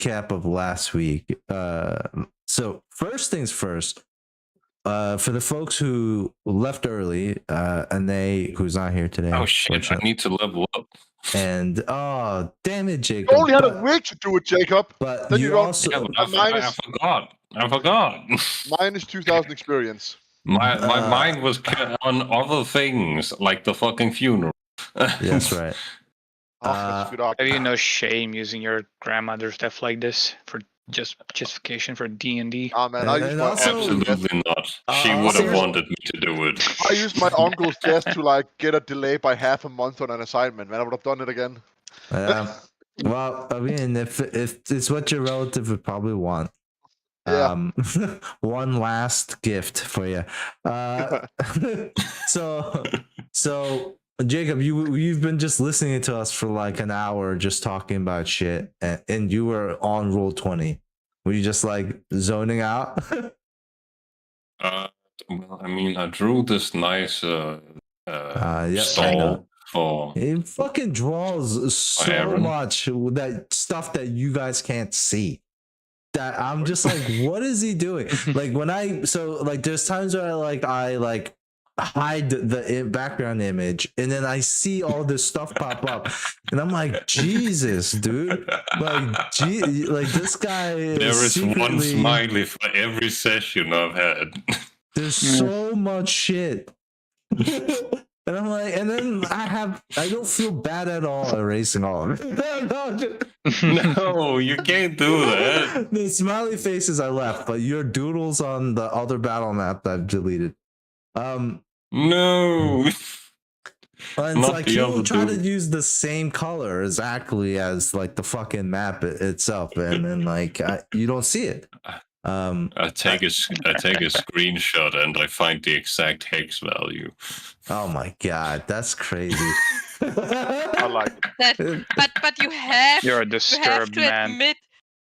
recap of last week. So first things first. For the folks who left early, and who's not here today. Oh shit! I need to level up. And oh, damn it, Jacob! You only had a week to do it, Jacob. But then you don't. also, Yeah, but I forgot. Minus 2,000 experience. My mind was on other things, like the fucking funeral. That's right. Have you no shame using your grandmother's death like this for just justification for D&D? Ah, man, I used my absolutely not. She would have wanted me to do it. I used my uncle's death to like get a delay by half a month on an assignment. Man, I would have done it again. Well, I mean, if it's what your relative would probably want. Yeah. One last gift for you. So Jacob, you've been just listening to us for like an hour, just talking about shit, and you were on Roll20. Were you just like zoning out? Well, I mean, I drew this nice stall for. It fucking draws so much that stuff that you guys can't see. That I'm just like, what is he doing? Like there's times where I hide the background image, and then I see all this stuff pop up, and I'm like, Jesus, dude, like this guy. There is one smiley for every session I've had. There's so much shit. And I'm like, and then I don't feel bad at all erasing all of it. No, you can't do that. The smiley faces I left, but your doodles on the other battle map I've deleted. No. And it's like you try to use the same color exactly as like the fucking map itself, and then like you don't see it. I take a screenshot and I find the exact hex value. Oh my god, that's crazy. I like that. But you have. You're a disturbed man.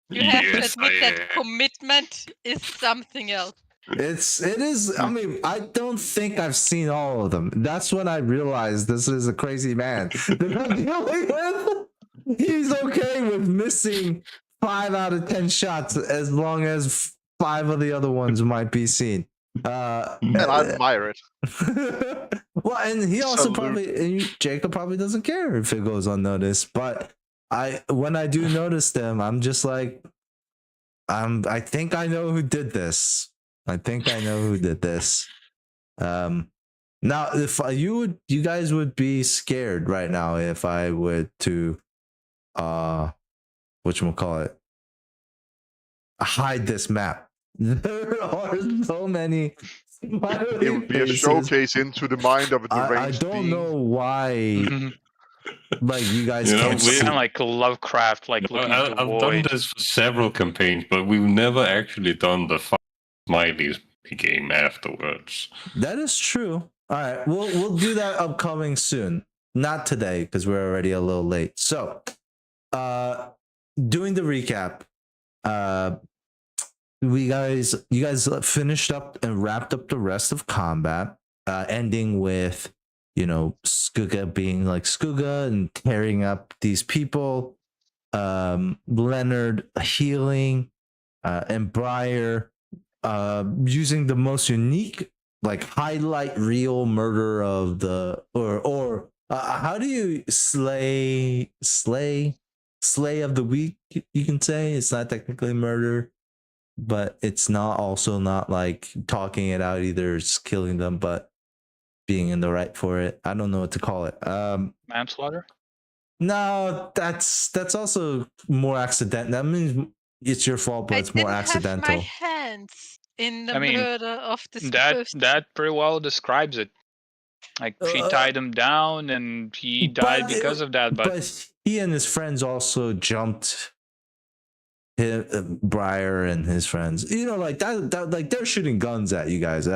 You have to admit that commitment is something else. It is. I mean, I don't think I've seen all of them. That's when I realized this is a crazy man that I'm dealing with. He's okay with missing 5 out of 10 shots as long as 5 of the other ones might be seen. And I admire it. Well, and he also Jacob probably doesn't care if it goes unnoticed. But when I do notice them, I'm just like, I think I know who did this. Now, if you guys would be scared right now if I would to, whatchamacallit, hide this map. There are so many. It would be a showcase into the mind of a deranged I don't know why. Like you guys can't see. Kind of like Lovecraft, like looking at the void. I've done this for several campaigns, but we've never actually done the smileys game afterwards. That is true. All right, we'll do that upcoming soon. Not today because we're already a little late. So, doing the recap. You guys finished up and wrapped up the rest of combat, ending with Skugga being like Skugga and tearing up these people. Leonard healing, and Briar using the most unique like highlight reel murder of the or how do you slay of the week, you can say. It's not technically murder, but it's not like talking it out either. It's killing them, but being in the right for it. I don't know what to call it. Manslaughter? No, that's also more accidental. That means it's your fault, but it's more accidental. I didn't have my hands in the murder of this person. That pretty well describes it. Like she tied him down, and he died because of that. But he and his friends also jumped Briar and his friends. Like that. Like they're shooting guns at you guys,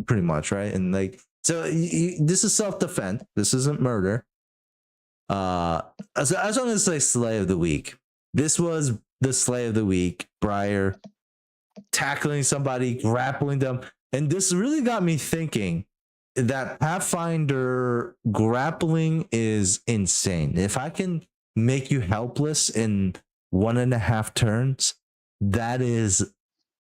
pretty much, right? And like, so this is self-defense. This isn't murder. As long as it's Slay of the Week, this was the Slay of the Week. Briar tackling somebody, grappling them, and this really got me thinking that Pathfinder grappling is insane. If I can make you helpless in 1.5 turns, that is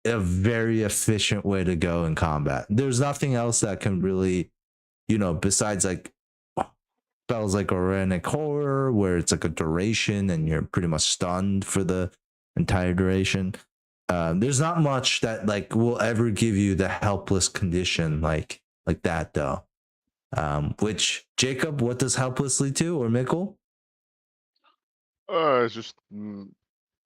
a very efficient way to go in combat. There's nothing else that can really, besides like spells like Organic Horror, where it's like a duration and you're pretty much stunned for the entire duration. There's not much that like will ever give you the helpless condition like that though. Which Jacob, what does helpless lead to, or Mikkel? It's just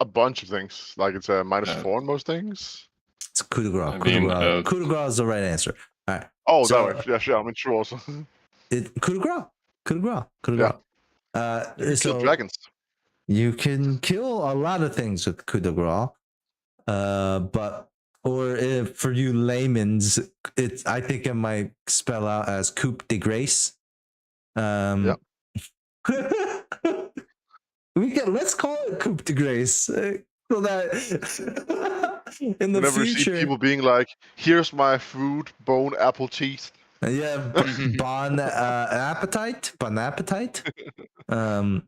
a bunch of things. Like it's a -4 on most things. It's coup de grace. I mean, Coup de grace is the right answer. All right. Oh, So- that way. Yeah, sure. I mean, true also. Coup de grace. Coup de grace. Coup de Yeah. grace. Kill dragons. You can kill a lot of things with coup de grace. But or if for you layman's, I think it might spell out as coup de grace. Yep. Let's call it coup de grace. So that in the Whenever you see future, people being like, "Here's my food, bone, apple, teeth." yeah, bon appetite. Bone apple teeth. Yeah,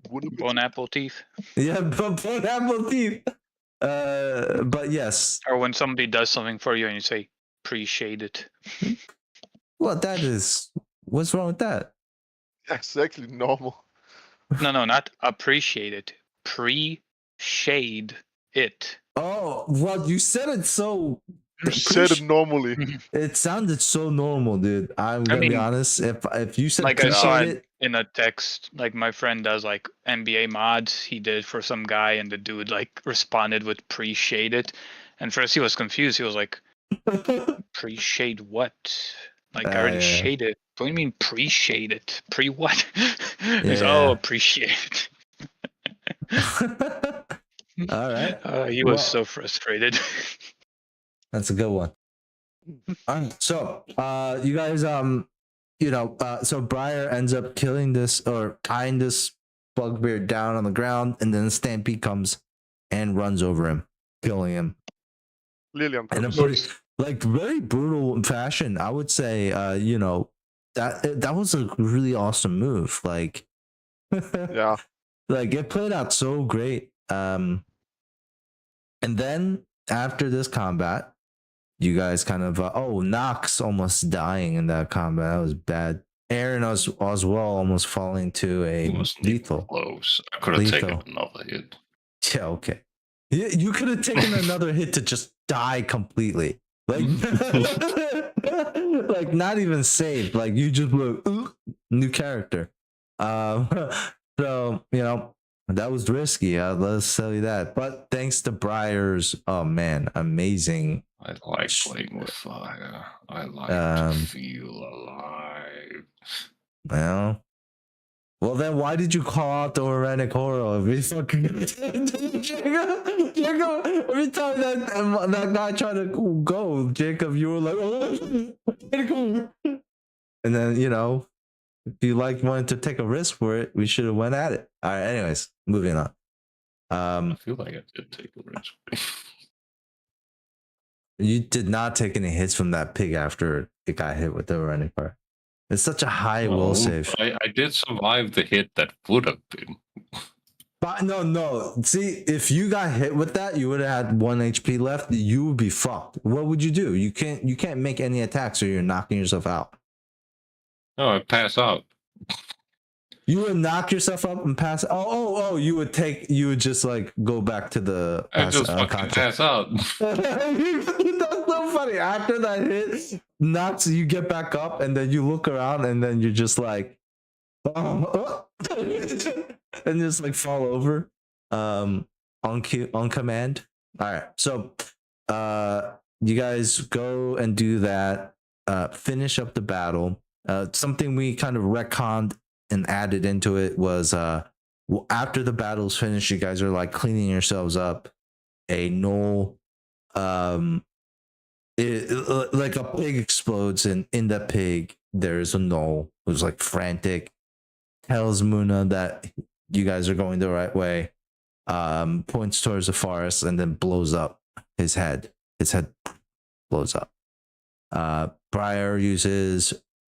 bon apple teeth. But yes. Or when somebody does something for you and you say, appreciate it. Well, what's wrong with that? That's actually normal. No, not appreciate it. Pre-shade it. Oh, well, you said it so. You said it normally. It sounded so normal, dude. I'm gonna be honest. If you said like I saw appreciate it in a text, like my friend does like NBA mods, he did for some guy, and the dude like responded with appreciate it. And first he was confused. He was like, appreciate what? Like I already shaded. What do you mean pre-shade it? Pre what? He's appreciate it. All right. He was so frustrated. That's a good one. All right. So, you guys, so Briar ends up killing this or tying this bugbear down on the ground, and then Stampede comes and runs over him, killing him. Lilian. In a pretty, very brutal fashion, I would say. That was a really awesome move. Like, yeah, like it played out so great. And then after this combat, you guys kind of Nox almost dying in that combat. That was bad. Aaron as well almost falling to a lethal. Close. I could have taken another hit. Yeah, okay. You could have taken another hit to just die completely. Like, like not even saved. Like you just look new character. So that was risky. Let's tell you that. But thanks to Briar's, oh man, amazing. I like playing with fire. I like to feel alive. Well, then why did you call out the Organic Horror? Every fucking every time that guy tried to go, Jacob, you were like, oh, and then if you wanted to take a risk for it, we should have went at it. All right. Anyways, moving on. I feel like I did take a risk. You did not take any hits from that pig after it got hit with the running part. It's such a high will save. I did survive the hit that would have been. But no. See, if you got hit with that, you would have had 1 HP left. You would be fucked. What would you do? You can't make any attacks, or you're knocking yourself out. No, I pass out. You would knock yourself up and pass. Oh! You would just like go back to the. I just fucking pass out. That's so funny. After that hit, knocks you get back up, and then you look around, and then you're just like, and just like fall over, on command. All right, so, you guys go and do that. Finish up the battle. Something we kind of retconned and added into it was after the battle's finished, you guys are like cleaning yourselves up. A knoll, like a pig explodes, and in that pig there's a knoll who's like frantic, tells Muna that you guys are going the right way, points towards the forest, and then blows up his head. His head blows up. Briar uses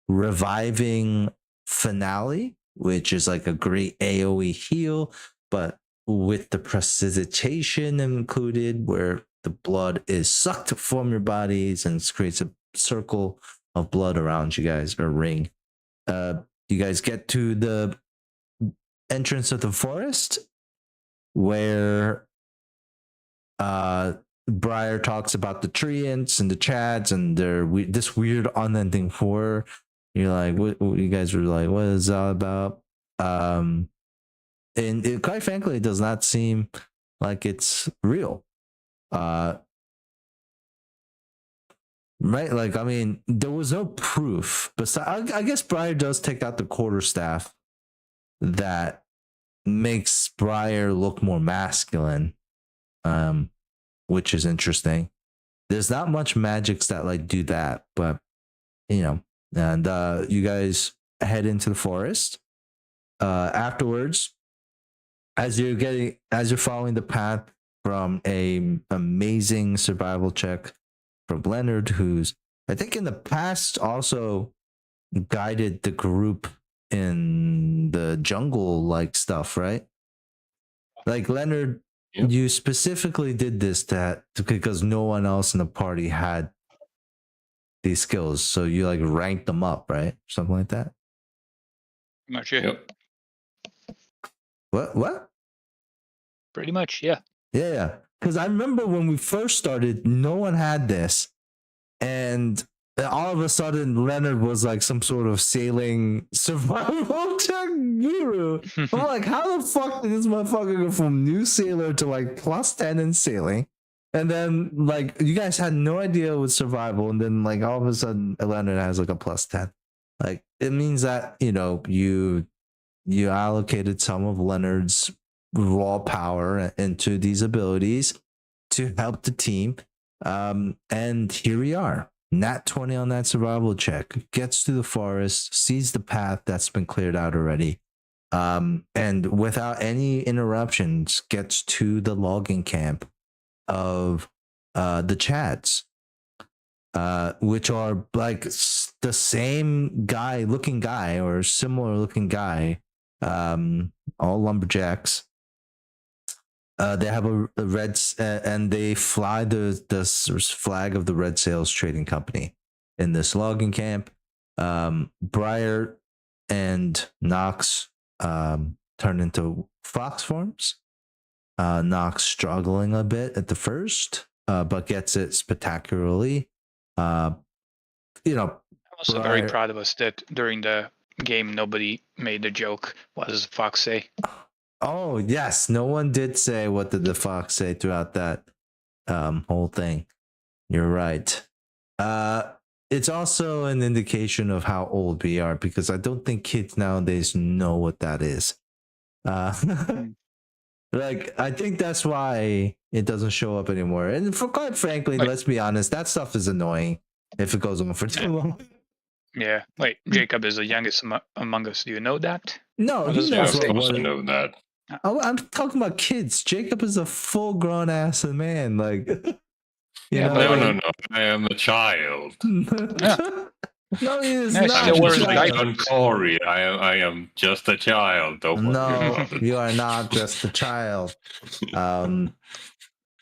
reviving finale, which is like a great AoE heal, but with the precipitation included, where the blood is sucked from your bodies and creates a circle of blood around you guys, or ring. You guys get to the entrance of the forest, where Briar talks about the treants and the chads and this weird unending horror. You're like, what you guys were like, what is that about? And it, quite frankly, it does not seem like it's real. Right? Like, I mean, there was no proof. But I guess Briar does take out the quarterstaff that makes Briar look more masculine, which is interesting. There's not much magics that like do that, but you know, and you guys head into the forest. Afterwards, as you're following the path from a amazing survival check from Leonard, who's I think in the past also guided the group in the jungle like stuff, right? Like Leonard, Yep. you specifically did this because no one else in the party had these skills, so you like ranked them up, right? Something like that. Pretty much, yeah. Yep. What? Pretty much, yeah. Yeah. Because I remember when we first started, no one had this, and all of a sudden Leonard was like some sort of sailing survival check guru. I'm like, how the fuck did this motherfucker go from new sailor to like +10 in sailing? And then like you guys had no idea with survival, and then like all of a sudden Leonard has like a +10. Like it means that, you know, you allocated some of Leonard's raw power into these abilities to help the team. And here we are. Nat 20 on that survival check. Gets to the forest, sees the path that's been cleared out already. And without any interruptions, gets to the logging camp of the Chads, which are like the same looking guy or similar looking guy, all lumberjacks. They have a red, and they fly the flag of the Red Sails Trading Company in this logging camp. Briar and Nox turn into fox forms. Nox struggling a bit at the first, but gets it spectacularly. I'm also very proud of us that during the game nobody made the joke. What does the fox say? Oh yes, no one did say what did the fox say throughout that whole thing. You're right. It's also an indication of how old we are, because I don't think kids nowadays know what that is. Like I think that's why it doesn't show up anymore. And for quite frankly, let's be honest, that stuff is annoying if it goes on for too long. Yeah. Wait, Jacob is the youngest among us. Do you know that? No, What he does knows fox say? Of course I what. know that. I'm talking about kids. Jacob is a full-grown ass man. Like, you know, No. I am a child. No, he is Yeah, not. still I'm wearing just like diapers. John Corey. I am just a child. Don't worry No, about it. you are not just a child. And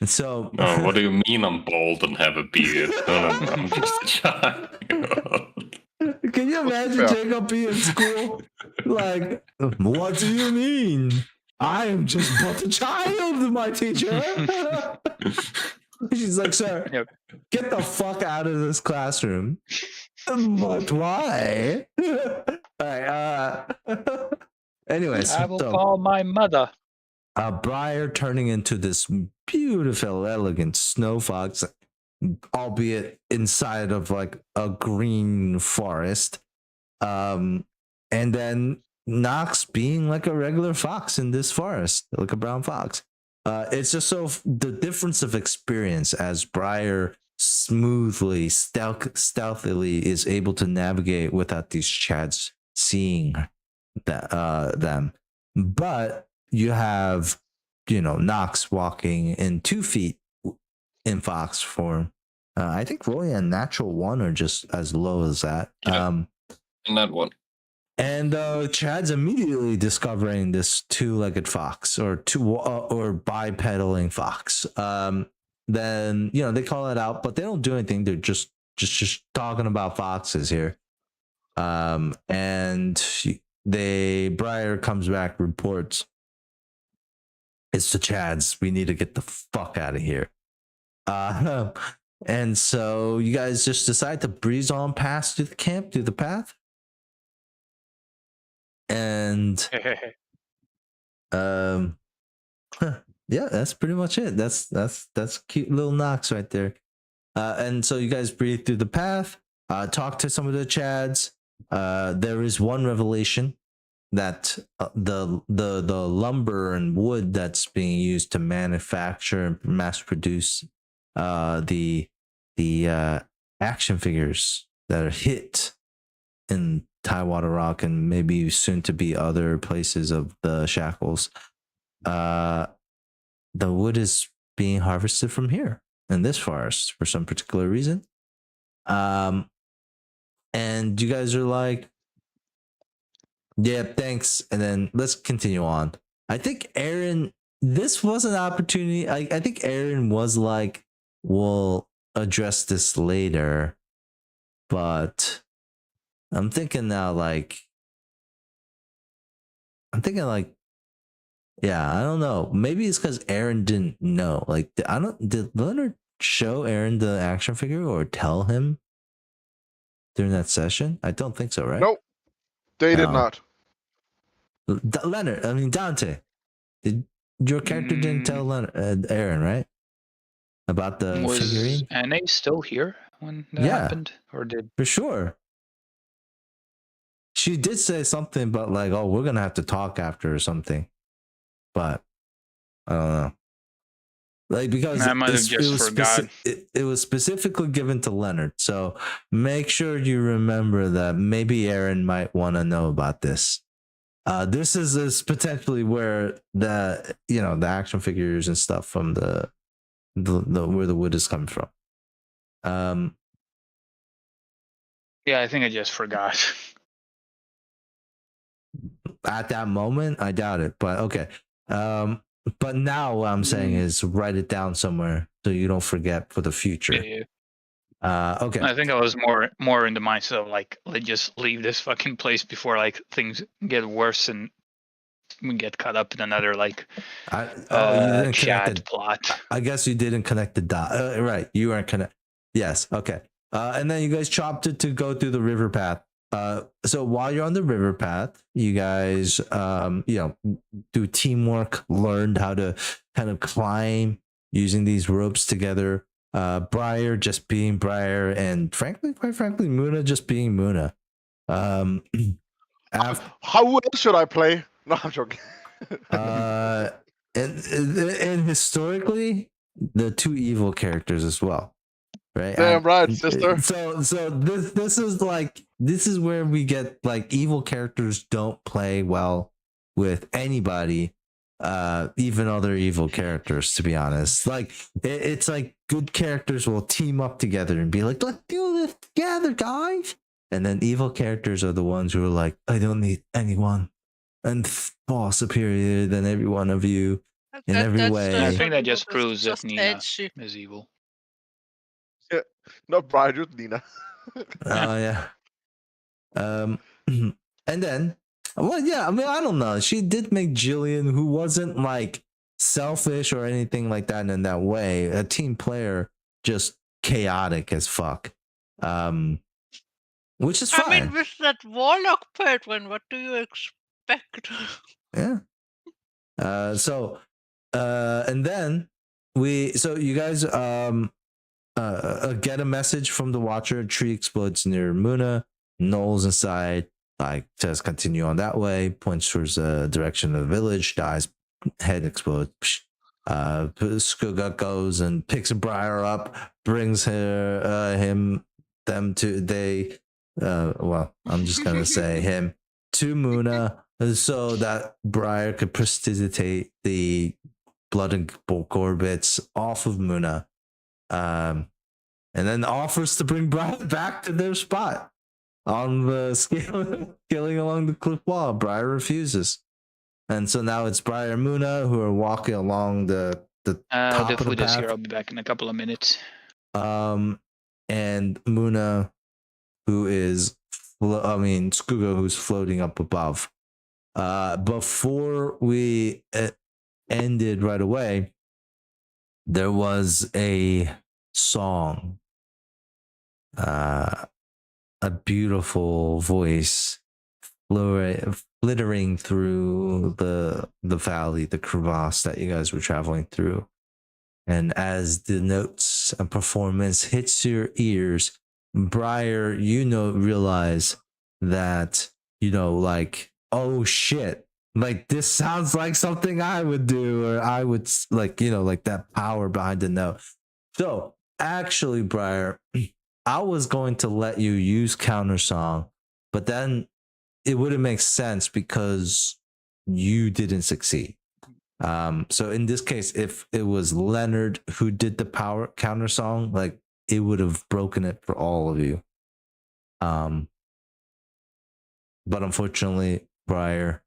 so, No, what do you mean I'm bald and have a beard? No, I'm just a child. can you imagine Yeah. Jacob being in school? Like, what do you mean? I am just but a child, my teacher. She's like, sir, Yep. get the fuck out of this classroom. But why? All right. Anyways, I will call my mother. Briar turning into this beautiful, elegant snow fox, albeit inside of like a green forest. And then Nox being like a regular fox in this forest, like a brown fox. It's just so the difference of experience as Briar smoothly, stealthily is able to navigate without these chads seeing them. But you have, Nox walking in 2 feet in fox form. I think rolling a natural 1 or just as low as that. Yeah. And that one. And Chad's immediately discovering this two-legged fox or bipedaling fox. Then they call it out, but they don't do anything. They're just talking about foxes here. And Briar comes back, reports, it's the Chads. We need to get the fuck out of here. And so you guys just decide to breeze on past through the camp, through the path. And yeah, that's pretty much it. That's cute little Knox right there. And so you guys breathe through the path, talk to some of the Chads. There is one revelation that the lumber and wood that's being used to manufacture and mass produce the action figures that are hit in Tidewater Rock and maybe soon to be other places of the Shackles, the wood is being harvested from here in this forest for some particular reason. And you guys are like, yeah, thanks. And then let's continue on. I think Aaron, this was an opportunity. I think Aaron was like, we'll address this later, but I'm thinking now, like, yeah, I don't know. Maybe it's because Aaron didn't know. Like, did Leonard show Aaron the action figure or tell him during that session? I don't think so, right? Nope, they did No. not. Leonard, I mean Dante. Your character didn't tell Aaron, right? About the figurine? Was Anna still here when that happened? Or did... For sure. She did say something about like, oh, we're gonna have to talk after or something. But I don't know. Like, because I might have just forgot. It was specifically given to Leonard. So make sure you remember that maybe Aaron might want to know about this. This is potentially where the action figures and stuff from the where the wood is coming from. Yeah, I think I just forgot. At that moment, I doubt it, but okay. But now what I'm saying is write it down somewhere so you don't forget for the future. Yeah. Okay. I think I was more in the mindset of like, let's just leave this fucking place before like things get worse and we get caught up in another like Chad plot. I guess you didn't connect the dot. Right, you weren't connect. Yes, okay. And then you guys chopped it to go through the river path. So while you're on the river path, you guys, do teamwork, learned how to kind of climb using these ropes together. Briar just being Briar, and quite frankly, Muna just being Muna. How else should I play? No, I'm joking. And historically, the two evil characters as well. Right. Damn right, sister. So this is where we get like evil characters don't play well with anybody, even other evil characters, to be honest. Like it's like good characters will team up together and be like, let's do this together, guys. And then evil characters are the ones who are like, I don't need anyone and far superior than every one of you in every way. I think that just proves that Nina is evil. Yeah, not Brian, just Nina. Oh yeah. And then, well, yeah. I mean, I don't know. She did make Jillian, who wasn't like selfish or anything like that in that way, a team player, just chaotic as fuck. Which is fine. I mean, with that warlock pattern, what do you expect? Yeah. And then you guys get a message from the Watcher. A tree explodes near Muna. Knowles inside, like, says continue on that way. Points towards the direction of the village. Dies. Head explodes. Skugga goes and picks Briar up. Brings them to well, I'm just gonna say him to Muna, so that Briar could prestidigitate the blood and gore bits off of Muna. And then offers to bring Brian back to their spot. on the scaling along the cliff wall. Briar refuses. And so now it's Briar and Muna who are walking along the The top of the food is here. path. I'll be back in a couple of minutes. And Muna, who is, Skugo, who's floating up above. Before we ended right away, there was a song, a beautiful voice flittering through the valley, the crevasse that you guys were traveling through. And as the notes and performance hits your ears, Briar, realize that, like, oh shit, like this sounds like something I would do, or I would like, like that power behind the note. So actually, Briar, I was going to let you use counter song, but then it wouldn't make sense because you didn't succeed. So in this case, if it was Leonard who did the power counter song, like it would have broken it for all of you. But unfortunately, Briar,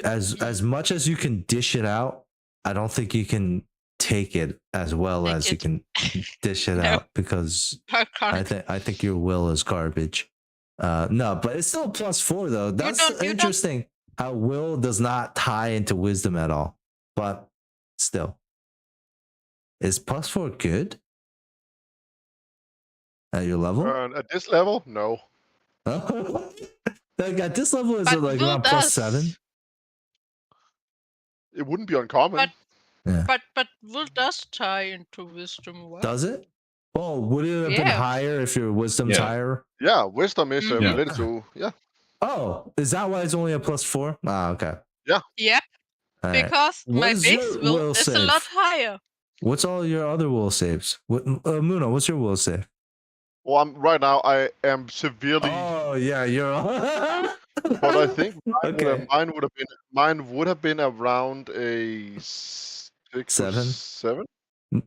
as much as you can dish it out, I don't think you can take it as well as you can dish it out, because I think your will is garbage. No, but it's still +4 though. That's interesting. How will does not tie into wisdom at all, but still, is +4 good at your level? At this level, no. Like at this level, is But it like will around does. +7? It wouldn't be uncommon. But will does tie into wisdom. What? Does it? Oh, would it have been Yeah. higher if your wisdom's Yeah. higher? Yeah, wisdom is Mhm. related to Oh, is that why it's only a +4? Ah, okay. Yep. All right. Because What my is base your will will is a lot save? higher. What's all your other will saves? What, Muna, what's your will save? Well, right now I am severely. Oh yeah, you're. But I think okay. mine would have been around a 6 or 7? 7.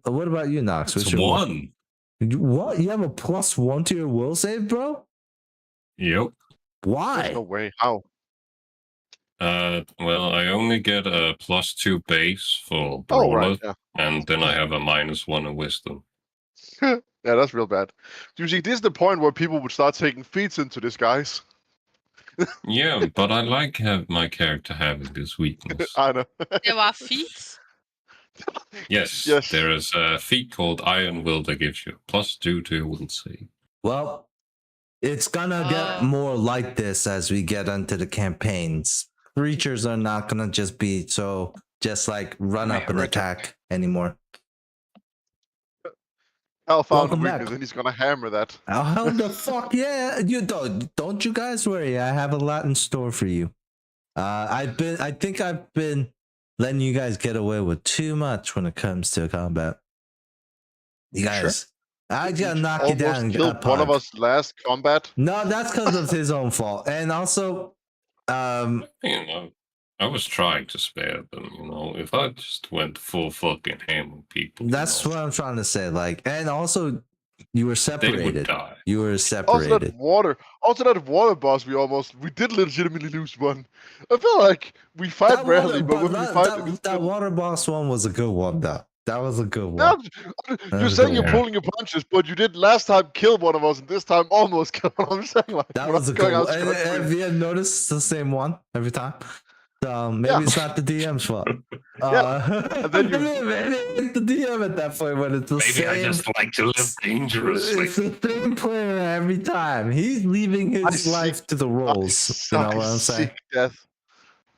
What about you, Nox? What's It's your will? 1. What? You have a +1 to your will save, bro? Yep. Why? There's no way. How? Well, I only get a +2 base for Oh, Brawler, right. Yeah. and then I have a -1 in Wisdom. Yeah, that's real bad. You see, this is the point where people would start taking feats into this, guys. Yeah, but I like my character having this weakness. I know. There are feats. Yes, Yes. there is a feat called Iron Will that gives you +2 to your will save. Well, it's gonna get more like this as we get into the campaigns. Creatures are not gonna just be so just like run up and attack anymore. Hal found Welcome weakness back. and he's gonna hammer that. Oh, hell the fuck yeah! You don't you guys worry. I have a lot in store for you. I think I've been letting you guys get away with too much when it comes to combat. You guys, I gotta knock you down. Almost killed one of us last combat. No, that's because of his own fault, and also, You know, I was trying to spare them. If I just went full fucking ham on people, that's what I'm trying to say. Like, and also, you were they would separated. die. You were Also separated. that water boss, we did legitimately lose one. I feel like we fight rarely, but when we fight, that water boss one was a good one, though. That was a good Now, one. you're saying you're pulling your punches, but you did last time kill one of us, and this time almost kill one. I'm saying like That we're was a not good going one. out And scot-free. have you noticed the same one every time? Maybe it's not the DM's fault. And then maybe it's the DM at that point when it's the Maybe same. I just like to live dangerously. It's the same player every time. He's leaving his life to the rolls. You know what I'm saying? Seek death.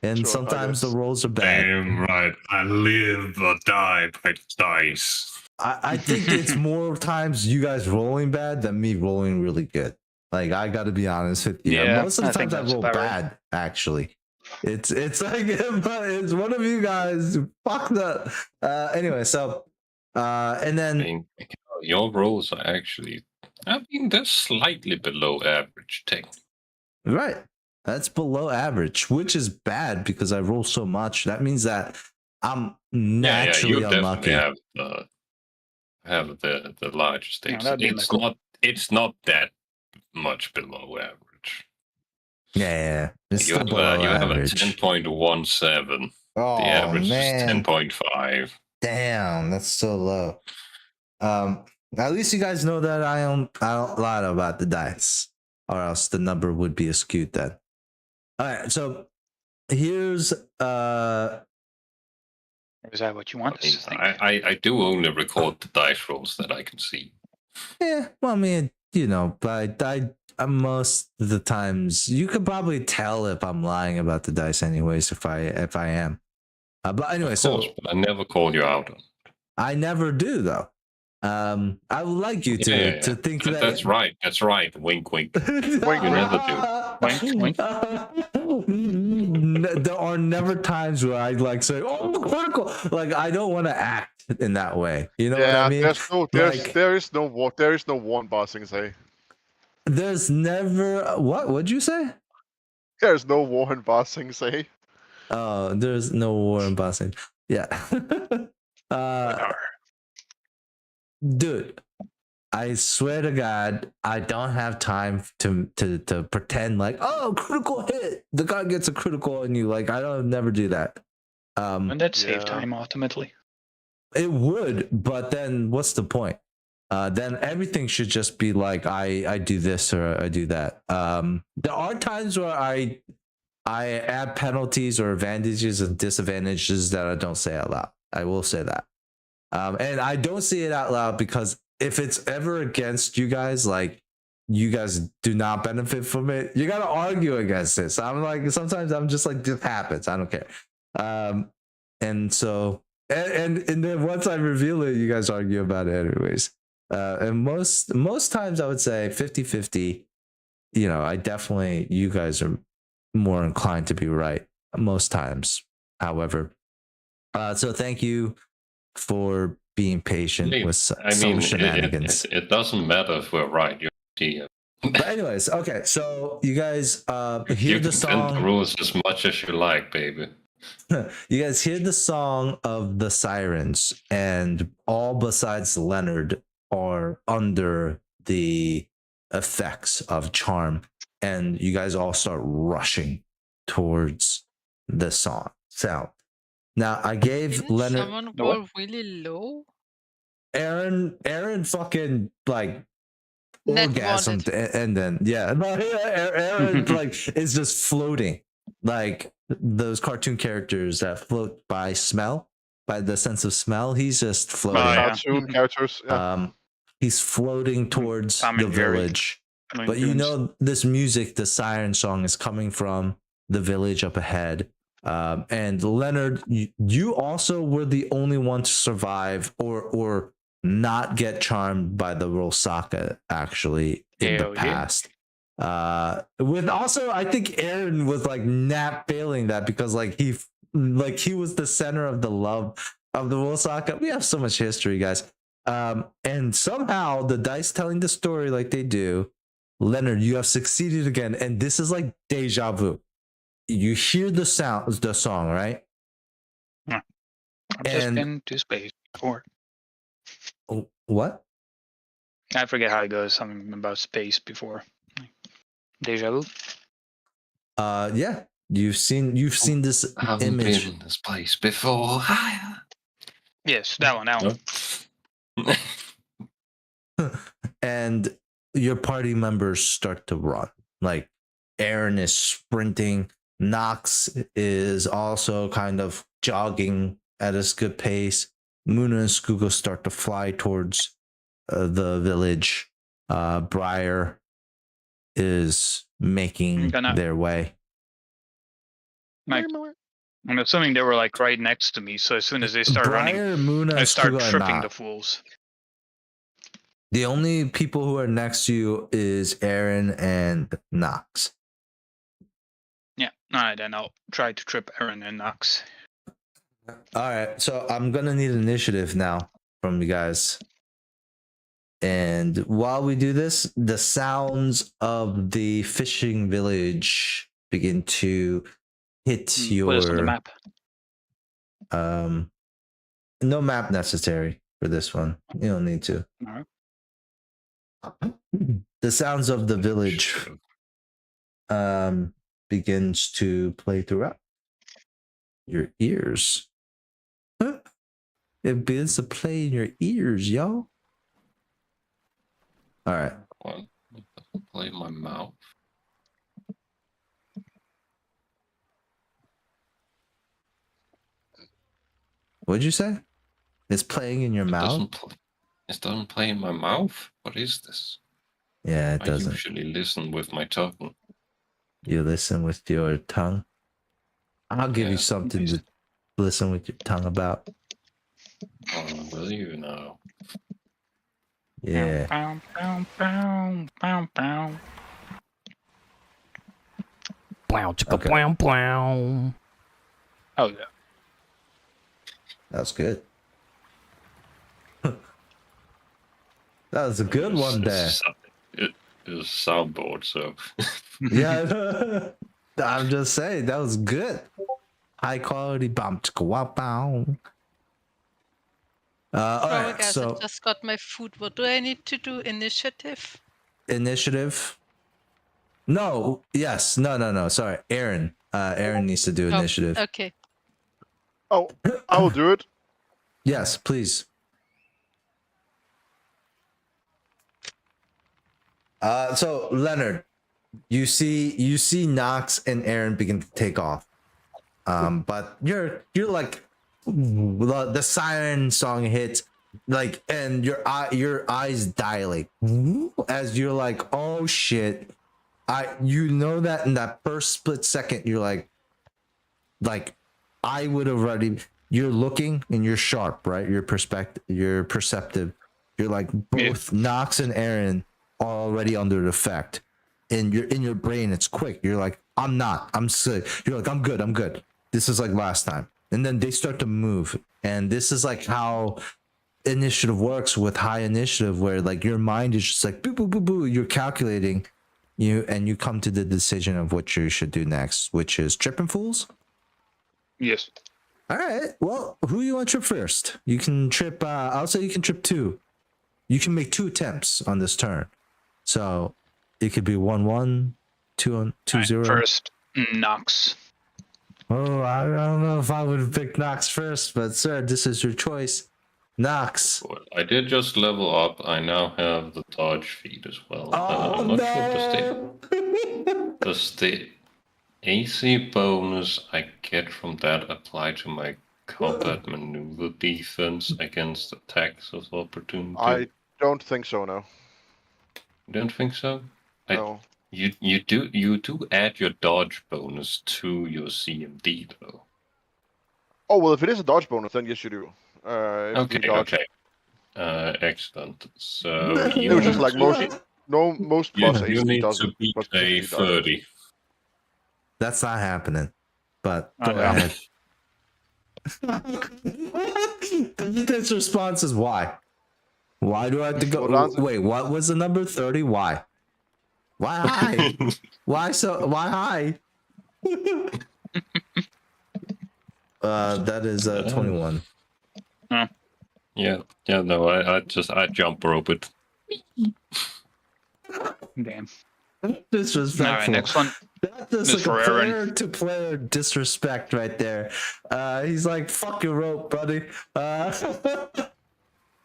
And Sure, I sometimes the guess. rolls are bad. Damn right. I live or die by dice. I think it's more times you guys rolling bad than me rolling really good. Like, I got to be honest with you. Yeah, Most of the I think times I that's roll about right. bad, actually. It's like it's one of you guys who fucked up. Anyway, so and then Your rolls are actually, they're slightly below average technically. right, that's below average, which is bad because I roll so much. That means that I'm naturally you unlucky. definitely have the largest stakes. that'd be It's not that much below average. Yeah, it's You still have below you have a average. 10.17. Oh The average man, is 10.5. damn, that's so low. At least you guys know that I don't lie about the dice, or else the number would be skewed then. All right, so here's Is that what you want I us mean, to think? I do only record the dice rolls that I can see. yeah. Well, I mean, you know, but most of the times you could probably tell if I'm lying about the dice, anyways. If I am, but anyway, Of course, so but I never call you out on it. I never do though. I would like you to Yeah. think that That's right. That's right. Wink, wink. Wink, You never Wink, wink. There are never times where I like say, "Oh, critical!" Like I don't want to act in that way. You know what I mean? Like, there is no one bossing say. there's never what? What'd you say? There's no war in bossing say. Oh, there's no war in bossing. Yeah. Dude, I swear to God, I don't have time to pretend like, oh, critical hit. The guy gets a critical on you. Like I don't never do that. Wouldn't that save Yeah. time ultimately? It would, but then what's the point? Then everything should just be like I do this or I do that. There are times where I add penalties or advantages and disadvantages that I don't say out loud. I will say that. And I don't say it out loud because if it's ever against you guys, like you guys do not benefit from it, you gotta argue against it. So I'm like, sometimes I'm just like, this happens. I don't care. And so and then once I reveal it, you guys argue about it anyways. And most times I would say 50-50. You know, I definitely, you guys are more inclined to be right most times. However, so thank you for being patient with some shenanigans. It doesn't matter if we're right. You're here. But anyways, okay, so you guys hear You the can bend the song. rules as much as you like, baby. You guys hear the song of the sirens, and all besides Leonard are under the effects of charm, and you guys all start rushing towards the sound. Now I gave Didn't Leonard someone roll really low? Aaron fucking like Net orgasmed wanted. and then yeah, Aaron like is just floating like those cartoon characters that float by smell, by the sense of smell. He's just floating. Oh, yeah. Cartoon characters. Yeah. He's floating towards Tom the and Jerry. village, Looney but you Tunes. know this music, the siren song, is coming from the village up ahead. And Leonard, you also were the only one to survive or not get charmed by the Rosaka actually in Hell the yeah. past. With also, I think Aaron was like not failing that because like he was the center of the love of the Rosaka. We have so much history, guys. And somehow the dice telling the story like they do, Leonard, you have succeeded again, and this is like deja vu. You hear the song, right? I've just been to space before. What? I forget how it goes. Something about space before. Deja vu. Yeah. You've seen this I haven't image. been in this place before. Yes, that one. And your party members start to run. Like Aaron is sprinting. Nox is also kind of jogging at a good pace. Muna and Skugo start to fly towards the village. Briar is making their way. I'm assuming they were like right next to me, so as soon as they start running, Muna, I start Skugo tripping the fools. The only people who are next to you is Aaron and Nox. Yeah, alright, then I'll try to trip Aaron and Nox. Alright, so I'm gonna need initiative now from you guys. And while we do this, the sounds of the fishing village begin to hit your... Put us on the map. No map necessary for this one. You don't need to. Alright. the sounds of the village begins to play throughout your ears. It begins to play in your ears, yo. All right. Well, play my mouth. What'd you say? It's playing in your mouth? It doesn't play in my mouth? What is this? Yeah, it I doesn't. usually listen with my tongue. You listen with your tongue? I'll give you something to listen with your tongue about. Oh, will you now? Yeah. Bow, bow, bow, bow, bow. Wow, chicka, Okay. wow, wow. Oh yeah. That was good. That was a good one there. It is a soundboard, so. Yeah. I'm just saying, that was good. High quality bump. Wow, bow. All Oh, right, guys, so I just got my food. What do I need to do? Initiative? initiative. No, yes. No. Sorry. Aaron. Aaron needs to do initiative. Okay. Oh, I will do it. Yes, please. So Leonard, you see Knox and Aaron begin to take off. But you're like the siren song hits, like, and your eyes dilate as you're like, oh shit. You know that in that first split second you're like I would have already. You're looking and you're sharp, right? You're perceptive. You're like both Knox and Aaron are already under the effect. And you're in your brain, it's quick. You're like, I'm sick. You're like, I'm good. This is like last time. And then they start to move. And this is like how initiative works with high initiative, where like your mind is just like boo boo boo boo. You're calculating and you come to the decision of what you should do next, which is tripping fools. Yes. All right. Well, who you want to trip first? You can trip. I'll say you can trip 2. You can make 2 attempts on this turn. So it could be 1-1, 2-0. First, Knox. Oh, I don't know if I would pick Knox first, but sir, this is your choice. Knox. Well, I did just level up. I now have the dodge feed as well. Oh, I'm not no. sure does the AC bonus I get from that apply to my combat maneuver defense against attacks of opportunity? I don't think so, no. You don't think so? No. You do add your dodge bonus to your CMD though. Oh, well, if it is a dodge bonus, then yes, you do. Okay. Excellent. So It was just like most plus you AC need does to it, beat but a 50 does. 30. That's not happening. But Oh, go no. ahead. This response is why? Why do I have to go? Well, answer- Wait, what was the number 30? Why? Why high? Why high? That is 21. Yeah, no, I jump rope it. Damn. Disrespectful. All right, next one. That's This like for a Aaron. player-to-player disrespect right there. He's like, fuck your rope, buddy.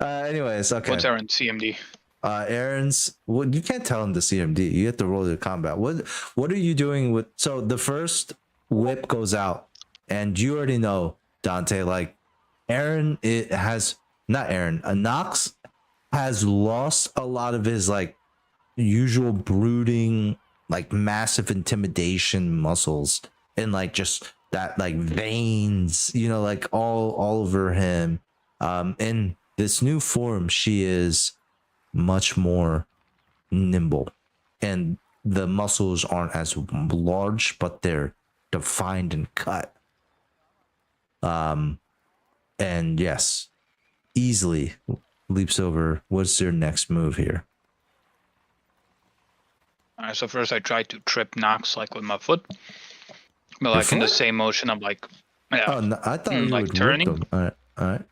Anyways, okay. What's Aaron's CMD? Aaron's, well, you can't tell him the CMD. You have to roll the combat. What are you doing with? So the first whip goes out, and you already know, Dante. Like Aaron, Knox has lost a lot of his like usual brooding, like massive intimidation muscles, and like just that like veins, like all over him. In this new form, she is much more nimble, and the muscles aren't as large, but they're defined and cut. And yes, easily leaps over. What's your next move here? All right, so first I tried to trip Knox like with my foot, but like in the foot? same motion, I'm like, yeah. Oh, no, I thought you like would turning? whip them. All right.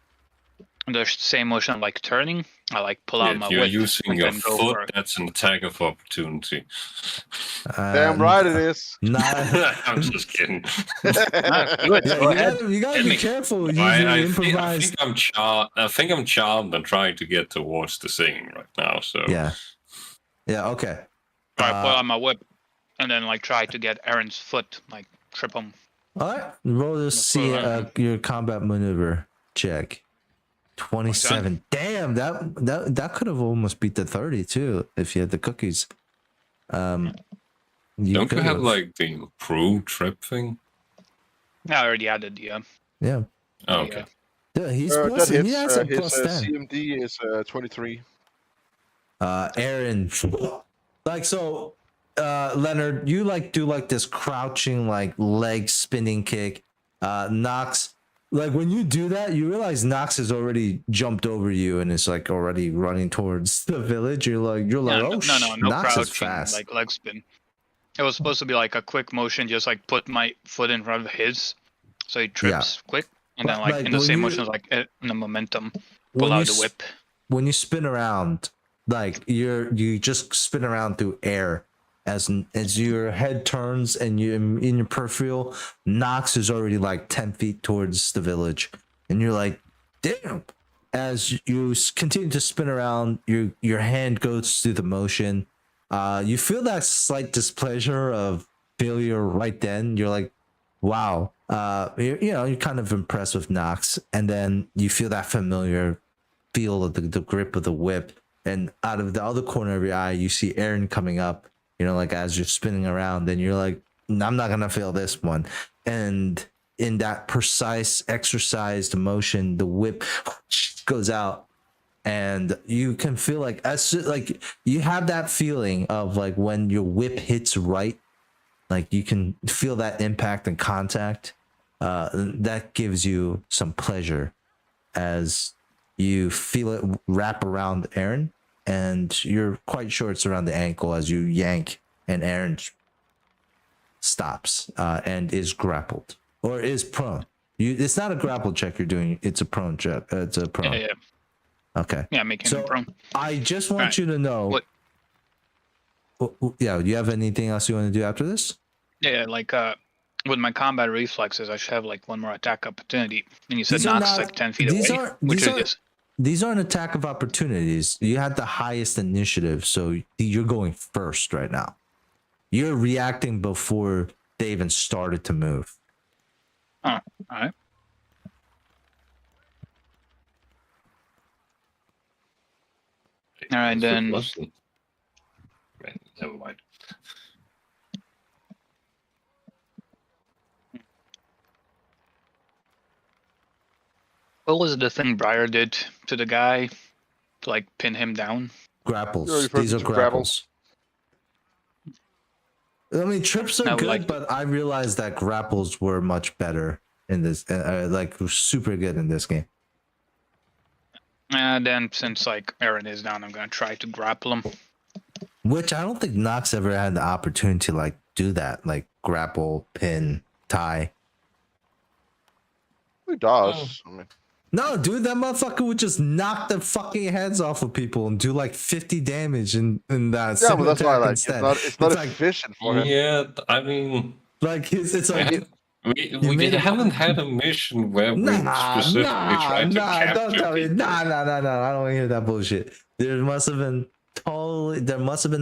the same motion like turning, I like pull out If my you're whip using and your then go foot, for it. that's an attack of opportunity. Damn right it is. Not. I'm just kidding. Do it. Yeah, Go ahead. you gotta Hit be me. careful using I improvised. think I'm charmed and trying to get towards the thing right now. So Yeah. Okay. All right, pull out my whip and then like try to get Aaron's foot, like trip him. All right. Roll to see pull your combat maneuver check. 27. Damn, that could have almost beat the 30 too if you had the cookies. don't you have could've. like the improved trip thing? I already added the Yeah. Oh, okay. Yeah, he's That plus, hits. he has a His plus 10. CMD is 23. Aaron, like, so Leonard, you like do like this crouching like leg spinning kick. Nox, like when you do that, you realize Nox has already jumped over you and is like already running towards the village. You're like no Nox crouching, is fast. like leg spin. It was supposed to be like a quick motion, just like put my foot in front of his, so he trips quick, and then like in the same motion, like in the momentum, pull out the whip. When you spin around, like you just spin around through air as your head turns and you in your peripheral, Nox is already like 10 feet towards the village, and you're like, damn. As you continue to spin around, your hand goes through the motion. You feel that slight displeasure of failure right then. You're like, wow. You're kind of impressed with Nox, and then you feel that familiar feel of the grip of the whip, and out of the other corner of your eye, you see Aaron coming up. Like as you're spinning around, then you're like, I'm not gonna fail this one. And in that precise exercised motion, the whip goes out. And you can feel like you have that feeling of like when your whip hits right, like you can feel that impact and contact. That gives you some pleasure as you feel it wrap around Aaron, and you're quite sure it's around the ankle as you yank, and Aaron stops and is grappled or is prone. It's not a grapple check you're doing; it's a prone check. It's a prone. Yeah. Okay. Yeah, making him prone. I just want you to know. Yeah, you have anything else you want to do after this? Yeah, like with my combat reflexes, I should have like one more attack opportunity. And you said Nox like 10 feet away. These aren't attack of opportunities. You had the highest initiative, so you're going first right now. You're reacting before they even started to move. Oh, all right. All right, then. Never mind. What was the thing Briar did to the guy to like pin him down? Grapples. These are grapples. I mean, trips are good, but I realized that grapples were much better in this, like super good in this game. And then since like Aaron is down, I'm gonna try to grapple him. Which I don't think Nox ever had the opportunity to like do that, like grapple, pin, tie. He does. I mean, no, dude, that motherfucker would just knock the fucking heads off of people and do like 50 damage in that. Yeah, but that's why like instead. it's not efficient for him. Yeah, I mean, like it's like. We haven't had a mission where we specifically tried to capture don't tell me. people. No, I don't want to hear that bullshit. There must have been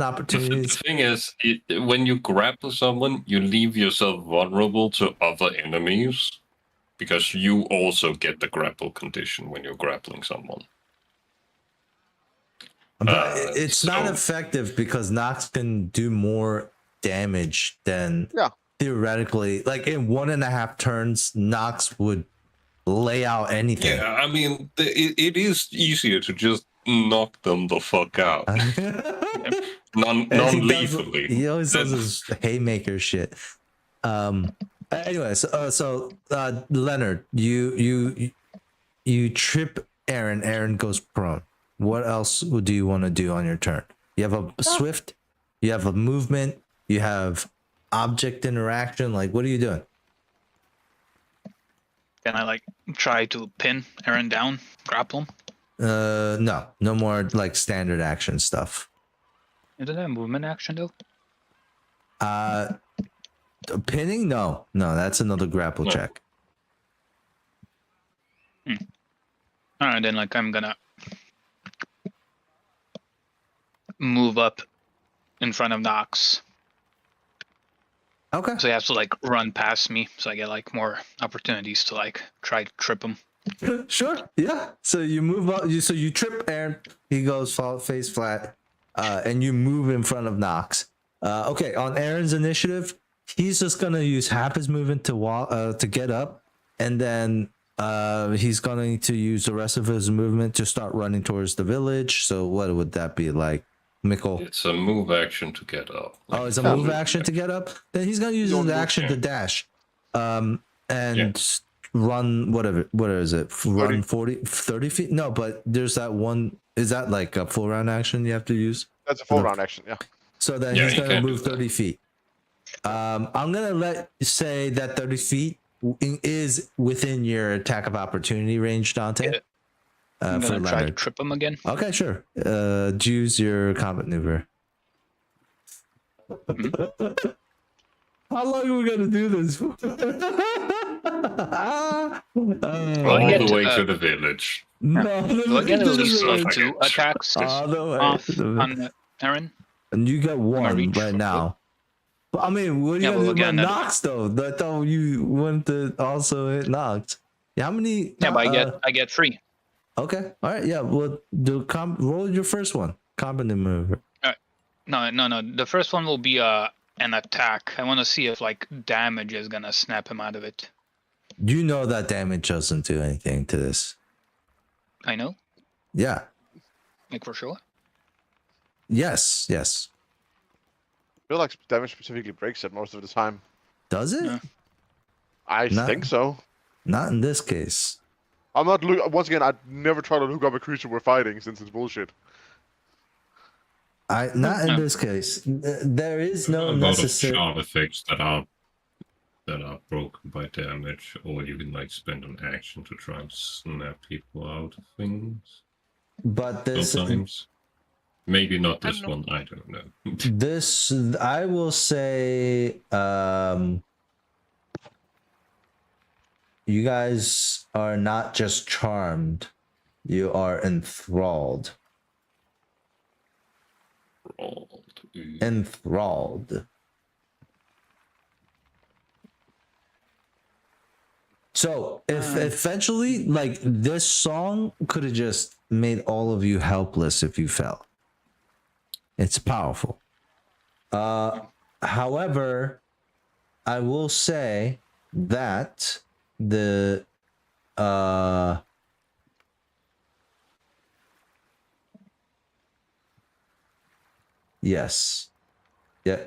opportunities. The thing is, when you grapple someone, you leave yourself vulnerable to other enemies because you also get the grapple condition when you're grappling someone. But it's not effective because Nox can do more damage than theoretically. Like in 1.5 turns, Nox would lay out anything. Yeah, I mean, it is easier to just knock them the fuck out. Non-lethally. He always does his haymaker shit. Anyways, so Leonard, you trip Aaron. Aaron goes prone. What else do you want to do on your turn? You have a swift, you have a movement, you have object interaction. Like, what are you doing? Can I like try to pin Aaron down, grapple him? No more like standard action stuff. Isn't that a movement action though? Pinning? No, that's another grapple No. check. Alright, then like I'm gonna move up in front of Nox. Okay. So he has to like run past me, so I get like more opportunities to like try to trip him. Sure. Yeah. So you move up. So you trip Aaron. He goes face flat, and you move in front of Nox. Okay. On Aaron's initiative, he's just gonna use half his movement to get up, and then he's going to use the rest of his movement to start running towards the village. So what would that be like, Mikkel? It's a move action to get up. Oh, it's a move action to get up. Then he's gonna use his action to dash, and run what is it? Run 30 feet? No, but there's that one. Is that like a full round action you have to use? That's a full round action, yeah. So then Yeah, he's you gonna can't move do that. 30 feet. I'm gonna say that 30 feet is within your attack of opportunity range, Dante. Yeah. I'm For gonna try to Leonard. trip him again. Okay, sure. Choose your combat maneuver. How long are we gonna do this for? All I get, the way to the village. No, Do I get at this least is like like 2 a- attacks all the way off to the- on Aaron? and you got one reach right for now. But I mean, what are you Yeah, gonna but do we'll get about another Nox though? I thought you wanted to also hit Nox. Yeah, how many? Yeah, but I get 3. Okay, all right, yeah. Well, roll your first one. Combat maneuver. No. The first one will be an attack. I want to see if like damage is gonna snap him out of it. You know that damage doesn't do anything to this. I know, Yeah. like for sure. Yes. I feel like damage specifically breaks it most of the time. Does it? Yeah. I Not- think so. Not in this case. I'm not once again, I'd never try to look up a creature we're fighting since it's bullshit. Not in No. this case. There is A no lot of necessary. shard effects that are broken by damage, or you can like spend an action to try and snap people out of things. But this, Sometimes, maybe not I this don't one. I don't know. this, I will say, you guys are not just charmed; you are enthralled. Enthralled. So if eventually, like this song could have just made all of you helpless if you fell. It's powerful. However, I will say that the yes. Yeah.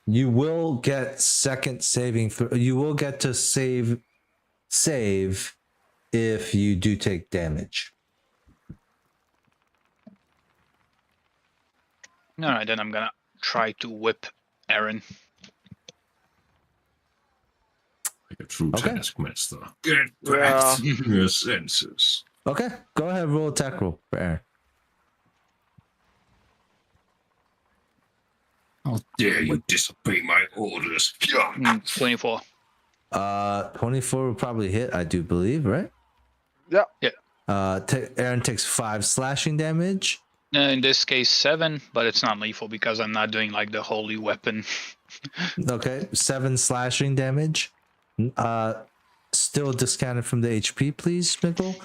You will get second saving you will get to save if you do take damage. Alright, then I'm gonna try to whip Aaron. Like a true Okay. taskmaster. Get back to your senses. Okay, go ahead, roll attack roll for Aaron. How dare you disobey my orders? 24. 24 will probably hit, I do believe, right? Yeah. Aaron takes 5 slashing damage. In this case, 7, but it's not lethal because I'm not doing like the holy weapon. Okay, 7 slashing damage. Still discounted from the HP, please, Mikkel.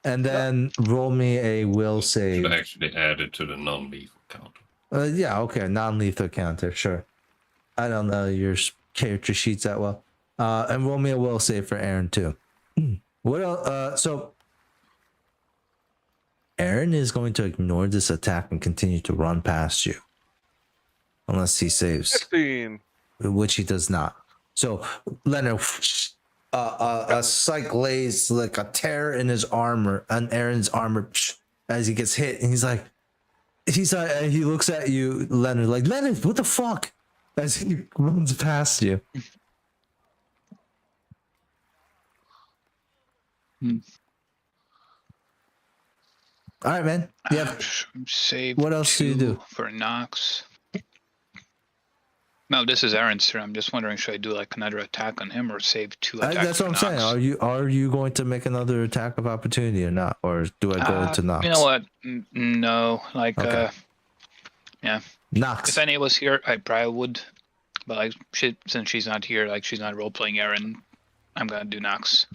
And then roll me a will save. Should actually add it to the non-lethal counter. Yeah, okay, non-lethal counter, sure. I don't know your character sheets that well. And roll me a will save for Aaron too. What else? So Aaron is going to ignore this attack and continue to run past you, unless he saves, 16. which he does not. So Leonard, a sight glaze like a tear in his armor, on Aaron's armor, as he gets hit, and he looks at you, Leonard, like, Leonard, what the fuck? As he runs past you. All right, man. Yeah. Save. What else do you 2 do? for Nox? No, this is Aaron's turn. I'm just wondering, should I do like another attack on him or save 2 attacks That's for what I'm Nox? saying. Are you going to make another attack of opportunity or not, or do I go into Nox? You know what? No, like Okay. yeah. Nox. If any was here, I probably would. But like, since she's not here, like she's not role playing Aaron, I'm gonna do Nox.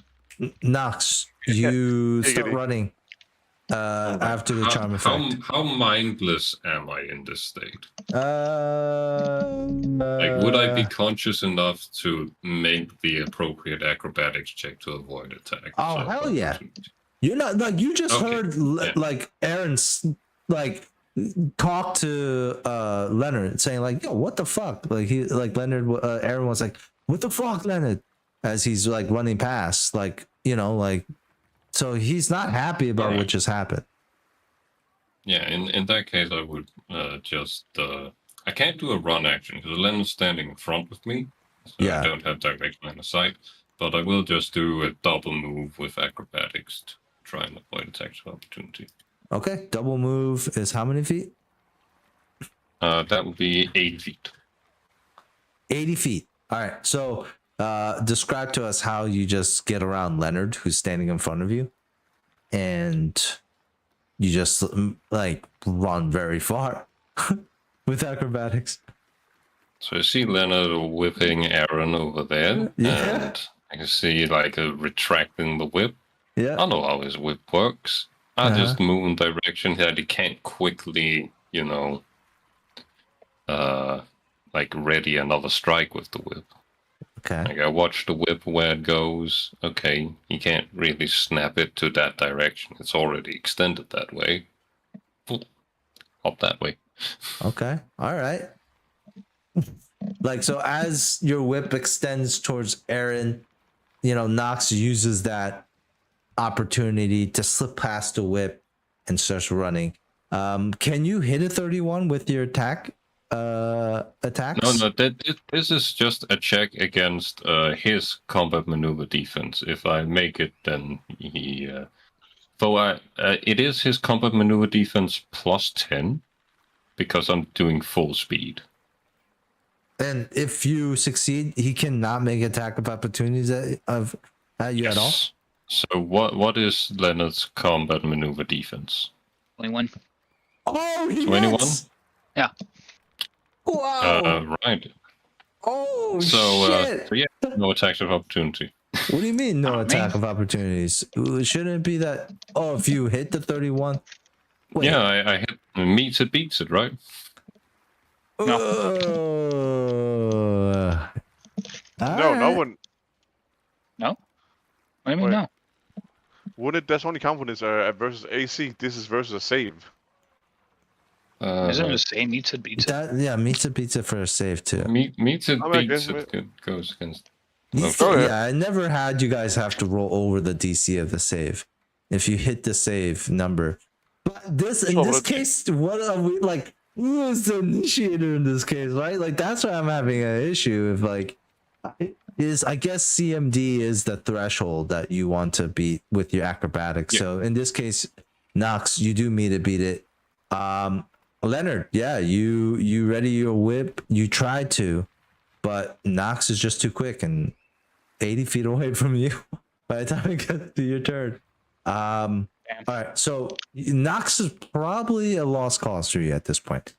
Nox, you start Giggity. running after the charm effect. How mindless am I in this state? Like, Would I be conscious enough to make the appropriate acrobatics check to avoid attack? Oh, hell yeah. You're not like you just heard like Aaron's like talk to Leonard saying like, yo, what the fuck? Like he like Leonard Aaron was like, what the fuck, Leonard? As he's like running past, like, you know, like, so he's not happy about what just happened. Yeah, in that case I would just I can't do a run action because Leonard's standing in front of me. So I don't have direct line of sight. But I will just do a double move with acrobatics to try and avoid attacks of opportunity. Okay, double move is how many feet? That would be 8 feet. 80 feet. All right. So describe to us how you just get around Leonard, who's standing in front of you, and you just like run very far with acrobatics. So I see Leonard whipping Aaron over there, and I can see like retracting the whip. Yeah. I know how his whip works. I just move in direction that he can't quickly, you know, like ready another strike with the whip. Okay. Like I watch the whip where it goes. Okay, he can't really snap it to that direction. It's already extended that way. Hop that way. Okay. All right. Like, so as your whip extends towards Aaron, you know, Nox uses that opportunity to slip past the whip and starts running. Can you hit a 31 with your attacks? No, this is just a check against his combat maneuver defense. If I make it, then he... it is his combat maneuver defense plus 10, because I'm doing full speed. And if you succeed, he cannot make attack of opportunities at you at all? So what is Leonard's combat maneuver defense? 21. Oh, he 21? hits! Yeah. Wow. Right. Oh, shit. shit. So yeah, no attacks of opportunity. What do you mean no attack man. of opportunities? Shouldn't it be that, if you hit the 31? Wait. Yeah, I hit meets it, beats it, right? No. No one. No? What do you mean no? Wouldn't that's only count when it's versus AC? This is versus a save. Isn't it the same? Meets it, beats it. Yeah, meets it, beats it for a save too. Meets it, I'm beats against it, goes against. Yeah, I never had you guys have to roll over the DC of the save if you hit the save number. But in this case, what are we like? Who is the initiator in this case, right? Like that's why I'm having an issue. If like, I guess CMD is the threshold that you want to beat with your acrobatics. Yeah. So in this case, Nox, you do meet it, beat it. Leonard, yeah, you ready your whip? You tried to, but Nox is just too quick and 80 feet away from you by the time it gets to your turn. All right, so Nox is probably a lost cause for you at this point.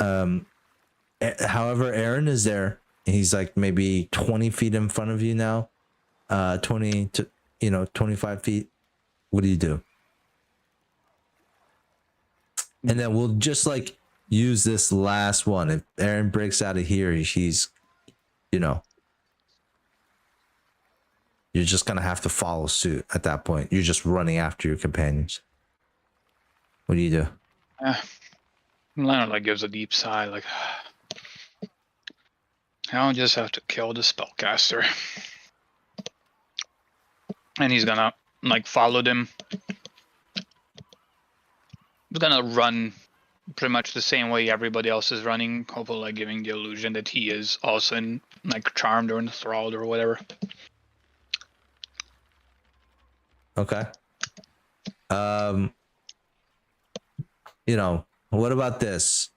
However, Aaron is there. He's like maybe 20 feet in front of you now. 20 to 25 feet. What do you do? And then we'll just like use this last one. If Aaron breaks out of here, he's, you're just going to have to follow suit at that point. You're just running after your companions. What do you do? Leonard like gives a deep sigh, like, I'll just have to kill the spellcaster. And he's gonna like follow them. He's gonna run pretty much the same way everybody else is running, hopefully like giving the illusion that he is also in like charmed or enthralled or whatever. Okay. You know, what about this?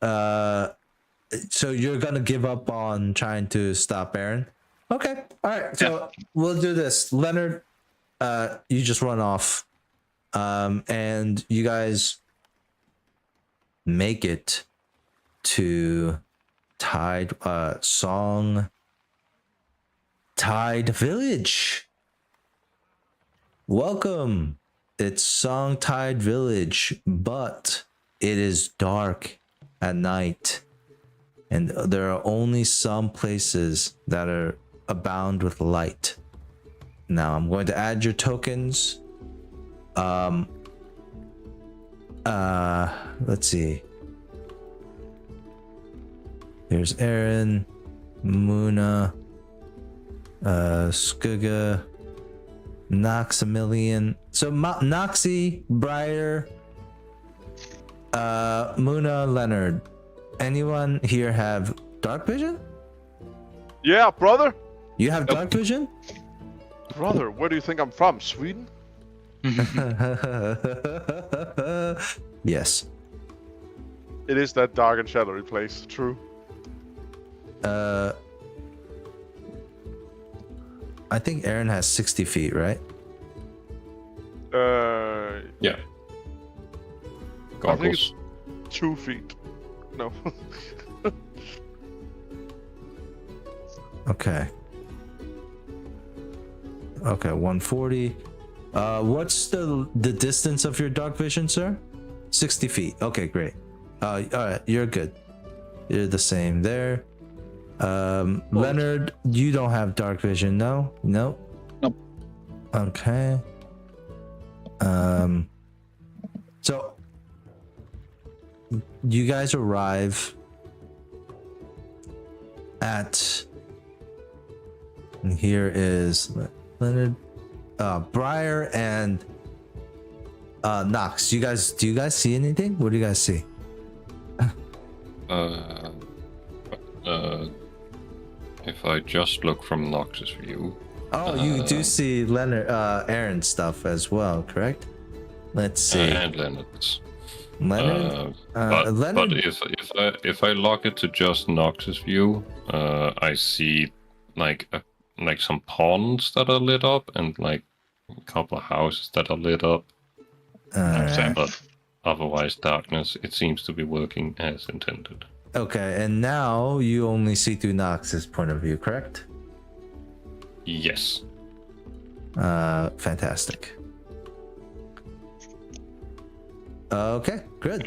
So you're gonna give up on trying to stop Aaron? Okay. All right. So we'll do this. Leonard, you just run off. And you guys make it to Tide Village. Welcome. It's Songtide Village, but it is dark at night, and there are only some places that are abound with light. Now I'm going to add your tokens. Let's see. There's Aaron, Muna, Skugga, Noxamillion. So Noxy, Briar, Muna, Leonard. Anyone here have dark vision? Yeah, brother. You have dark vision? Brother, where do you think I'm from? Sweden? Yes. It is that dark and shadowy place. True. I think Aaron has 60 feet, right? Yeah. I think it's Goggles. 2 feet. No. Okay. Okay, 140. What's the distance of your dark vision, sir? 60 feet. Okay, great. All right, you're good. You're the same there. Leonard, you don't have dark vision, no? Nope. Nope. Okay. So you guys arrive at, and here is Leonard, Briar, and Nox. Do you guys see anything? What do you guys see? If I just look from Nox's view. Oh, you do see Leonard, Aaron's stuff as well, correct? Let's see. And Leonard's. Leonard. But Leonard. if I lock it to just Nox's view, I see like some ponds that are lit up and like a couple of houses that are lit up. Alright. But otherwise, darkness. It seems to be working as intended. Okay, and now you only see through Nox's point of view, correct? Yes. Fantastic. Okay, good.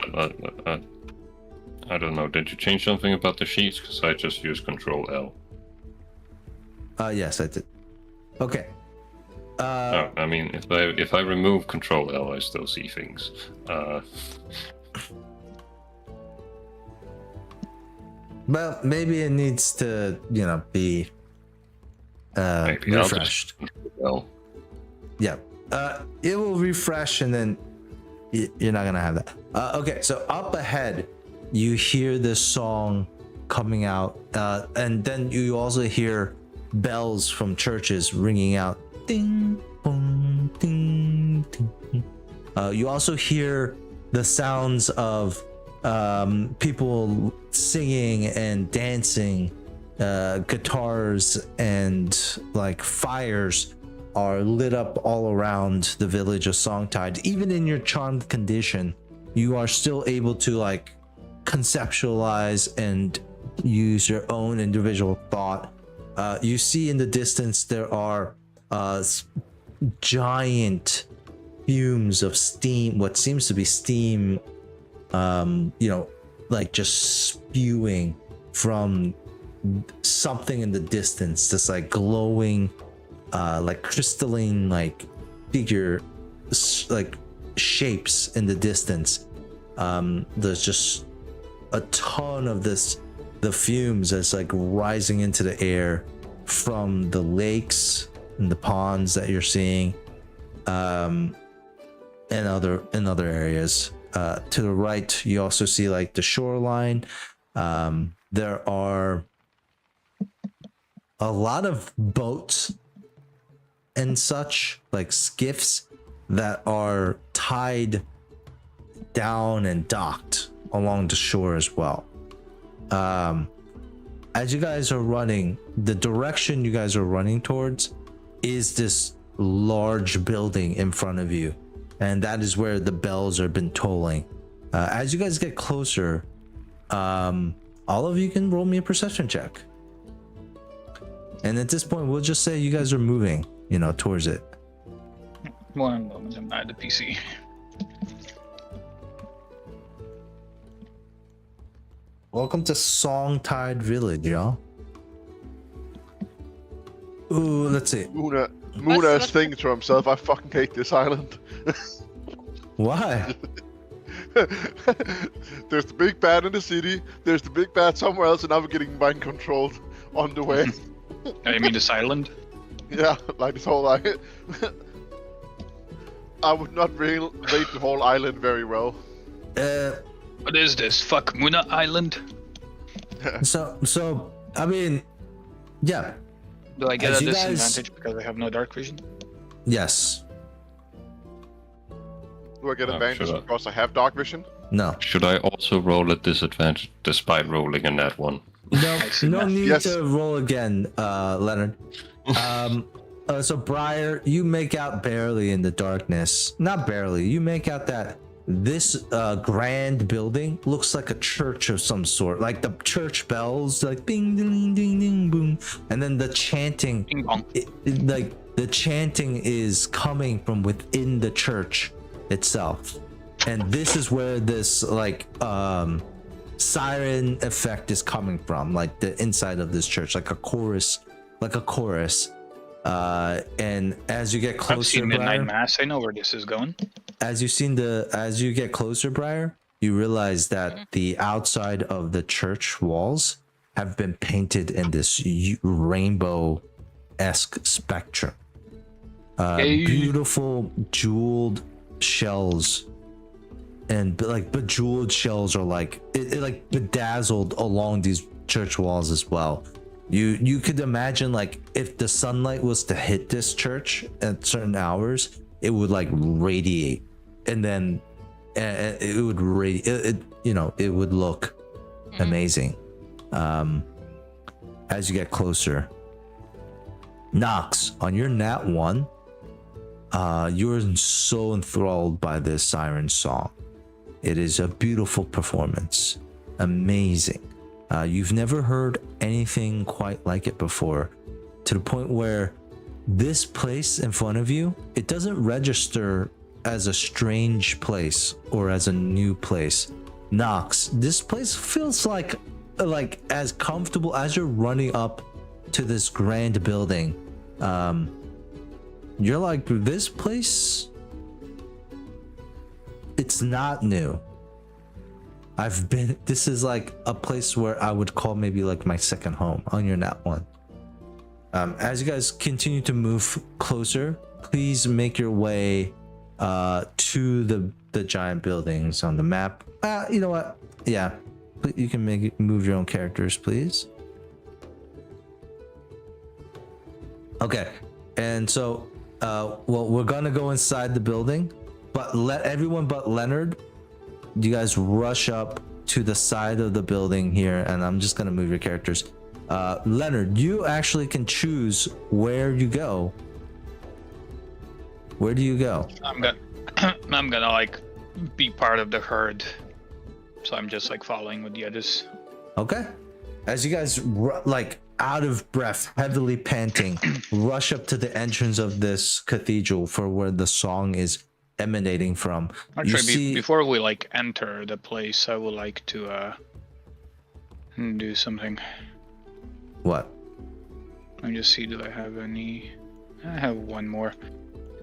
I don't know. Did you change something about the sheets? Because I just use Control L. Yes, I did. Okay. Oh, I mean, if I remove Control L, I still see things. Well, maybe it needs to, be Maybe I'll just refreshed. Control L. Yeah. It will refresh, and then you're not gonna have that. Okay, so up ahead, you hear this song coming out, and then you also hear bells from churches ringing out. Ding, boom, ding, ding. You also hear the sounds of people singing and dancing. Guitars and like fires are lit up all around the village of Songtide. Even in your charmed condition, you are still able to like conceptualize and use your own individual thought. You see in the distance there are giant fumes of steam, what seems to be steam, like just spewing from something in the distance, this like glowing like crystalline like figure, like shapes in the distance. There's just a ton of the fumes that's like rising into the air from the lakes and the ponds that you're seeing, and other areas. To the right, you also see like the shoreline. There are a lot of boats and such, like skiffs that are tied down and docked along the shore as well. As you guys are running, the direction you guys are running towards is this large building in front of you, and that is where the bells have been tolling. As you guys get closer, all of you can roll me a perception check. And at this point, we'll just say you guys are moving, towards it. One moment, I'm at the PC. Welcome to Songtide Village, y'all. Ooh, let's see. Muna What's- is thinking to himself, I fucking hate this island. Why? There's the big bad in the city, there's the big bad somewhere else, and now we're getting mind controlled on the way. I mean this island. Yeah, like this whole island. I would not rate the whole island very well. What is this? Fuck Muna Island? So I mean, yeah. Do I get As a you guys- disadvantage because I have no dark vision? Yes. Do I get Oh, advantage sure. because I have dark vision? No. Should I also roll at disadvantage despite rolling a nat one? No, see no that. need Yes. to roll again, Leonard. So Briar, you make out barely in the darkness. Not barely. You make out that this grand building looks like a church of some sort. Like the church bells, like ding ding ding ding boom, and then the chanting. Bing bong. Like the chanting is coming from within the church itself, and this is where this siren effect is coming from, like the inside of this church, like a chorus. And as you get I've closer, seen Midnight Briar, Mass. I know where this is going. as you get closer, Briar, you realize that the outside of the church walls have been painted in this rainbow-esque spectrum. Hey. Beautiful jeweled shells, and like bejeweled shells are like it like bedazzled along these church walls as well. You could imagine, like, if the sunlight was to hit this church at certain hours, it would like radiate, and then it would it would look amazing. As you get closer, Nox, on your nat 1, you're so enthralled by this siren song. It is a beautiful performance, amazing. You've never heard anything quite like it before, to the point where this place in front of you, it doesn't register as a strange place or as a new place. Nox, this place feels like as comfortable as you're running up to this grand building. You're like, this place, it's not new. This is like a place where I would call maybe like my second home on your nat 1. As you guys continue to move closer, please make your way to the giant buildings on the map. You know what? Yeah, you can move your own characters, please. Okay, and so well, we're gonna go inside the building, but let everyone but Leonard, you guys rush up to the side of the building here, and I'm just gonna move your characters. Leonard, you actually can choose where you go. Where do you go? I'm gonna like be part of the herd, so I'm just like following with the others. Okay. As you guys like out of breath, heavily panting, rush up to the entrance of this cathedral for where the song is emanating from. Actually, You see, before we like enter the place, I would like to do something. what? Let me just see, do I have any? I have one more.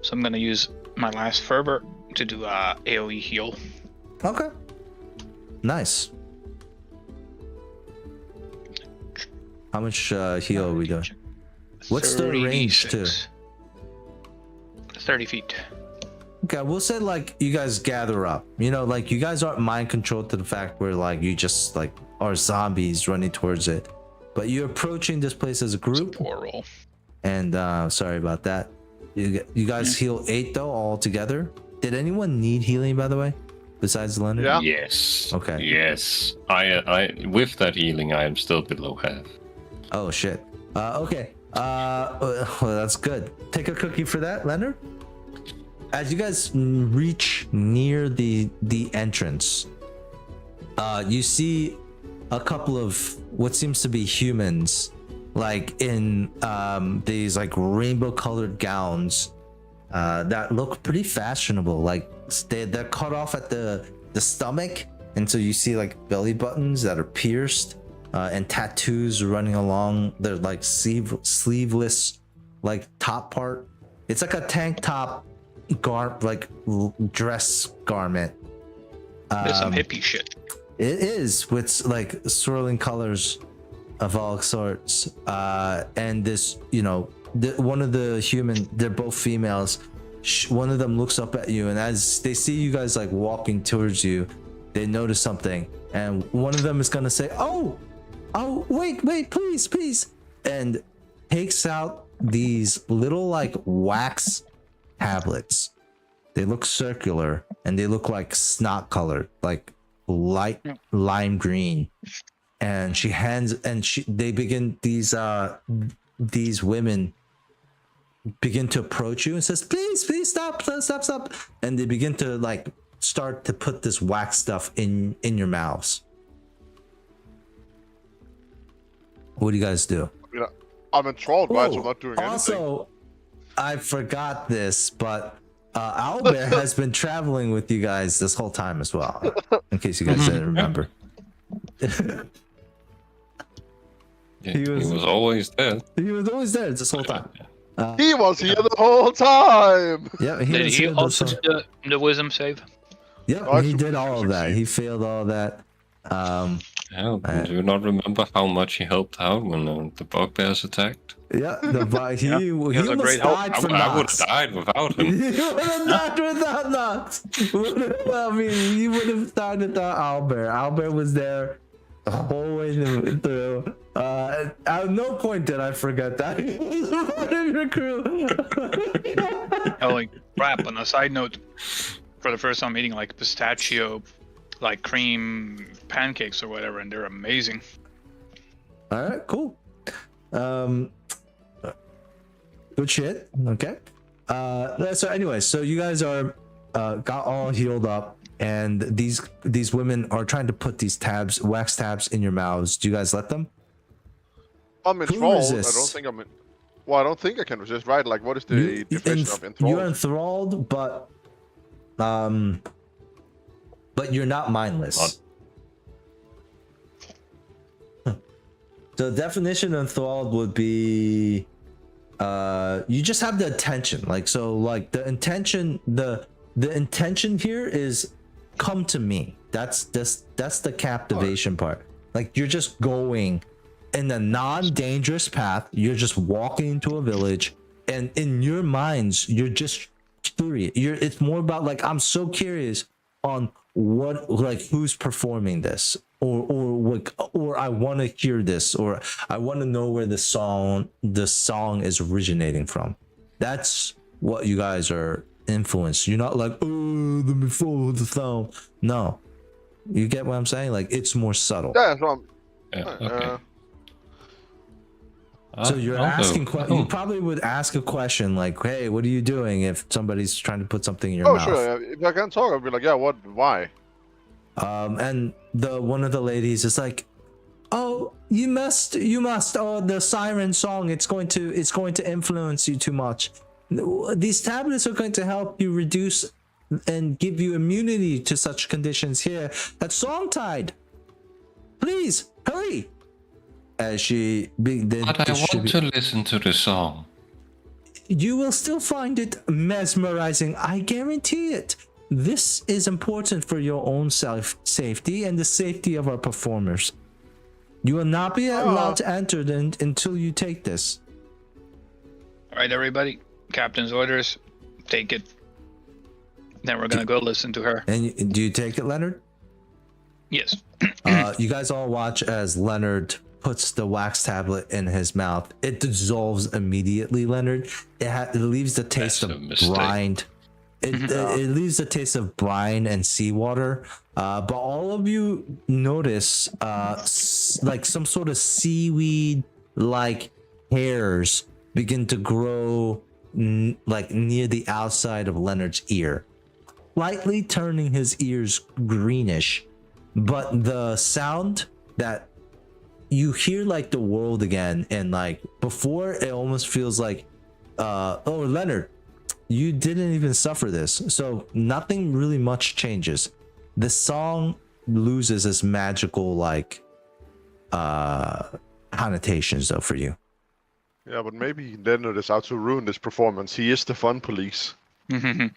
So I'm gonna use my last fervor to do a AoE heal. Okay. Nice. How much heal are we doing? What's the range to? 30 feet. Okay, we'll say like you guys gather up. You know, like you guys aren't mind controlled to the fact where like you just like are zombies running towards it. But you're approaching this place as a group. Poor roll. And sorry about that. You guys heal 8 though all together. Did anyone need healing, by the way, besides Leonard? Yeah. Yes. Okay. Yes. I with that healing, I am still below half. Oh shit. Okay. Well, that's good. Take a cookie for that, Leonard. As you guys reach near the entrance, you see a couple of what seems to be humans, like in these like rainbow colored gowns that look pretty fashionable. Like they're cut off at the stomach, and so you see like belly buttons that are pierced. And tattoos running along their like sleeveless like top part. It's like a tank top dress garment. There's some hippie shit. It is with like swirling colors of all sorts. And this, one of the human, they're both females. One of them looks up at you, and as they see you guys like walking towards you, they notice something, and one of them is gonna say, "Oh, wait, please," and takes out these little like wax tablets. They look circular and they look like snot colored, like light lime green. And these women begin to approach you and says, please stop. And they begin to like start to put this wax stuff in your mouths. What do you guys do? I'm enthralled, right? So I'm not doing anything. Also, I forgot this, but Owlbear has been traveling with you guys this whole time as well, in case you guys didn't remember. He was always there. He was always there this whole time. He was here the whole time! Yeah, Did he also do the wisdom save? Yeah, he did all of that. He failed all of that. Do you not remember how much he helped out when the bugbears attacked? Yeah, he was a great help. I would have died without him. You would have died without Knox. I mean, you would have died without Owlbear. Owlbear was there the whole way through. At no point did I forget that. He was part of your crew. Holy crap! On a side note, for the first time eating like pistachio, like cream pancakes or whatever, and they're amazing. All right, cool. Good shit. Okay. So anyway, so you guys are got all healed up, and these women are trying to put these wax tabs in your mouths. Do you guys let them? I'm enthralled. I don't think I'm. Well, I don't think I can resist, right? Like, what is the definition of enthralled? You're enthralled, but you're not mindless. The definition of enthralled would be you just have the attention. Like, so like the intention here is come to me. That's the captivation part. Like, you're just going in a non-dangerous path. You're just walking into a village, and in your minds you're just curious. It's more about like, I'm so curious on what, like, who's performing this, or I want to hear this, or I want to know where the song is originating from. That's what you guys are influenced. You're not like, oh, let me follow the sound. No, you get what I'm saying? Like, it's more subtle. Yeah, so Okay. So you're asking you probably would ask a question like, hey, what are you doing, if somebody's trying to put something in your mouth? Sure. If I can't talk, I'll be like, yeah, what, why? And one of the ladies is like, oh, you must, oh, the siren song, it's going to influence you too much. These tablets are going to help you reduce and give you immunity to such conditions here. That's Songtide. Please hurry. As she But I want to listen to the song. You will still find it mesmerizing, I guarantee it. This is important for your own safety and the safety of our performers. You will not be allowed to enter until you take this. All right, everybody. Captain's orders. Take it. Then we're gonna go listen to her. And do you take it, Leonard? Yes. You guys all watch as Leonard puts the wax tablet in his mouth, it dissolves immediately, Leonard. It leaves the taste of brine. It leaves the taste of brine and seawater. But all of you notice like some sort of seaweed like hairs begin to grow like near the outside of Leonard's ear, slightly turning his ears greenish. But the sound that you hear, like the world again, and like before, it almost feels like oh, Leonard, you didn't even suffer this, so nothing really much changes. The song loses its magical like connotations though for you. Yeah, but maybe Leonard is out to ruin this performance. He is the fun police. That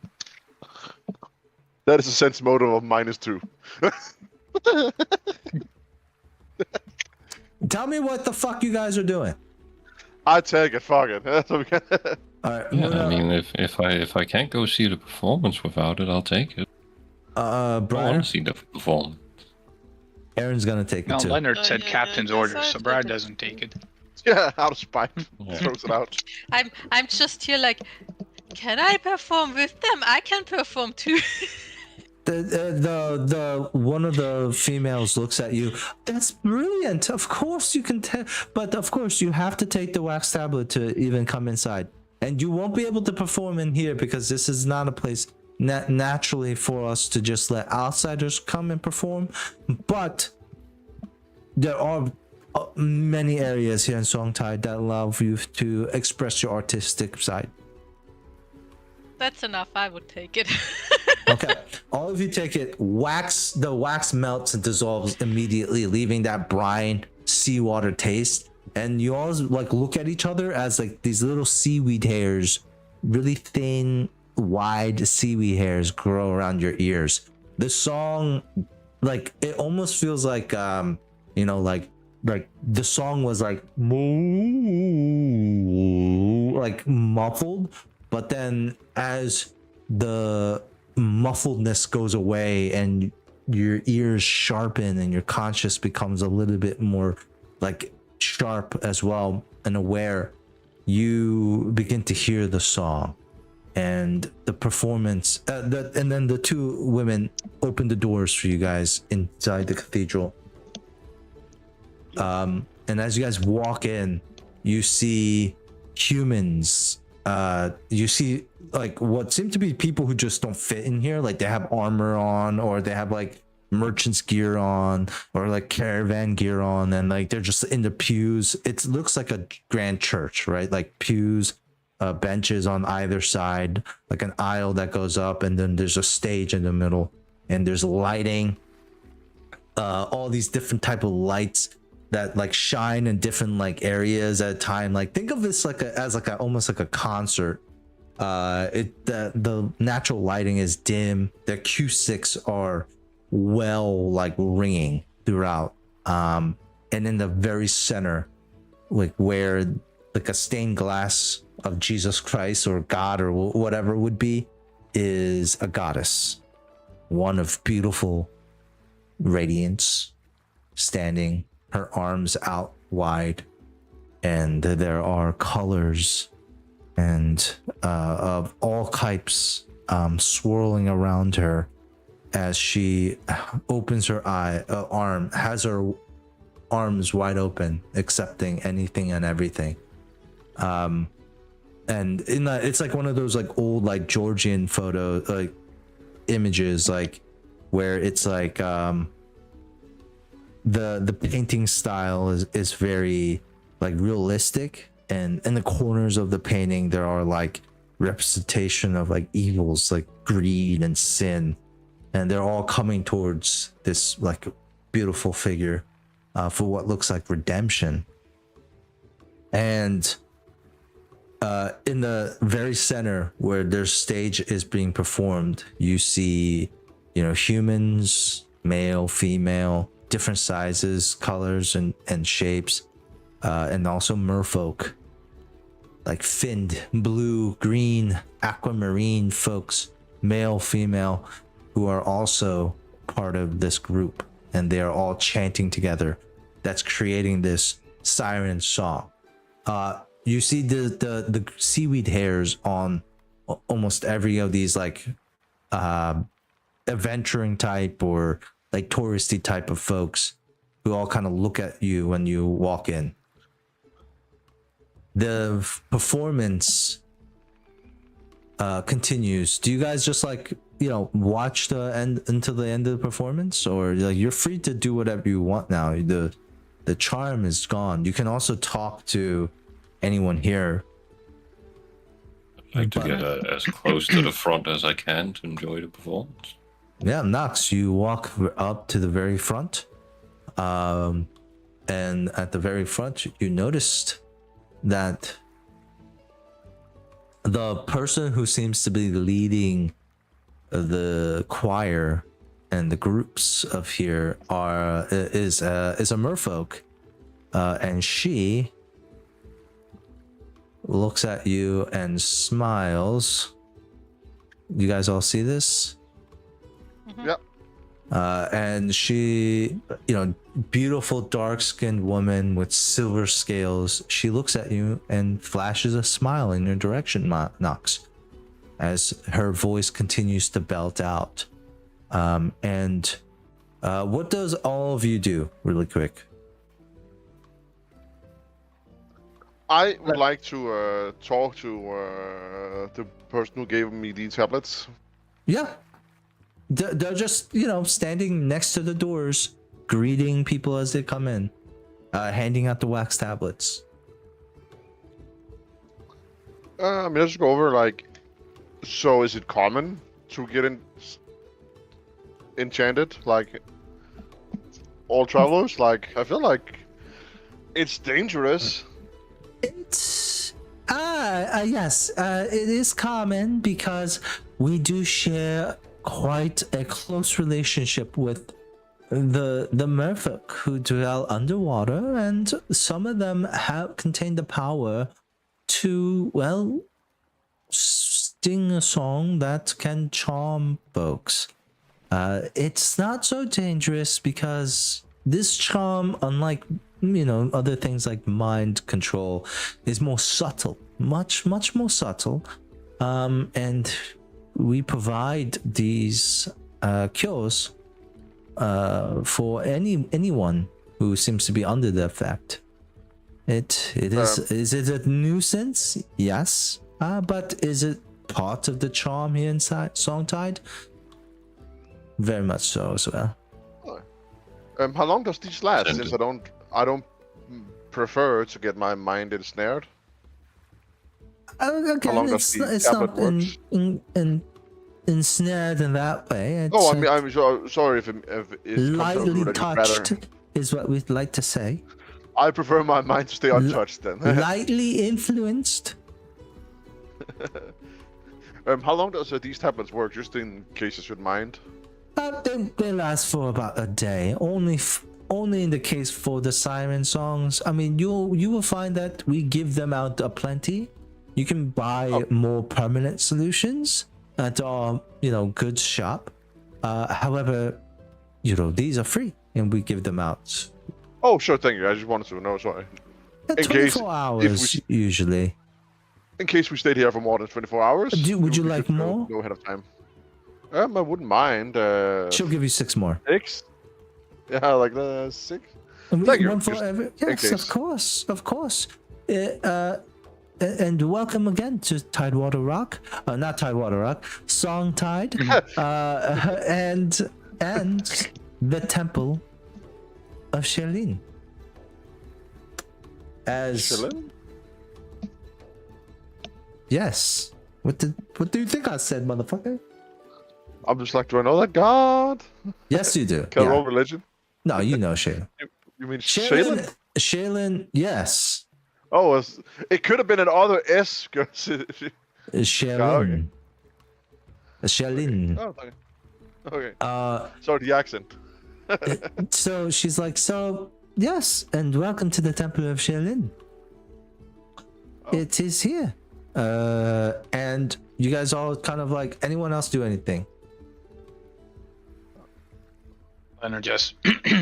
is a sense motive of -2. Tell me what the fuck you guys are doing. I take it, fuck it. All right, Yeah, I mean, if I can't go see the performance without it, I'll take it. I want Brian, to see the performance. Aaron's gonna take No, it too. Leonard said yeah, captain's yeah, orders, so so it's Brad okay. doesn't take it. Yeah, out of spite. Yeah. Throws it out. I'm just here like, can I perform with them? I can perform too. The one of the females looks at you. That's brilliant. Of course you can but of course you have to take the wax tablet to even come inside, and you won't be able to perform in here because this is not a place naturally for us to just let outsiders come and perform. But there are many areas here in Songtai that allow you to express your artistic side. That's enough. I would take it. Okay, all of you take it. The wax melts and dissolves immediately, leaving that brine seawater taste. And you all like look at each other as like these little seaweed hairs, really thin, wide seaweed hairs grow around your ears. The song, like it almost feels like you know, like the song was like muffled, but then as the muffledness goes away and your ears sharpen and your conscious becomes a little bit more like sharp as well and aware, you begin to hear the song and the performance, and then the two women open the doors for you guys inside the cathedral. And as you guys walk in, you see humans. You see like what seem to be people who just don't fit in here. Like they have armor on, or they have like merchant's gear on, or like caravan gear on, and like they're just in the pews. It looks like a grand church, right? Like pews, benches on either side, like an aisle that goes up, and then there's a stage in the middle, and there's lighting. All these different type of lights that like shine in different like areas at a time. Like think of this like as almost like a concert. The natural lighting is dim. The acoustics are well like ringing throughout. And in the very center, like where like a stained glass of Jesus Christ or God or whatever would be, is a goddess, one of beautiful radiance, standing, her arms out wide, and there are colors and of all types swirling around her as she opens her has her arms wide open, accepting anything and everything. And it's like one of those like old like Georgian photo like images, like where it's like the painting style is very like realistic, and in the corners of the painting there are like representation of like evils like greed and sin, and they're all coming towards this like beautiful figure for what looks like redemption. And in the very center where their stage is being performed, you see, you know, humans, male, female, different sizes, colors, and shapes, and also merfolk, like finned, blue, green, aquamarine folks, male, female, who are also part of this group, and they are all chanting together. That's creating this siren song. You see the seaweed hairs on almost every of these like adventuring type or like touristy type of folks who all kind of look at you when you walk in. The performance continues. Do you guys just like, you know, watch the end until the end of the performance, or like you're free to do whatever you want now? The charm is gone. You can also talk to anyone here. I'd like to get as close to the front as I can to enjoy the performance. Yeah, Nox, you walk up to the very front. And at the very front, you noticed that the person who seems to be leading the choir and the groups of here is a merfolk, and she looks at you and smiles. You guys all see this? Yep. And she, you know, beautiful dark-skinned woman with silver scales. She looks at you and flashes a smile in your direction, Nox, as her voice continues to belt out. What does all of you do, really quick? I would like to talk to the person who gave me these tablets. Yeah. They're just, you know, standing next to the doors, greeting people as they come in, handing out the wax tablets. I mean, let's go over, like, so is it common to get enchanted, like, all travelers? Like, I feel like it's dangerous. It's yes, it is common because we do share quite a close relationship with the merfolk who dwell underwater, and some of them contain the power to, well, sing a song that can charm folks. It's not so dangerous because this charm, unlike, you know, other things like mind control, is more subtle, much more subtle, and we provide these cures for anyone who seems to be under the effect. It is it a nuisance? Yes, but is it part of the charm here inside Songtide? Very much so as well. How long does these last? And- Since I don't prefer to get my mind ensnared. Again, How long does the it's not tablet ensnared in that way. It's, Oh, I'm sorry if it's lightly touched is what we'd like to say. I prefer my mind to stay untouched then. Lightly influenced. How long does these tablets work? Just in case you should mind. They last for about a day. Only in the case for the siren songs. I mean, you will find that we give them out plenty. You can buy more permanent solutions at our, you know, goods shop. However, you know, these are free and we give them out. Oh, sure, thank you. I just wanted to know, sorry. In 24 hours usually. In case we stayed here for more than 24 hours. Would you we like should more? Know ahead of time. I wouldn't mind. She'll give you 6 more. 6? Yeah, like the 6? And Thank you. one for Just every, in yes, of case. course. And welcome again to Tidewater Rock. Not Tidewater Rock, Songtide. and the Temple of Shelin. Chillin'? Yes. What do you think I said, motherfucker? I'm just like, do I know that god? Yes, you do. Can I Yeah. roll religion? No, you know Shaylin. You mean Shaylin? Shaylin, yes. Oh, it could have been another S. Shaylin. Shaylin. Oh, okay. Sorry, the accent. So she's like, so yes, and welcome to the Temple of Shaylin. It is here. And you guys all kind of like, anyone else do anything? Leonard just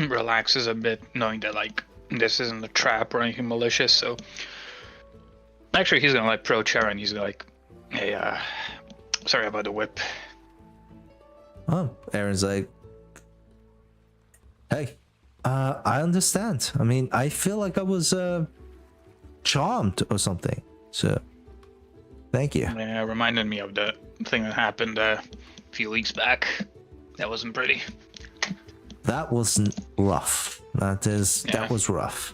relaxes a bit, knowing that like this isn't a trap or anything malicious. So actually, he's gonna approach her and he's like, "Hey, sorry about the whip." Oh, Aaron's like, hey, I understand. I mean, I feel like I was charmed or something. So, thank you. Yeah, it reminded me of the thing that happened a few weeks back. That wasn't pretty. That was rough. That Yeah. was rough.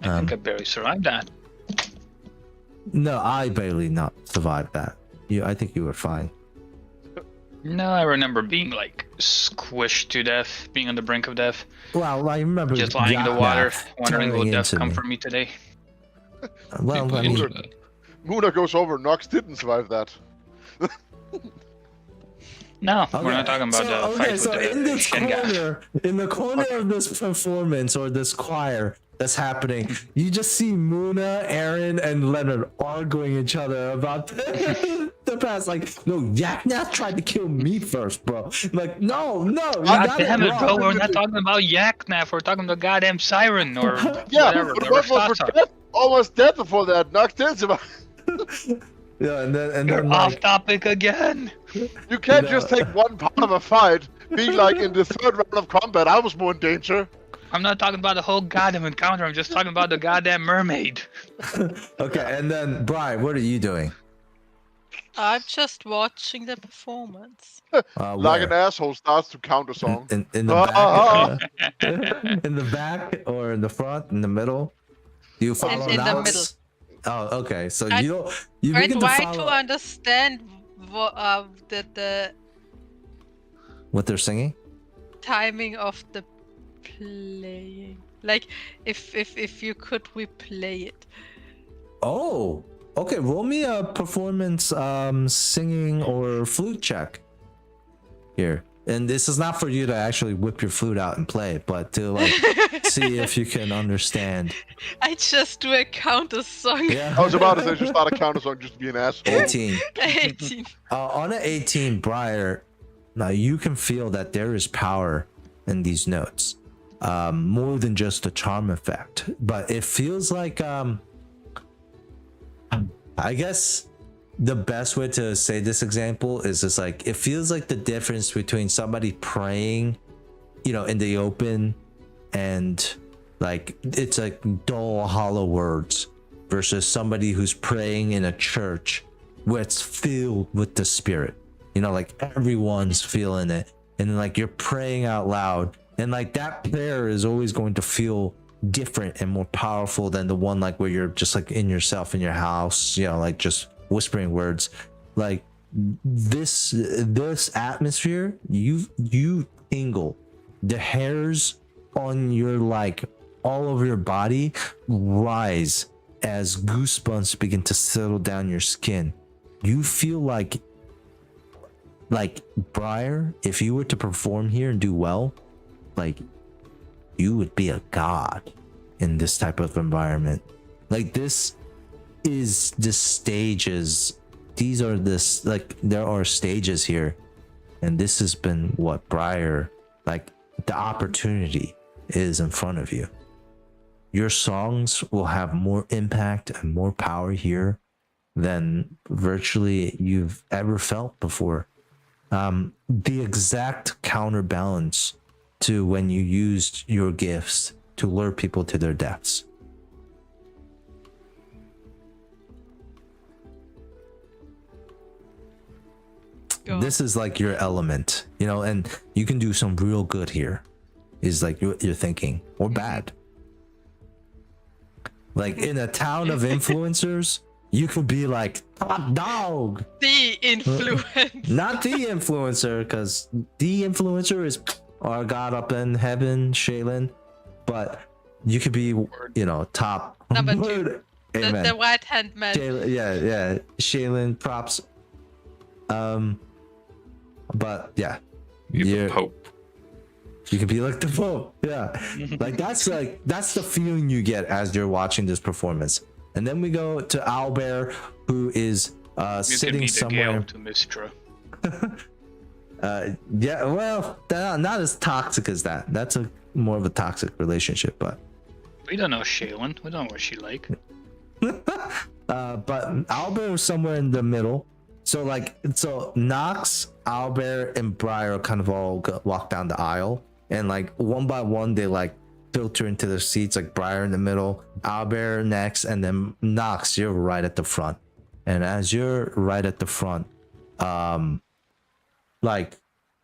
I think I barely survived that. No, I barely not survived that. I think you were fine. No, I remember being like squished to death, being on the brink of death, Well, I remember just lying in the water, wondering will turning death into come me. for me today. Well, People I mean, into that. Muna goes over. Nox didn't survive that. No, okay. we're not talking about the fight so with in the this Shin guy. corner, in the corner of this performance or this choir that's happening, you just see Muna, Aaron, and Leonard arguing each other about the past. Like, no, Yaknath tried to kill me first, bro. Like, no, you God got damn it, wrong. bro, we're not talking about Yaknath, we're talking about goddamn Siren or Yeah, whatever. but the what was Rastasa. for death? Almost dead before that. Nox did survive. Yeah, and then You're like, off topic again. You can't No. just take one part of a fight, being like in the third round of combat, I was more in danger. I'm not talking about the whole goddamn encounter, I'm just talking about the goddamn mermaid. okay, and then Brian, what are you doing? I'm just watching the performance. Like an where? asshole starts to count a song. In the back, in the back, or in the front, in the middle? Do you follow in the Nox? middle. Oh, okay. So I- you I begin to try follow to understand the what they're singing. timing of the playing. Like, if you could replay it. Oh, okay. Roll me a performance, singing or flute check. Here, and this is not for you to actually whip your flute out and play, but to like see if you can understand. I just do a counter song. Yeah. I was about to say, just start a counter song just to be an asshole. 18. 18. On an 18, Briar, now you can feel that there is power in these notes, more than just a charm effect. But it feels like, I guess the best way to say this example is just like, it feels like the difference between somebody praying, in the open, and like it's like dull, hollow words, versus somebody who's praying in a church where it's filled with the spirit. Like everyone's feeling it, and like you're praying out loud, and like that prayer is always going to feel different and more powerful than the one like where you're just like in yourself in your house, like just whispering words. Like this atmosphere, you tingle. The hairs on your like all over your body rise as goosebumps begin to settle down your skin. You feel like Briar, if you were to perform here and do well, like you would be a god in this type of environment. Like this is the stages. These are this, like there are stages here, and this has been what Briar, like the opportunity is in front of you. Your songs will have more impact and more power here than virtually you've ever felt before. The exact counterbalance to when you used your gifts to lure people to their deaths. Go. This is like your element, and you can do some real good here, is like what you're thinking, or bad. Like in a town of influencers, you could be like top dog. The influence. Not the influencer, because the influencer is our god up in heaven, Shaylin. But you could be, top. Number 2. Amen. The right hand man. Shaylin, yeah. Shaylin, props. But yeah, You're the Pope. you can be like the Pope. Yeah, that's the feeling you get as you're watching this performance. And then we go to Owlbear, who is You sitting can be the somewhere. Gale to Mistra. Yeah, well, not as toxic as that. That's more of a toxic relationship, but We don't know Shaylin. We don't know what she like. But Albert was somewhere in the middle. So Nox, Albert, and Briar kind of all walk down the aisle, and like one by one they like filter into their seats. Like Briar in the middle, Albert next, and then Nox, you're right at the front. And as you're right at the front, like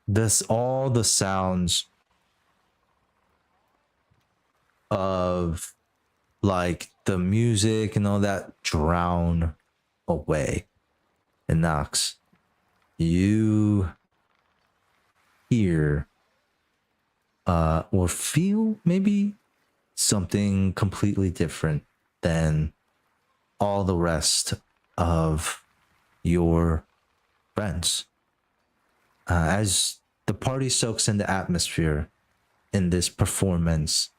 this, all the sounds of like the music and all that drown away. And Nox, you hear or feel maybe something completely different than all the rest of your friends. As the party soaks in the atmosphere in this performance,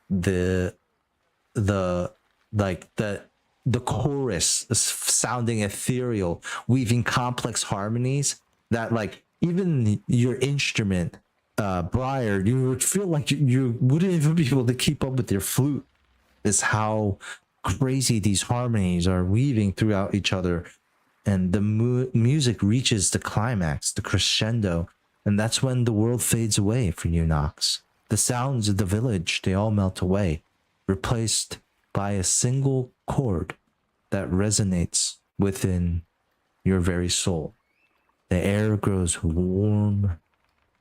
the chorus is sounding ethereal, weaving complex harmonies that like even your instrument, Briar, you would feel like you wouldn't even be able to keep up with your flute. Is how crazy these harmonies are weaving throughout each other, and the music reaches the climax, the crescendo, and that's when the world fades away for you, Nox. The sounds of the village, they all melt away, replaced by a single chord that resonates within your very soul. The air grows warm.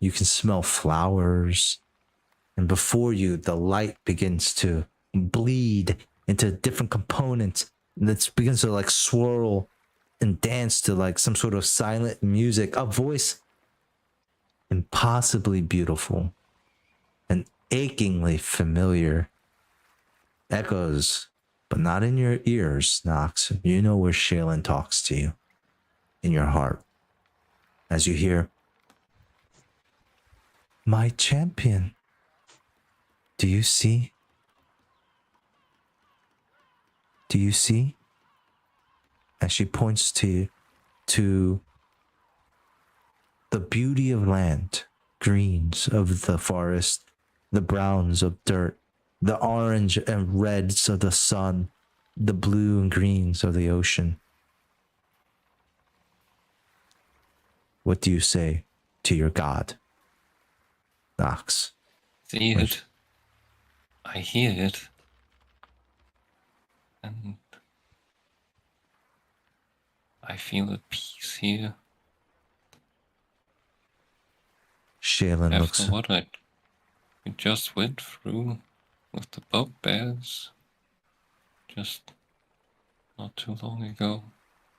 You can smell flowers. And before you, the light begins to bleed into different components. And it begins to like swirl and dance to like some sort of silent music. A voice impossibly beautiful and achingly familiar echoes, but not in your ears, Nox. You know where Shaylin talks to you, in your heart, as you hear, "My champion, do you see? Do you see?" As she points to the beauty of land, greens of the forest, the browns of dirt, the orange and reds of the sun, the blue and greens of the ocean. What do you say to your god, Nox? See it. I hear it. And I feel at peace here. Shaylin looks. After what we just went through with the bugbears just not too long ago.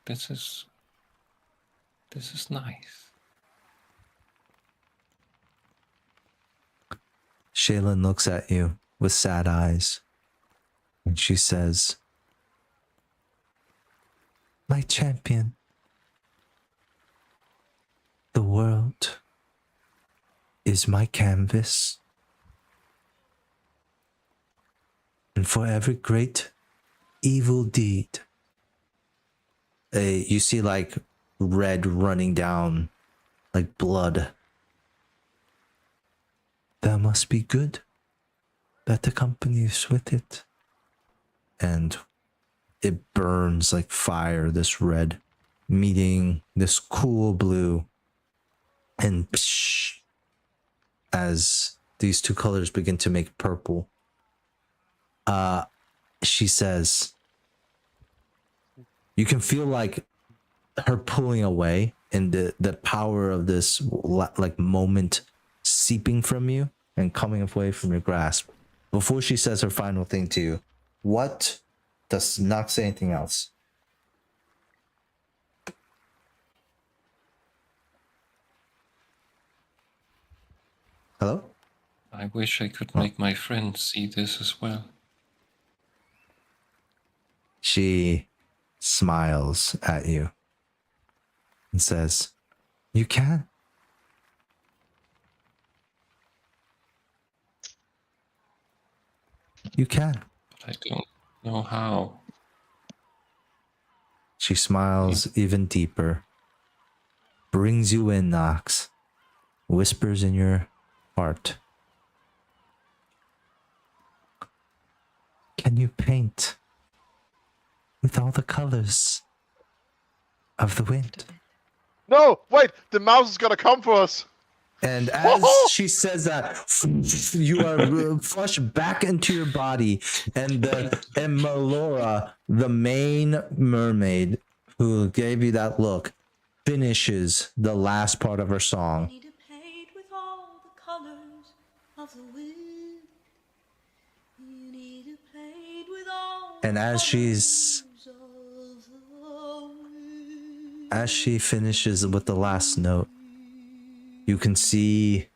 This is nice. Shaylin looks at you with sad eyes, and she says, "My champion, the world is my canvas, and for every great evil deed," you see like red running down, like blood, "there must be good that accompanies with it." And it burns like fire, this red meeting this cool blue, and psh, as these two colors begin to make purple, she says, you can feel like her pulling away, and the power of this like moment seeping from you and coming away from your grasp. Before she says her final thing to you, what does not say anything else? Hello? I wish I could make my friends see this as well. She smiles at you and says, "You can. You can." But I don't know how. She smiles even deeper, brings you in, Nox, whispers in your heart, and you paint with all the colors of the wind. No, wait, the mouse is gonna come for us. And as she says that, you are flushed back into your body, and Melora, the main mermaid who gave you that look, finishes the last part of her song. Need to paint with all the colors of the wind. You need to paint with all And as she finishes with the last note, you can see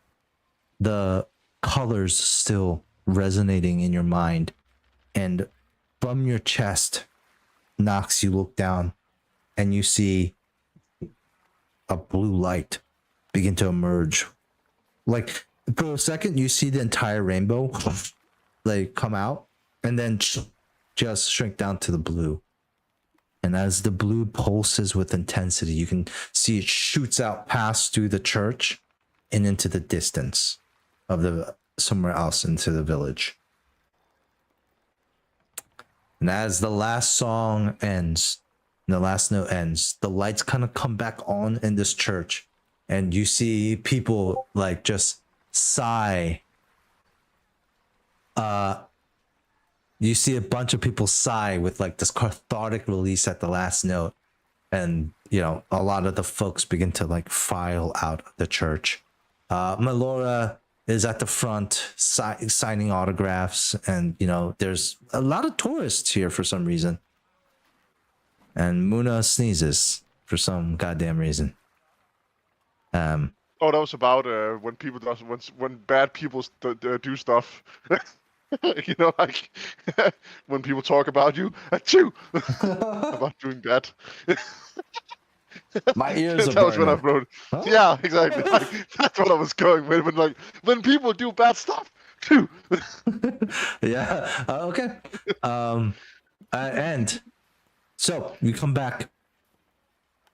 the colors still resonating in your mind. And from your chest, Nox, you look down and you see a blue light begin to emerge. Like, for a second, you see the entire rainbow like come out and then just shrink down to the blue. And as the blue pulses with intensity, you can see it shoots out past through the church and into the distance of the somewhere else into the village. And as the last song ends, the last note ends, the lights kind of come back on in this church, and you see people like just sigh. You see a bunch of people sigh with like this cathartic release at the last note. And, you know, a lot of the folks begin to like file out of the church. Melora is at the front signing autographs. And, you know, there's a lot of tourists here for some reason. And Muna sneezes for some goddamn reason. Oh, that was about when people when bad people do stuff. You know, like when people talk about you, achoo, about doing that. My ears are That was when I burning. wrote. Huh? Yeah, exactly. Like, that's what I was going with. When people do bad stuff, too. Yeah. Okay. And so we come back,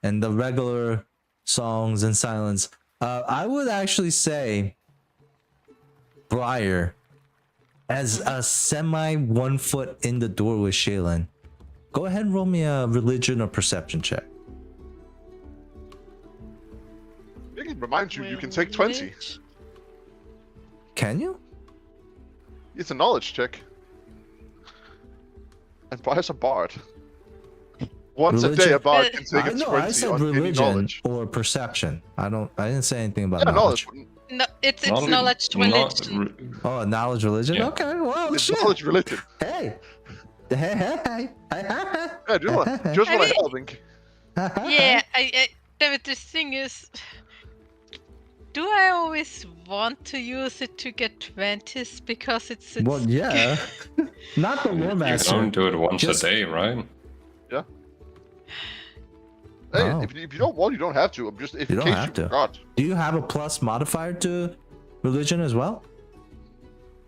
and the regular songs and silence. I would actually say, Briar, as a semi 1 foot in the door with Shaylin, go ahead and roll me a religion or perception check. I can remind you, you can take 20. Can you? It's a knowledge check. And Briar's a bard. Once a day, a bard can take a 20 I said on any religion knowledge. or perception. I didn't say anything about Yeah, knowledge. No, it's knowledge religion. Oh, knowledge religion. Yeah. Okay, well, It's shit. knowledge related. Hey, hey. Yeah, just want to help. Yeah, I David, the thing is, do I always want to use it to get 20s because it's Well, yeah. Not the War You Master. can only do it once Just- a day, right? Hey, Oh. if you don't want, you don't have to. I'm just if You in don't case have you to. forgot. Do you have a plus modifier to religion as well?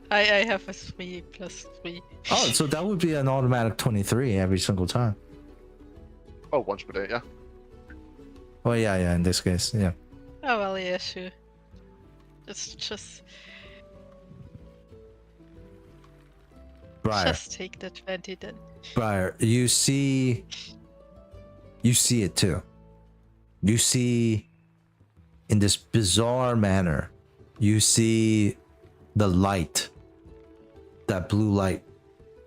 I have a 3 plus 3. Oh, so that would be an automatic 23 every single time. Oh, once per day, yeah. Oh, yeah, in this case, yeah. Oh well, yeah, sure. It's just Briar, take the 20 then. Briar, you see it too. You see, in this bizarre manner, you see the light, that blue light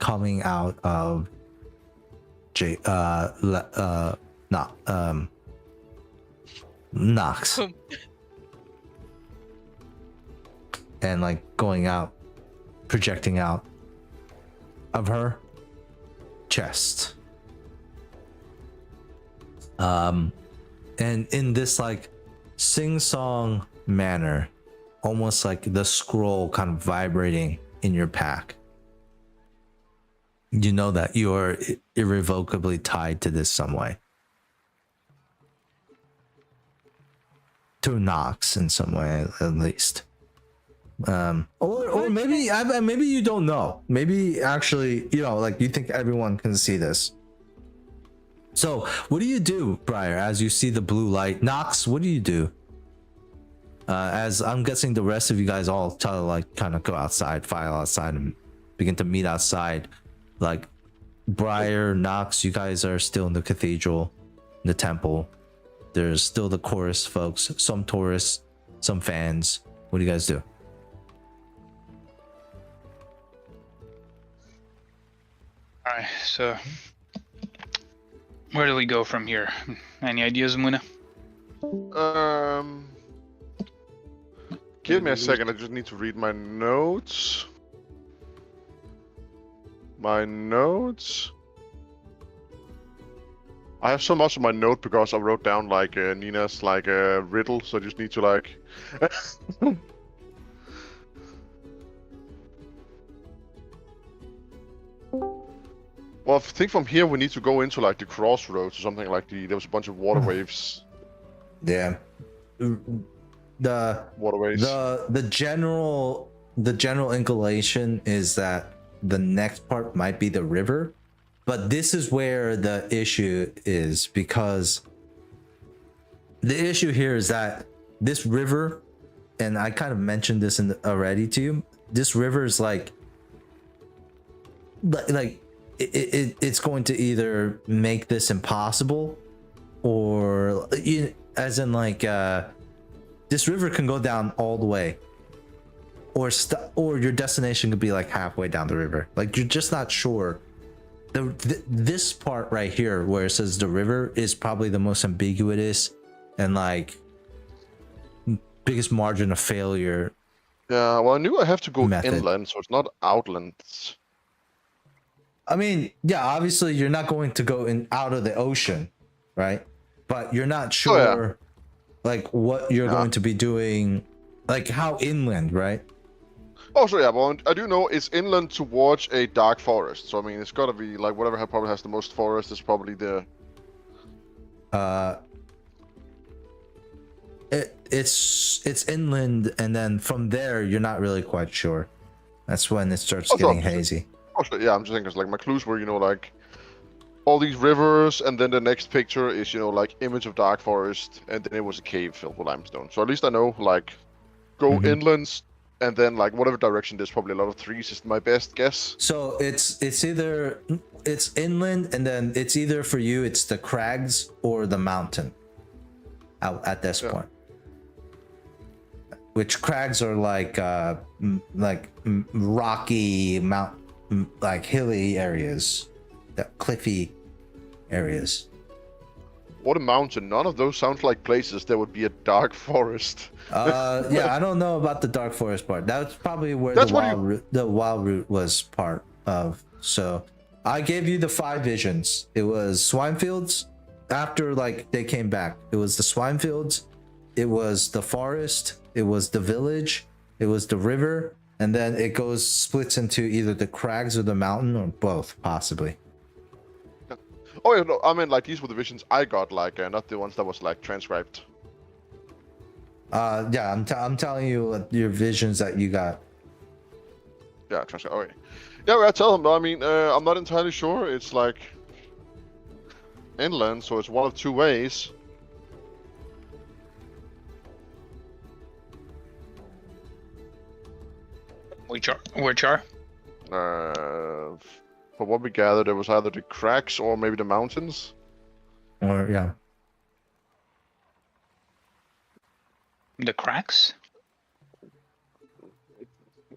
coming out of Nox. Boom. And like going out, projecting out of her chest. And in this like sing-song manner, almost like the scroll kind of vibrating in your pack. You know that you are irrevocably tied to this some way. To Nox in some way, at least. Or maybe maybe you don't know. Maybe actually, you know, like you think everyone can see this. So what do you do, Briar, as you see the blue light? Nox, what do you do? As I'm guessing the rest of you guys all try to like kind of go outside, file outside, and begin to meet outside. Like Briar, Knox, you guys are still in the cathedral, the temple. There's still the chorus folks, some tourists, some fans. What do you guys do? Alright, so where do we go from here? Any ideas, Muna? Give me a second. I just need to read my notes. My notes. I have so much on my note because I wrote down like Nina's like a riddle, so I just need to like. Well, I think from here we need to go into like the crossroads or something like there was a bunch of water waves. Yeah. The Waterways. the general inclination is that the next part might be the river, but this is where the issue is, because the issue here is that this river, and I kind of mentioned this already to you, this river is like it's going to either make this impossible, or as in like this river can go down all the way, or your destination could be like halfway down the river. Like you're just not sure. This part right here where it says the river is probably the most ambiguous and like biggest margin of failure. Yeah, well, I knew I have to go method. inland, so it's not outlands. I mean, yeah, obviously you're not going to go out of the ocean, right? But you're not sure like what you're going to be doing, like how inland, right? Oh, so yeah, well, I do know it's inland towards a dark forest. So I mean, it's gotta be like whatever probably has the most forest is probably the. It's inland, and then from there you're not really quite sure. That's when it starts getting hazy. Oh, so, yeah, I'm just thinking, 'cause, like my clues were, like all these rivers, and then the next picture is, like image of dark forest, and then it was a cave filled with limestone. So at least I know, like, go inlands, and then like whatever direction there's probably a lot of trees is my best guess. So it's either it's inland, and then it's either for you it's the crags or the mountain out at this point. Which crags are like rocky like hilly areas, that cliffy areas. What a mountain! None of those sounds like places there would be a dark forest. Yeah, I don't know about the dark forest part. That's probably where the wild root was part of. So I gave you the 5 visions. It was swine fields after like they came back. It was the swine fields, it was the forest, it was the village, it was the river, and then it splits into either the crags or the mountain, or both possibly. Oh yeah, no, I mean like these were the visions I got, like not the ones that was like transcribed. Yeah, I'm telling you your visions that you got. Yeah, transcribed. Okay. Yeah, well, I tell him. I mean, I'm not entirely sure. It's like inland, so it's one of 2 ways. Which are? From what we gathered, it was either the cracks or maybe the mountains. Or yeah. The cracks?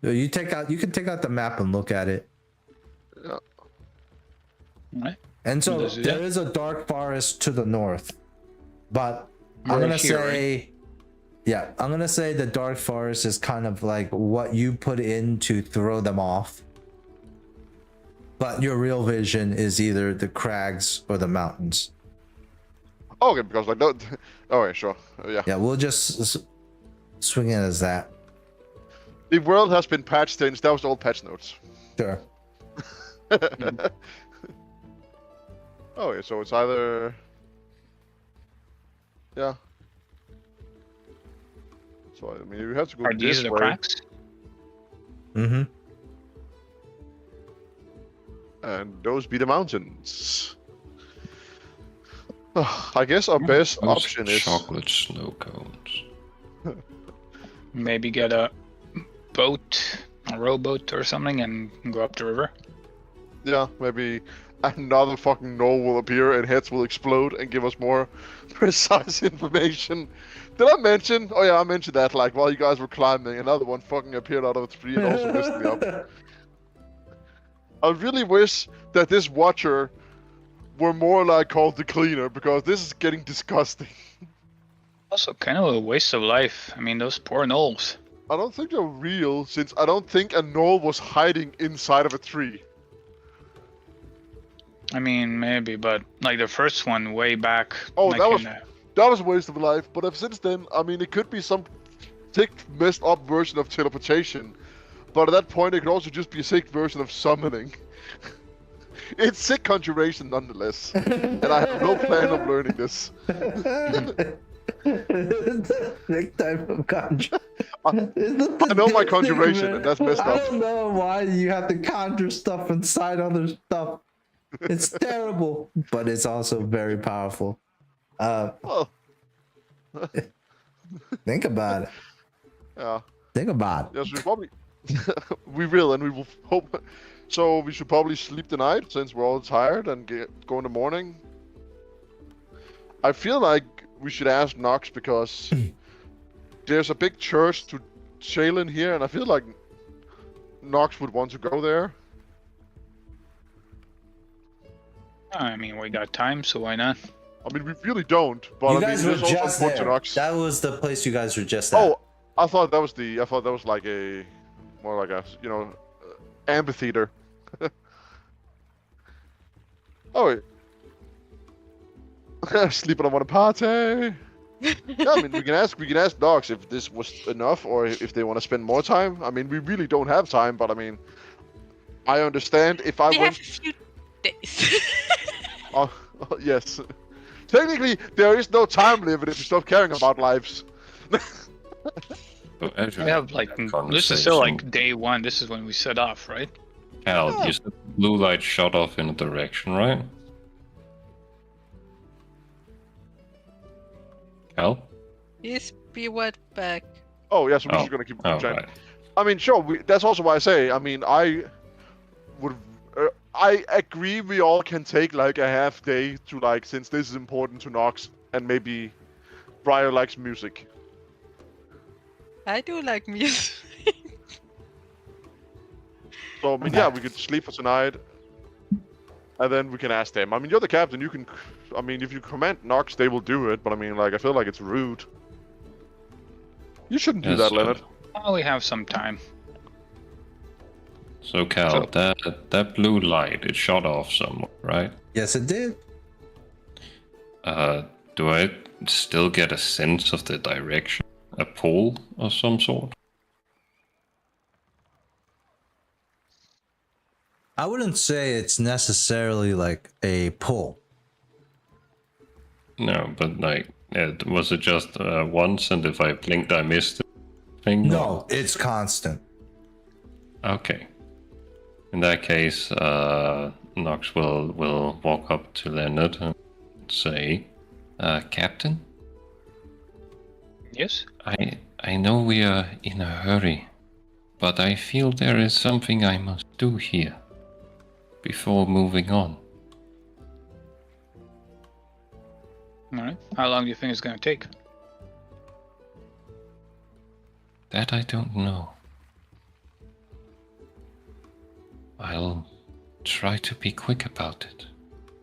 You can take out the map and look at it. Yeah. Right. And so there is a dark forest to the north, but I'm gonna say the dark forest is kind of like what you put in to throw them off. But your real vision is either the crags or the mountains. Oh, okay, because like no. Oh, yeah, sure. Yeah. Yeah, we'll just swing it as that. The world has been patched since that was all patch notes. Sure. Oh, yeah, so it's either. Yeah. So I mean, you have to go Are this these the way. cracks? Mm-hmm. And those be the mountains. I guess our best option is chocolate snow cones. Maybe get a boat, a rowboat or something, and go up the river. Yeah, maybe another fucking gnoll will appear and heads will explode and give us more precise information. Did I mention? Oh yeah, I mentioned that. Like while you guys were climbing, another one fucking appeared out of a tree and also messed me up. I really wish that this watcher were more like called the cleaner, because this is getting disgusting. Also, kind of a waste of life. I mean, those poor gnolls. I don't think they're real, since I don't think a gnoll was hiding inside of a tree. I mean, maybe, but like the first one way back. Oh, like that was a waste of life. But if since then, I mean, it could be some sick, messed up version of teleportation. But at that point, it could also just be a sick version of summoning. It's sick conjuration nonetheless, and I have no plan of learning this. Sick type of conjure. I know my conjuration, and that's messed up. I don't know why you have to conjure stuff inside other stuff. It's terrible, but it's also very powerful. Oh. Think about it. Yeah. Think about it. Yes, we probably we will, and we will hope. So we should probably sleep tonight since we're all tired and go in the morning. I feel like we should ask Nox because there's a big church to sail in here, and I feel like Nox would want to go there. I mean, we got time, so why not? I mean, we really don't, but You I mean, guys were there's also just important to there. Nox. That was the place you guys were just at. Oh, I thought that was like a more like a amphitheater. Oh wait. Sleeping on one party. Yeah, I mean we can ask dogs if this was enough or if they want to spend more time. I mean we really don't have time, but I mean I understand if I We went. have a few days. Oh, yes. Technically, there is no time limit if you stop caring about lives. So as We have like this is still like day one. This is when we set off, right? Cal, you said blue light shot off in a direction, right? Cal? Yes, be right back. Oh, yes, we're Oh. just gonna keep Oh, trying. right. I mean, sure. That's also why I say. I mean, I would. I agree. We all can take like a half day to like, since this is important to Nox, and maybe Briar likes music. I do like music. So I mean, yeah, we could sleep for tonight, and then we can ask them. I mean, you're the captain. You can. I mean, if you command Nox, they will do it. But I mean, like, I feel like it's rude. You shouldn't do Yes, that, Leonard. Oh, we have some time. So Cal, that blue light, it shot off somewhere, right? Yes, it did. Do I still get a sense of the direction? A pull of some sort? I wouldn't say it's necessarily like a pull. No, but like, was it just once, and if I blinked, I missed it? Thing? No, it's constant. Okay. In that case, Nox will walk up to Leonard and say, Captain, Yes. I know we are in a hurry, but I feel there is something I must do here before moving on. All right. How long do you think it's gonna take? That I don't know. I'll try to be quick about it.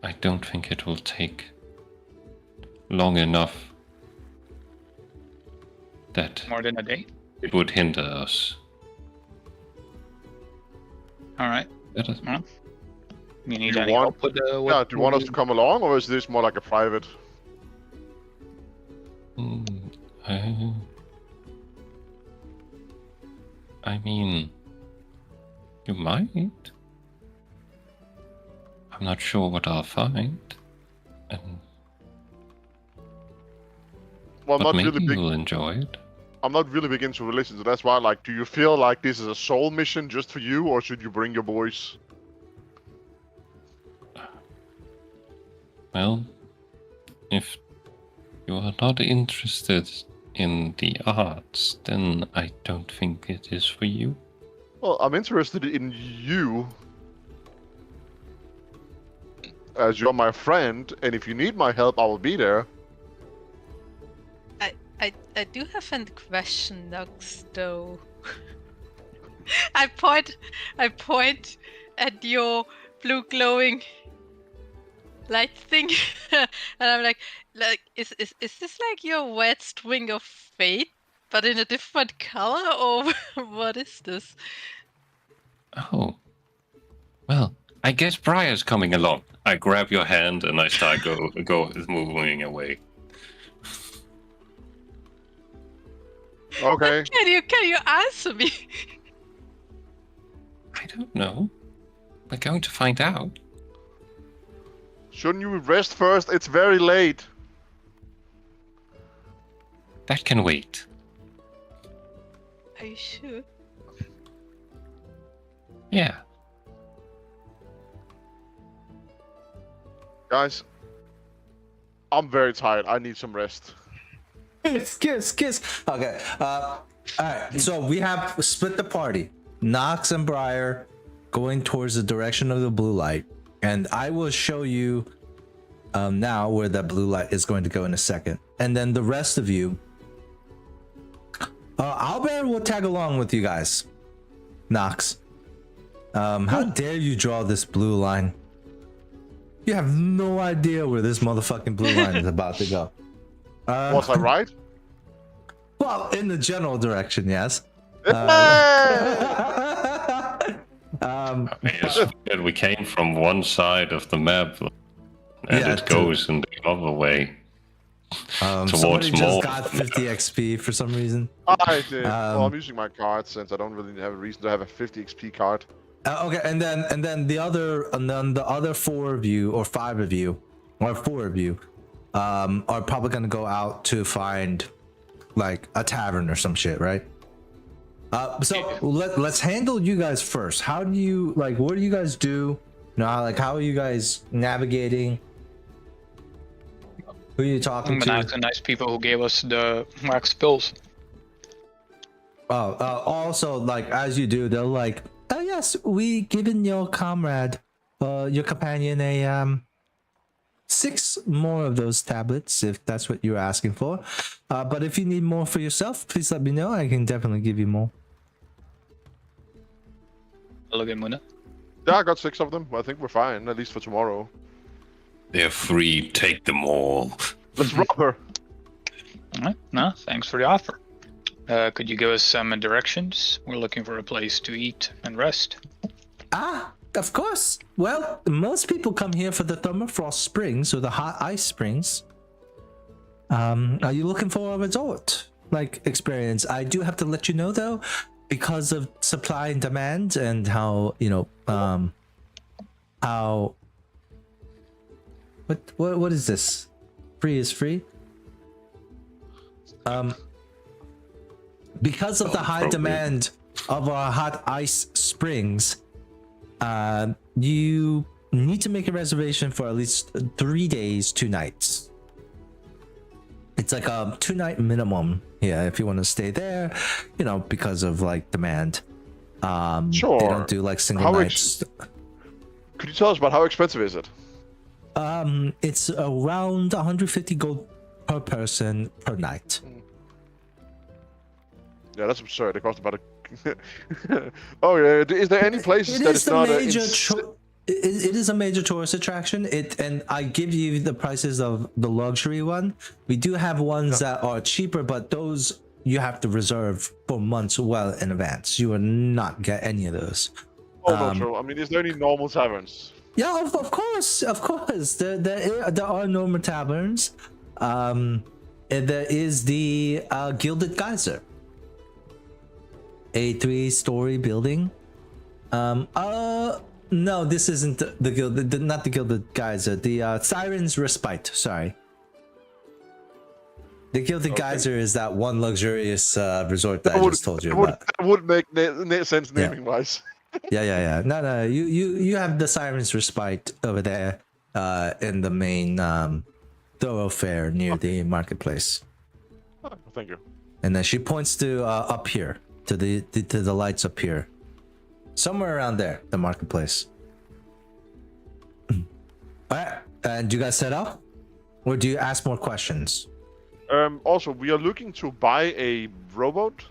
I don't think it will take long enough that More than a day? it would hinder us. All right. That is- You need You any want- help with the? Yeah, do you want us to come along, or is this more like a private? I mean, you might. I'm not sure what I'll find, and Well, I'm but not maybe really big. you'll enjoy it. I'm not really big into religion, so that's why. Like, do you feel like this is a soul mission just for you, or should you bring your boys? Well, if you are not interested in the arts, then I don't think it is for you. Well, I'm interested in you. as you're my friend, and if you need my help, I will be there. I do have a question, Nux, though. I point at your blue glowing light thing, and I'm like, is this like your wet string of fate, but in a different color, or what is this? Oh. Well, I guess Briar's coming along. I grab your hand and I start go moving away. Okay. Can you answer me? I don't know. We're going to find out. Shouldn't you rest first? It's very late. That can wait. Are you sure? Yeah. Guys, I'm very tired. I need some rest. Kiss. Okay. All right. So we have split the party. Nox and Briar going towards the direction of the blue light, and I will show you now where that blue light is going to go in a second. And then the rest of you, Albert will tag along with you guys. Nox, how dare you draw this blue line? You have no idea where this motherfucking blue line is about to go. Was I right? Well, in the general direction, yes. We came from one side of the map, and Yeah, it goes in the other way. Somebody just more. got 50 XP for some reason. I did. Well, I'm using my card since I don't really have a reason to have a 50 XP card. Okay, and then the other 4 of you, or 5 of you, or 4 of you, are probably gonna go out to find like a tavern or some shit, right? So let's handle you guys first. How do you what do you guys do? How are you guys navigating? Who are you talking to? The nice people who gave us the wax pills. Also, as you do, they're like, oh yes, we given your comrade, your companion, a 6 more of those tablets, if that's what you're asking for. But if you need more for yourself, please let me know. I can definitely give you more. Look at Muna. Yeah, I got 6 of them. I think we're fine, at least for tomorrow. They're free. Take them all. Let's rob her. Alright, no, thanks for the offer. Could you give us some directions? We're looking for a place to eat and rest. Of course. Well, most people come here for the Thermofrost Springs or the hot ice springs. Are you looking for a resort experience? I do have to let you know though, because of supply and demand and how what is this? Free is free. Because of the high demand of our hot ice springs, you need to make a reservation for at least 3 days, 2 nights. It's like a 2-night minimum. Yeah, if you want to stay there, because of demand. Sure. They don't do single nights. Could you tell us about how expensive is it? It's around 150 gold per person per night. Yeah, that's absurd. It costs about a. Oh yeah. Is there any places that is not It is a major tourist attraction. And I give you the prices of the luxury one. We do have ones that are cheaper, but those you have to reserve for months well in advance. You will not get any of those. Oh no, true. I mean, is there any normal taverns? Yeah, of course. There are normal taverns. And there is the Gilded Geyser, a 3-story building. No, this isn't the Gilded, not the Gilded Geyser. The Siren's Respite. Sorry. The Gilded Geyser is that one luxurious resort that I just told you about. That would make sense naming wise. Yeah. No. You have the Siren's Respite over there, in the main thoroughfare near the marketplace. Oh, thank you. And then she points to up here, to the lights up here, somewhere around there, the marketplace. All right. And do you guys set up, or do you ask more questions? Also, we are looking to buy a rowboat.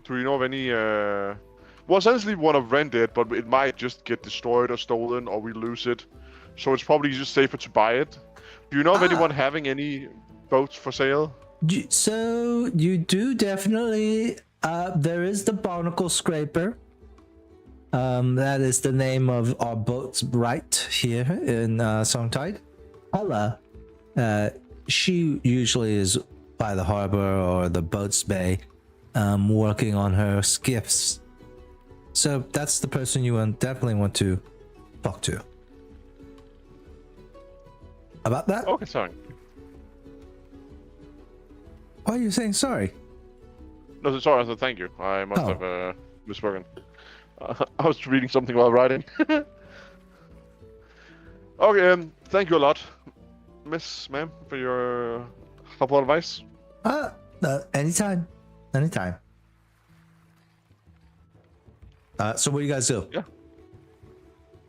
Do you know of any? Well, essentially, we want to rent it, but it might just get destroyed or stolen, or we lose it. So it's probably just safer to buy it. Do you know of anyone having any boats for sale? So you do definitely. There is the Barnacle Scraper. That is the name of our boat's right here in Songtide. Ella, she usually is by the harbor or the boat's bay, working on her skiffs. So that's the person you definitely want to talk to. About that? Okay, sorry. Why are you saying sorry? No, sorry. I said thank you. I must have misspoken. I was reading something while writing. Okay, thank you a lot, ma'am, for your helpful advice. Anytime. So what do you guys do? Yeah.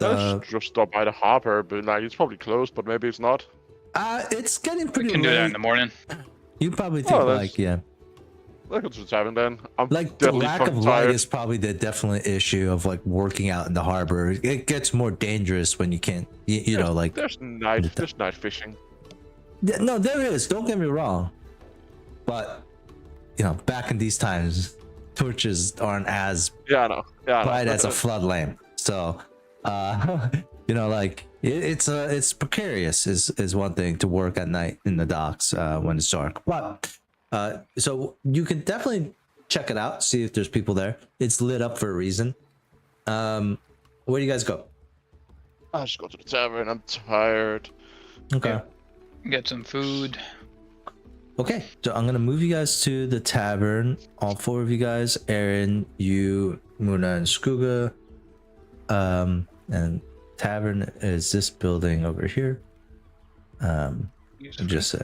Let's just stop by the harbor, but like it's probably closed, but maybe it's not. It's getting pretty We can late. do that in the morning. You probably think Let's go to the tavern then. I'm like the deadly lack of fucking light tired. is probably the definite issue of like working out in the harbor. It gets more dangerous when you can't, you know, like. There's night fishing. No, there is. Don't get me wrong, but you know, back in these times, torches aren't as Yeah, I know. bright as a flood lamp. So, you know, like it's precarious is one thing to work at night in the docks when it's dark. But so you can definitely check it out, see if there's people there. It's lit up for a reason. Where do you guys go? I'll just go to the tavern. I'm tired. Okay. Get some food. Okay, so I'm gonna move you guys to the tavern. All four of you guys, Aaron, you, Muna, and Skuga. And tavern is this building over here. Just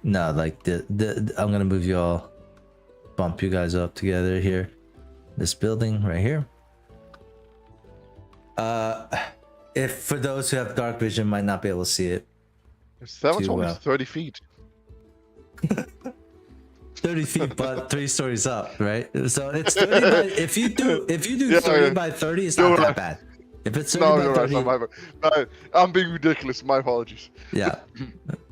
no, like the I'm gonna move you all, bump you guys up together here. This building right here. If for those who have dark vision might not be able to see it. That was Too only well. 30 feet. 30 feet, but 3 stories up, right? So it's 30 by, if you do Yeah, 30 yeah. by 30, it's You're not that right. bad. If it's 30 No, by you're right. 30, No, I'm being ridiculous. My apologies. yeah,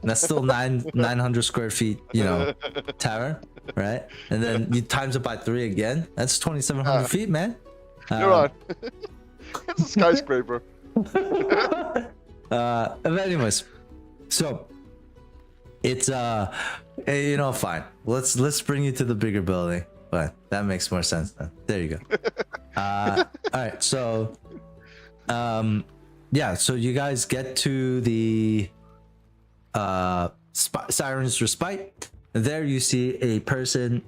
that's still 900 square feet, you know, tower, right? And then you times it by 3 again. That's 2,700 feet, man. You're right. It's a skyscraper. But anyways, so it's you know, fine. Let's bring you to the bigger building. But that makes more sense then. There you go. All right, so yeah, so you guys get to the Siren's Respite. There you see a person.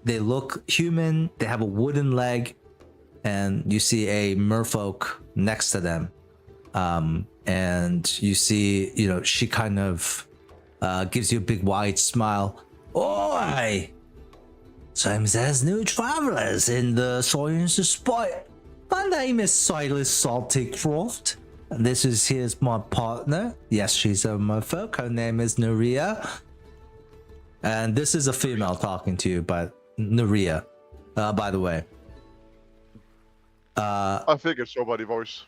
They look human. They have a wooden leg, and you see a merfolk next to them. And you see, you know, she kind of gives you a big wide smile. Oi! Seems there's new travelers in the Siren's Respite. My name is Silas Saltycroft. And here's my partner. Yes, she's a merfolk. Her name is Nuria. And this is a female talking to you, but Nuria, by the way. I figured so by the voice.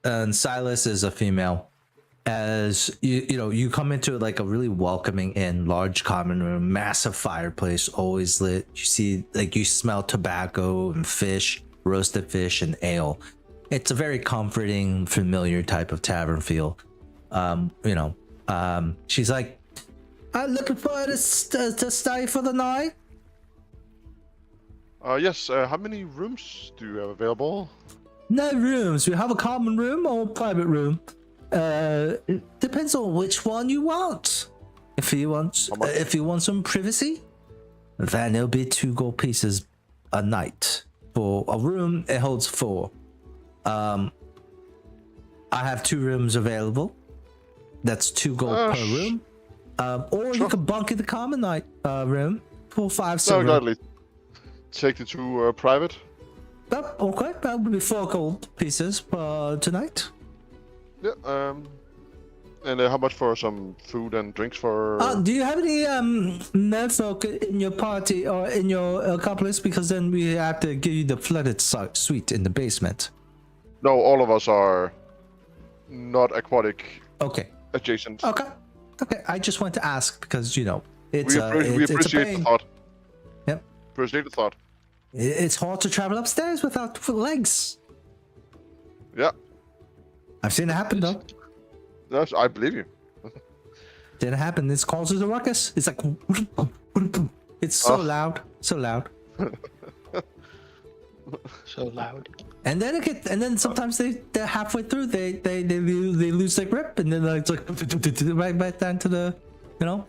And Silas is a female. As you know, you come into like a really welcoming inn, large common room, massive fireplace, always lit. You see, like, you smell tobacco and fish, roasted fish and ale. It's a very comforting, familiar type of tavern feel. You know, she's like, I'm looking forward to stay for the night. Yes. How many rooms do you have available? No rooms. We have a common room or a private room. It depends on which one you want. If you want some privacy, then it'll be 2 gold pieces a night. For a room, it holds 4. I have 2 rooms available. That's 2 gold per room. Or you can bunk in the common night room for 5 silver. No, gladly. Take the 2 private. Oh, okay, that would be 4 gold pieces tonight. Yeah. And how much for some food and drinks for? Do you have any merfolk in your party or in your accomplice? Because then we have to give you the flooded suite in the basement. No, all of us are not aquatic. Okay. Adjacent. Okay. I just want to ask because it's We it's a appreciate pain. the thought. Yep. Appreciate the thought. It's hard to travel upstairs without legs. Yeah. I've seen it happen though. Yes, I believe you. Didn't happen. This causes a ruckus. It's like it's so loud, so loud. So loud. And then sometimes they're halfway through they lose their grip and then it's like right back down to the the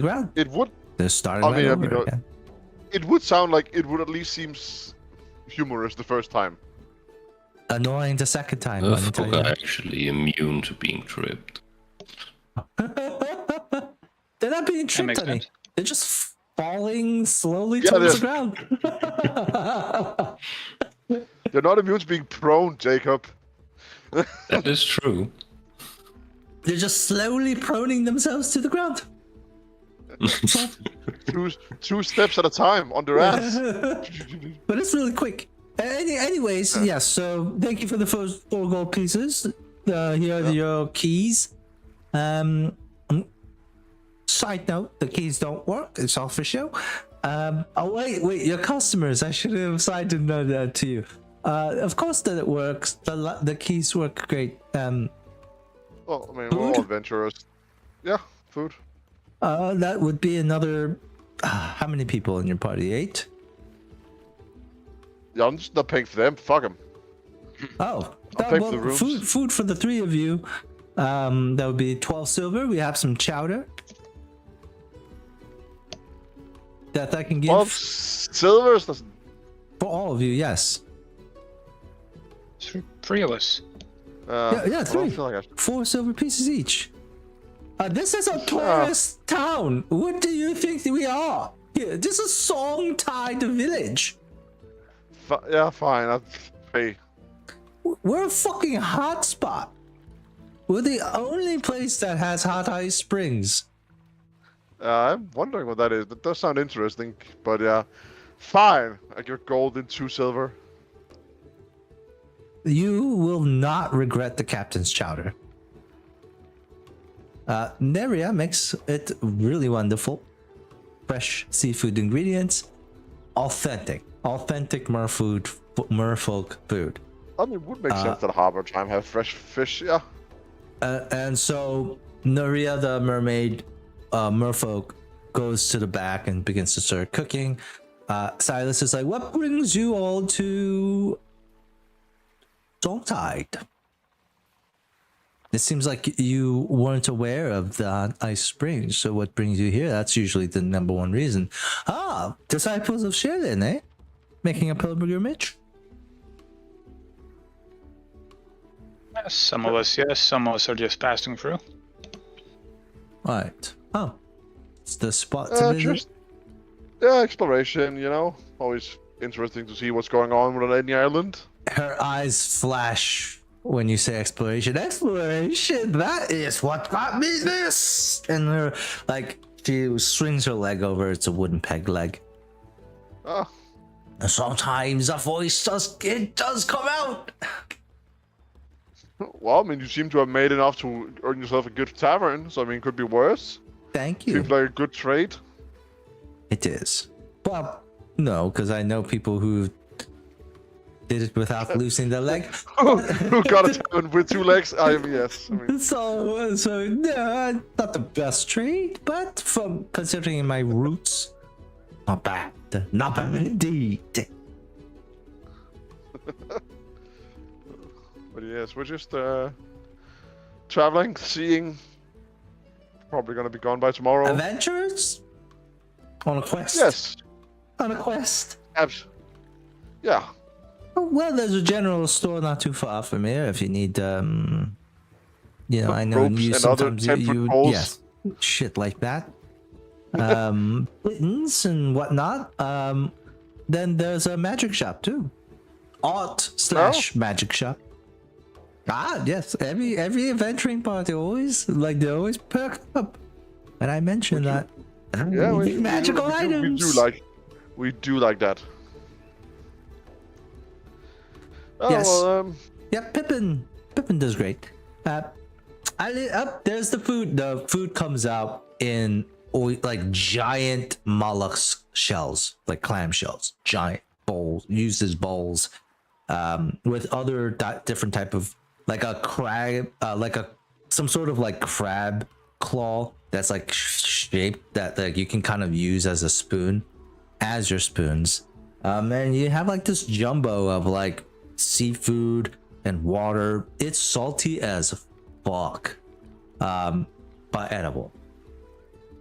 ground. It would. They're starting over again. It would sound like it would at least seem humorous the first time. Annoying the second time. Merfolk are actually immune to being tripped. They're not being tripped, honey. Sense. They're just falling slowly towards the ground. They're not immune to being prone, Jacob. That is true. They're just slowly proning themselves to the ground. two steps at a time on their ass. But it's really quick. Anyways, yes. So thank you for the first 4 gold pieces. Here are your keys. Side note: the keys don't work. It's all for show. Oh wait, your customers. I should have cited that to you. Of course that it works. The keys work great. Well, I mean, we're all adventurers. Yeah, food. That would be another. How many people in your party? 8. Yeah, I'm just not paying for them. Fuck them. Oh, I'll pay for the rooms. Food for the 3 of you. That would be 12 silver. We have some chowder that I can give 12 silvers. That's... for all of you. Yes. 3 of us. Yeah, I don't 3. feel like 4 silver pieces each. This is a tourist town. What do you think we are? Here, this is Songtide Village. Yeah, fine. I'll pay. We're a fucking hotspot. We're the only place that has hot ice springs. I'm wondering what that is. That does sound interesting, but yeah. Fine. I give gold and 2 silver. You will not regret the captain's chowder. Neria makes it really wonderful. Fresh seafood ingredients. Authentic merfolk food. I mean, it would make sense that Harbor Time have fresh fish, yeah. And so Neria, the mermaid, merfolk, goes to the back and begins to start cooking. Silas is like, "What brings you all to Songtide? It seems like you weren't aware of the ice springs, so what brings you here? That's usually the number one reason." Disciples of Sherlin, eh? Making a pilgrimage? Some of us, yes. Some of us are just passing through. Right. Oh. It's the spot to visit? Exploration, Always interesting to see what's going on with any island. Her eyes flash when you say exploration. Exploration, that is what got me this! And her, she swings her leg over. It's a wooden peg leg. Sometimes a voice does come out. Well, I mean, you seem to have made enough to earn yourself a good tavern, so I mean, it could be worse. Thank you. Seems like a good trade. It is. Well, no, because I know people who did it without losing their leg. Who got a tavern with 2 legs? Yes. I mean. So no, not the best trade, but from considering my roots, not bad. Not bad indeed. But yes, we're just traveling, seeing. Probably gonna be gone by tomorrow. Adventures? On a quest? Yes. On a quest? Yeah. Well, there's a general store not too far from here if you need, I know you sometimes yes, shit like that. Buttons and whatnot. Then there's a magic shop too. /magic shop. Ah, yes. Every adventuring party always they always perk up. And I mentioned that. Yeah, magical items. We do like that. Oh, Yes. well, Yeah, Pippin does great. There's the food. The food comes out in like giant mollusk shells, like clam shells, giant bowls, used as bowls, with other different type of like a crab, some sort of like crab claw that's like shaped that like you can kind of use as a spoon, as your spoons. And you have like this jumbo of like seafood and water. It's salty as fuck, but edible.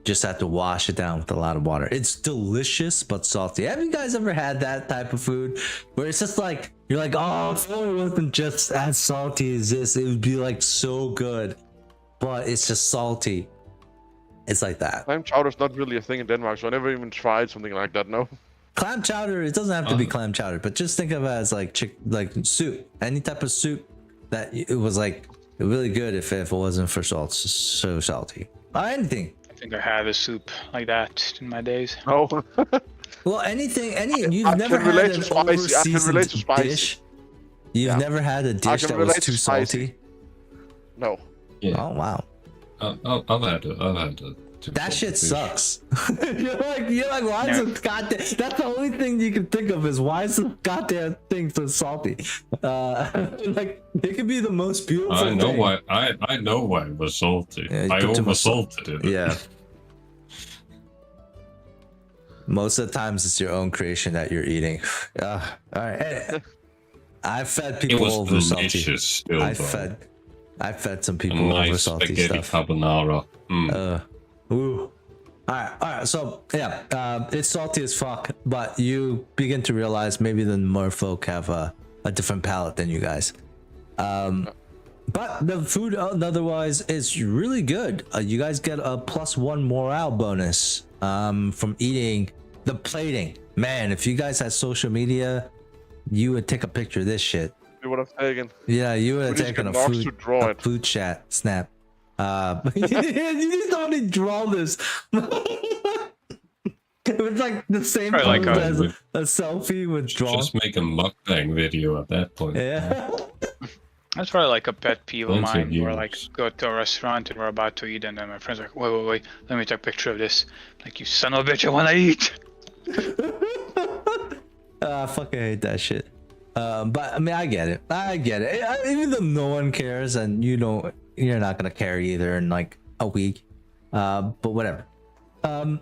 Just have to wash it down with a lot of water. It's delicious but salty. Have you guys ever had that type of food where it's just like you're like, oh, if it wasn't just as salty as this, it would be like so good, but it's just salty. It's like that. clam chowder's not really a thing in Denmark, so I never even tried something like that. No. Clam chowder, it doesn't have to be clam chowder, but just think of it as like soup, any type of soup that it was like really good if it wasn't for salt, so salty. Anything. I think I had a soup like that in my days. Oh. Well, you've never had an over-seasoned dish? You've never had a dish that was too salty? No. Yeah. Oh, wow. I've had a that shit sucks. you're like, why is it goddamn? That's the only thing you can think of is why is the goddamn thing so salty? Like it could be the most beautiful. I know why. I know why it was salty. Yeah, I over salted it. Yeah. Most of the times it's your own creation that you're eating. All right. Hey, I've fed people over salty. Still, I fed some people over salty spaghetti stuff. Carbonara. Ooh. All right. So yeah, it's salty as fuck, but you begin to realize maybe the merfolk have a different palate than you guys. But the food otherwise is really good. You guys get a +1 morale bonus from eating the plating. Man, if you guys had social media, you would take a picture of this shit. You would have taken. Yeah, you would have taken a food chat snap. You just only draw this. It was like the same like as a selfie with draw. Just make a mukbang video at that point. Yeah. That's probably like a pet peeve of mine, Views. where like go to a restaurant and we're about to eat, and then my friend's like, wait, let me take a picture of this. Like, you son of a bitch, I wanna eat. I fucking hate that shit. But I mean, I get it. Even though no one cares, and you're not gonna care either in like a week. But whatever. Yeah.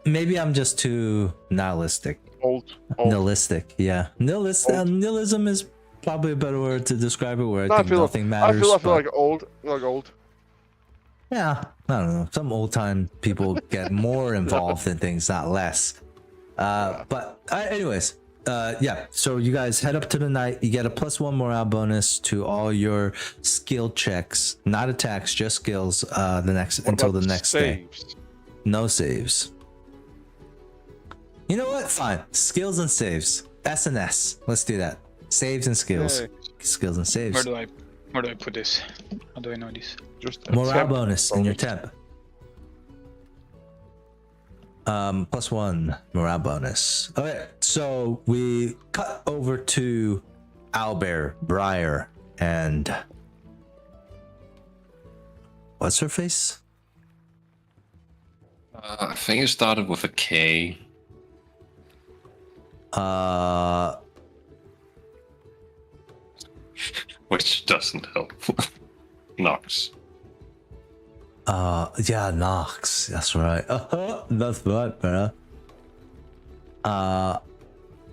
Maybe I'm just too nihilistic. Old. Nihilistic, yeah. Nihilism is probably a better word to describe it, where I think nothing matters. I feel like old. Yeah, I don't know. Some old time people get more involved in things, not less. But anyways, yeah. So you guys head up to the night. You get a +1 morale bonus to all your skill checks, not attacks, just skills. Until the next day. No saves. You know what? Fine. Skills and saves. S&S. Let's do that. Saves and skills. Yay. Skills and saves. Where do I put this? How do I know this? Just Morale bonus in your temp. +1 morale bonus. Okay, so we cut over to Owlbear, Briar, and what's her face? I think it started with a K. Which doesn't help. Nox. Yeah, Nox. That's right. That's right, bro.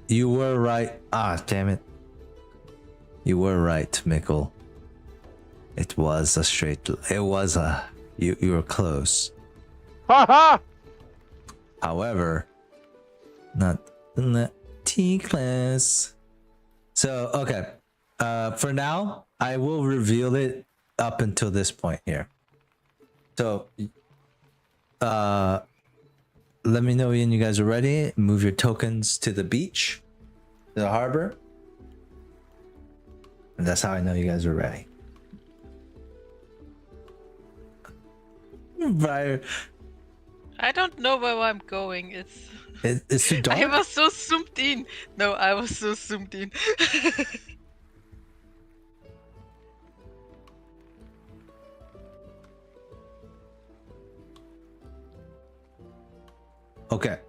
You were right. Damn it. You were right, Mikkel. It was a straight. It was a. You were close. Ha! However, not in the T class. So okay. For now, I will reveal it up until this point here. So, let me know when you guys are ready. Move your tokens to the beach, the harbor. And that's how I know you guys are ready. Briar, I don't know where I'm going. it's too dark. I was so zoomed in. No, I was so zoomed in. Okay.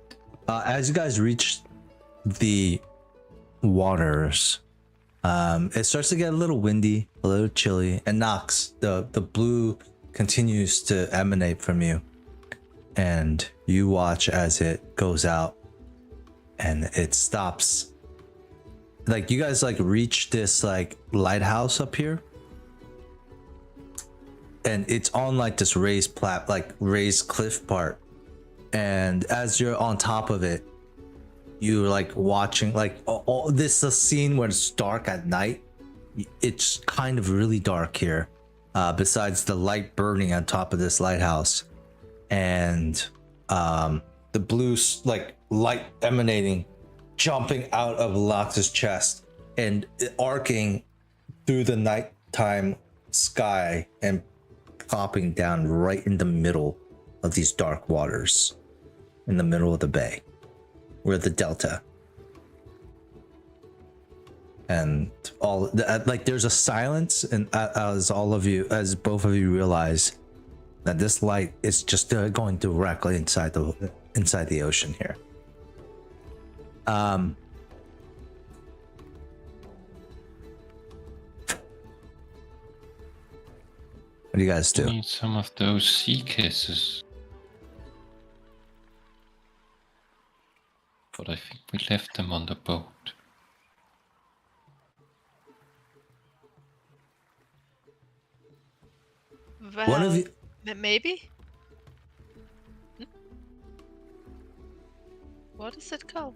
As you guys reach the waters, it starts to get a little windy, a little chilly, and Nox, the blue continues to emanate from you. And you watch as it goes out and it stops. Like you guys like reach this like lighthouse up here. And it's on like this raised raised cliff part. And as you're on top of it, you're like watching like all this is a scene where it's dark at night. It's kind of really dark here, besides the light burning on top of this lighthouse, and the blue like light emanating, jumping out of Lox's chest and arcing through the nighttime sky and popping down right in the middle of these dark waters, in the middle of the bay. We're the delta, and all like there's a silence, and as both of you realize that this light is just going directly inside the ocean here. What do you guys do? I need some of those sea kisses. But I think we left them on the boat. Well, One of you. maybe? What is it called?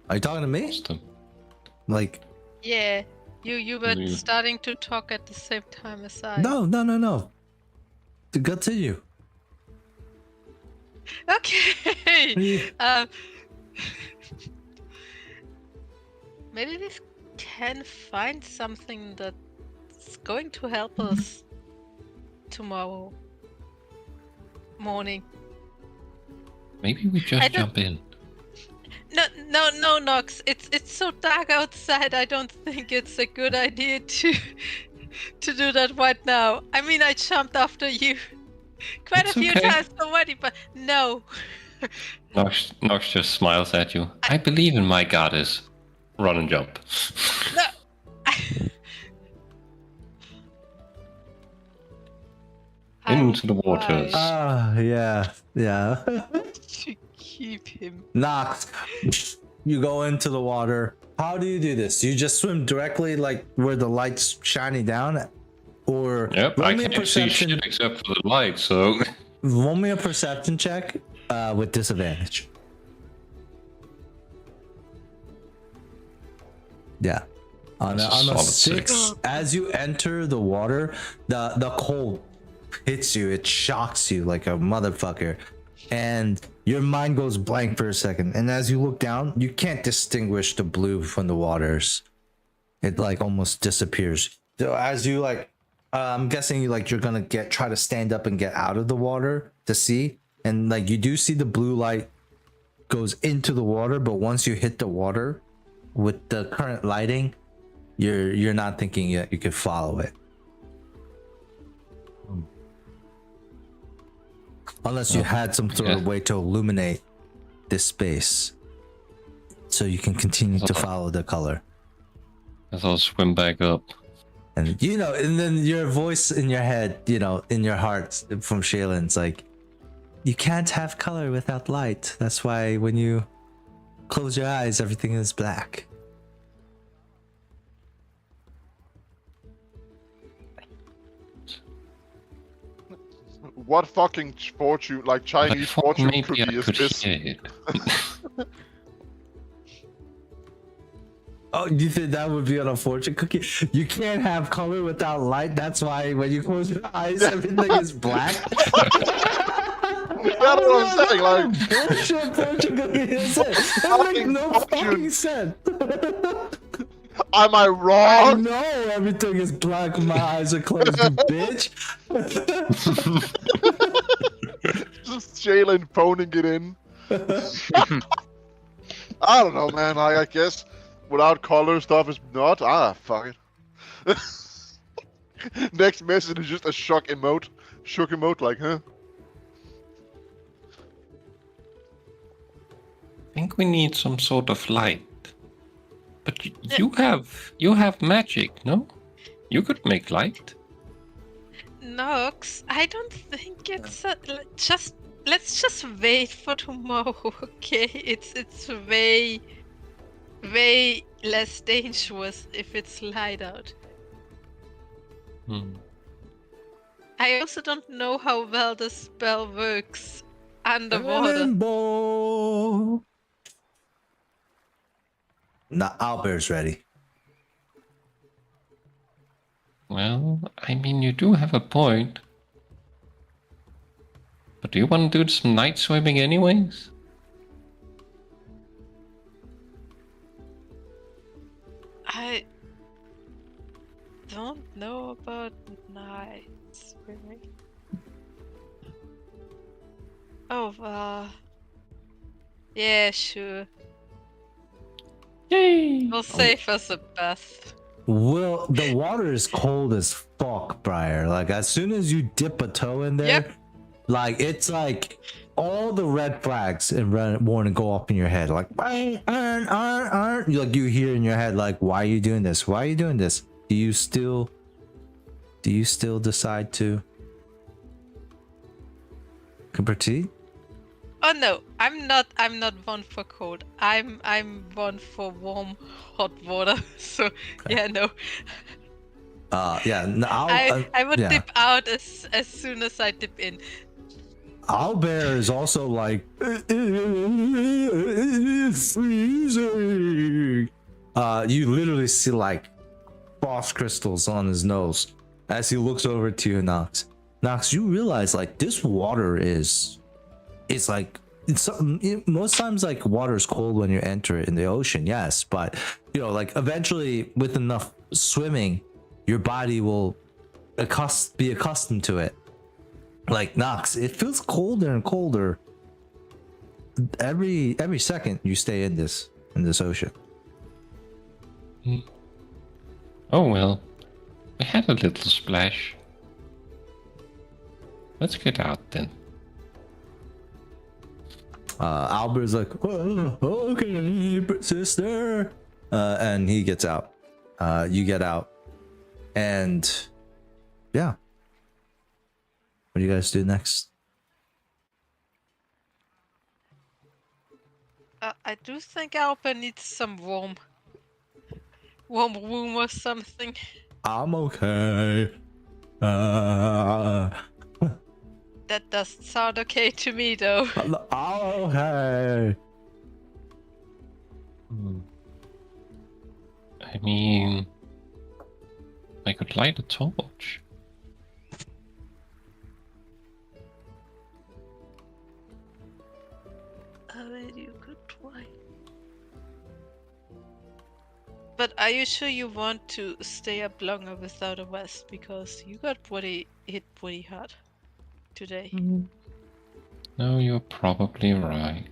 Are you talking to me? Awesome. Like, Yeah, you were Mm. starting to talk at the same time as I. no. To continue. Okay. Maybe we can find something that's going to help us tomorrow morning. Maybe we just I don't- jump in. No, Nox. It's so dark outside. I don't think it's a good idea to do that right now. I mean, I jumped after you quite It's a few okay. times already, but no. Nox just smiles at you. I believe in my goddess. Run and jump. No. Into the waters. Yeah. To keep him. Nox, you go into the water. How do you do this? You just swim directly like where the light's shining down, or Yep, roll I me a can't see perception. shit except for the light, so... Roll me a perception check with disadvantage. Yeah. On That's a a solid 6, six. as you enter the water, the cold hits you. It shocks you like a motherfucker. And your mind goes blank for a second. And as you look down, you can't distinguish the blue from the waters. It like almost disappears. So as you like, I'm guessing you're gonna try to stand up and get out of the water to see. And like you do see the blue light goes into the water, but once you hit the water with the current lighting, you're not thinking that you could follow it. Unless you had some sort of way to illuminate this space so you can continue to follow the color. As I'll swim back up. And and then your voice in your head, in your heart from Shaylin's like, you can't have color without light. That's why when you close your eyes, everything is black. What fucking fortune, like Chinese fortune maybe cookie I is could this? hear it. Oh, you think that would be an unfortunate cookie? You can't have color without light. That's why when you close your eyes, everything is black. That's what I'm saying. Like, bullshit fortune cookie is it? That makes fucking no fortune. fucking sense. am I I wrong? know everything is black when my eyes are closed, you bitch. Just Jalen phoning it in. I don't know, man. I guess without color stuff is not. Fuck it. Next message is just a shock emote. Shook emote, like, huh? I think we need some sort of light. But you have magic, no? You could make light. Nox, I don't think it's just. Let's just wait for tomorrow, okay? It's way less dangerous if it's light out. I also don't know how well the spell works underwater. Limbo. Nah, Owlbear's ready. Well, I mean, you do have a point. But do you want to do some night swimming anyways? I don't know about night swimming. Oh, yeah, sure. Yay! We'll save us a bath. Well, the water is cold as fuck, Briar. Like, as soon as you dip a toe in there, Yep. like, it's like all the red flags and red warning go up in your head. Like, like you hear in your head, like, why are you doing this? Why are you doing this? Do you still decide to proceed? Oh no, I'm not one for cold. I'm one for warm hot water. So yeah, no. Yeah, no, I would yeah. dip out as soon as I dip in. Owlbear is also like, it's freezing. You literally see like frost crystals on his nose as he looks over to you, Nox. Nox, you realize like this water is, it's like, most times like water is cold when you enter it in the ocean, yes, but you know, like eventually with enough swimming, your body will be accustomed to it. Like Nox, it feels colder and colder every second you stay in this ocean. Oh well, we had a little splash. Let's get out then. Albert's like, oh, okay, sister, and he gets out. You get out, and yeah. What do you guys do next? I do think Alba needs some warm room or something. I'm okay. That doesn't sound okay to me though. Okay. I mean, I could light a torch. You could try. But are you sure you want to stay up longer without a rest? Because you got hit pretty hard today. No, you're probably right.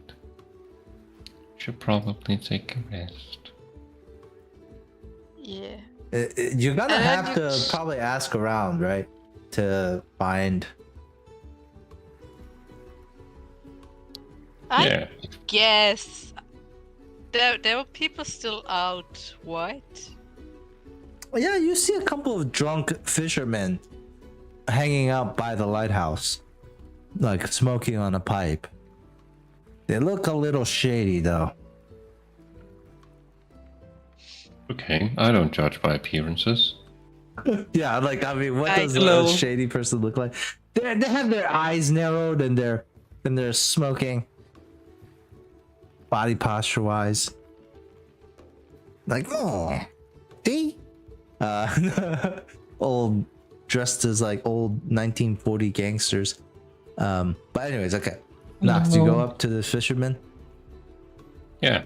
Should probably take a rest. Yeah. You're gonna And have you- to probably ask around, right? To find. Yeah. I guess there are people still out, right? Yeah, you see a couple of drunk fishermen hanging out by the lighthouse, like smoking on a pipe. They look a little shady, though. Okay, I don't judge by appearances. Yeah, like I mean, what I does know. a shady person look like? They have their eyes narrowed and they're smoking. Body posture wise, like, oh, see? Old, dressed as like old 1940 gangsters. But anyways, okay. Nox, you go up to the fisherman. Yeah.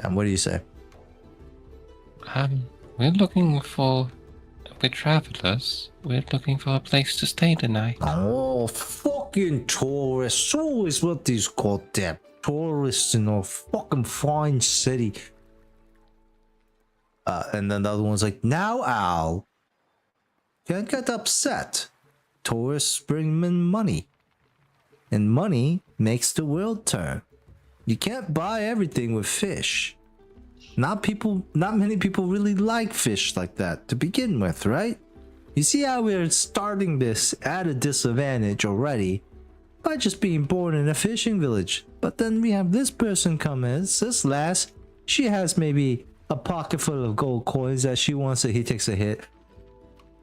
And what do you say? We're looking for. We're travelers. We're looking for a place to stay tonight. Oh, fucking tourists. Always what these goddamn tourists in a fucking fine city. And then the other one's like, now, Al, can't get upset. Tourists bring in money. And money makes the world turn. You can't buy everything with fish. Not many people really like fish like that to begin with, right? You see how we're starting this at a disadvantage already by just being born in a fishing village. But then we have this person come in, this lass. She has maybe a pocket full of gold coins that she wants to, he takes a hit,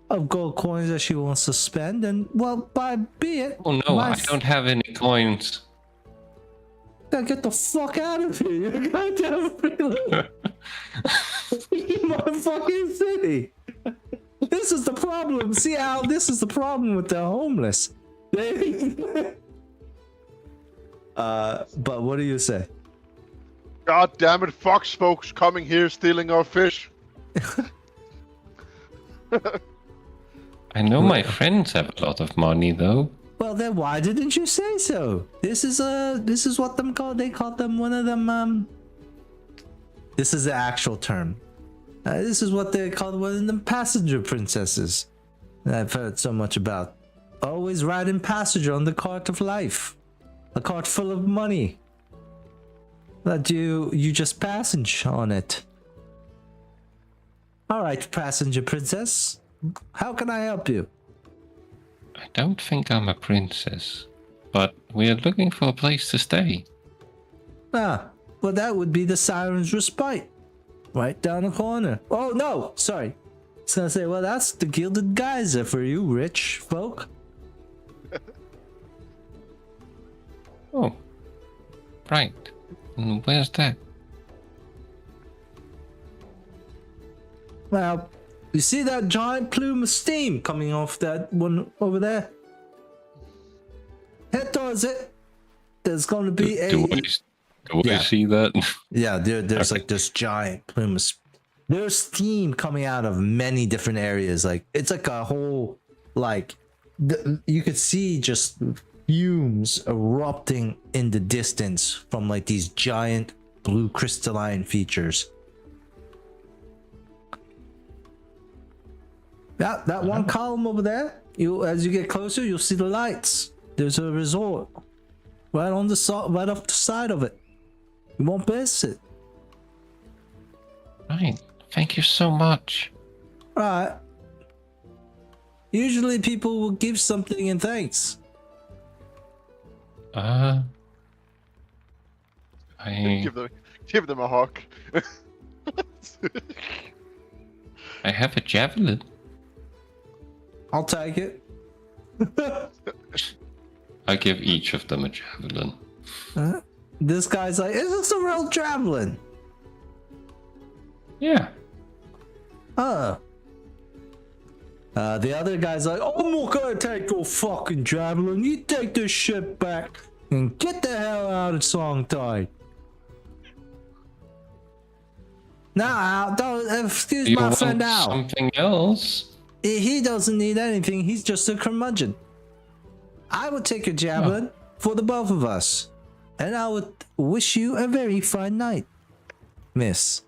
of gold coins that she wants to spend, and well, be it. Oh no, I don't have any coins. Get the fuck out of here! You goddamn freeloader! My fucking city! This is the problem. See how this is the problem with the homeless. But what do you say? God damn it, fox folks coming here stealing our fish. I know my friends have a lot of money though. Well, then why didn't you say so? This is what them call. They call them one of them. This is the actual term. This is what they call one of them passenger princesses. I've heard so much about. Always riding passenger on the cart of life, a cart full of money. That you just passage on it. All right, passenger princess. How can I help you? I don't think I'm a princess, but we're looking for a place to stay. Ah, well, that would be the Siren's Respite. Right down the corner. Oh, no, sorry. I was gonna say, well, that's the Gilded Geyser for you rich folk. Oh, right. And where's that? Well, you see that giant plume of steam coming off that one over there? Head towards it. There's going to be Do I see that? Yeah, there's Okay. like this giant plume of there's steam coming out of many different areas. Like, it's like a whole, like, you could see just fumes erupting in the distance from like these giant blue crystalline features. Yeah, that one column over there. As you get closer, you'll see the lights. There's a resort right on the right off the side of it. You won't miss it. Right. Thank you so much. Right. Usually people will give something in thanks. I Give them a hug. I have a javelin. I'll take it. I give each of them a javelin. This guy's like, is this a real javelin? Yeah. The other guy's like, I'm not gonna take your fucking javelin. You take this shit back and get the hell out of Songtide. Nah, don't excuse You my want friend Al. something else? He doesn't need anything. He's just a curmudgeon. I would take a javelin for the both of us, and I would wish you a very fine night, miss.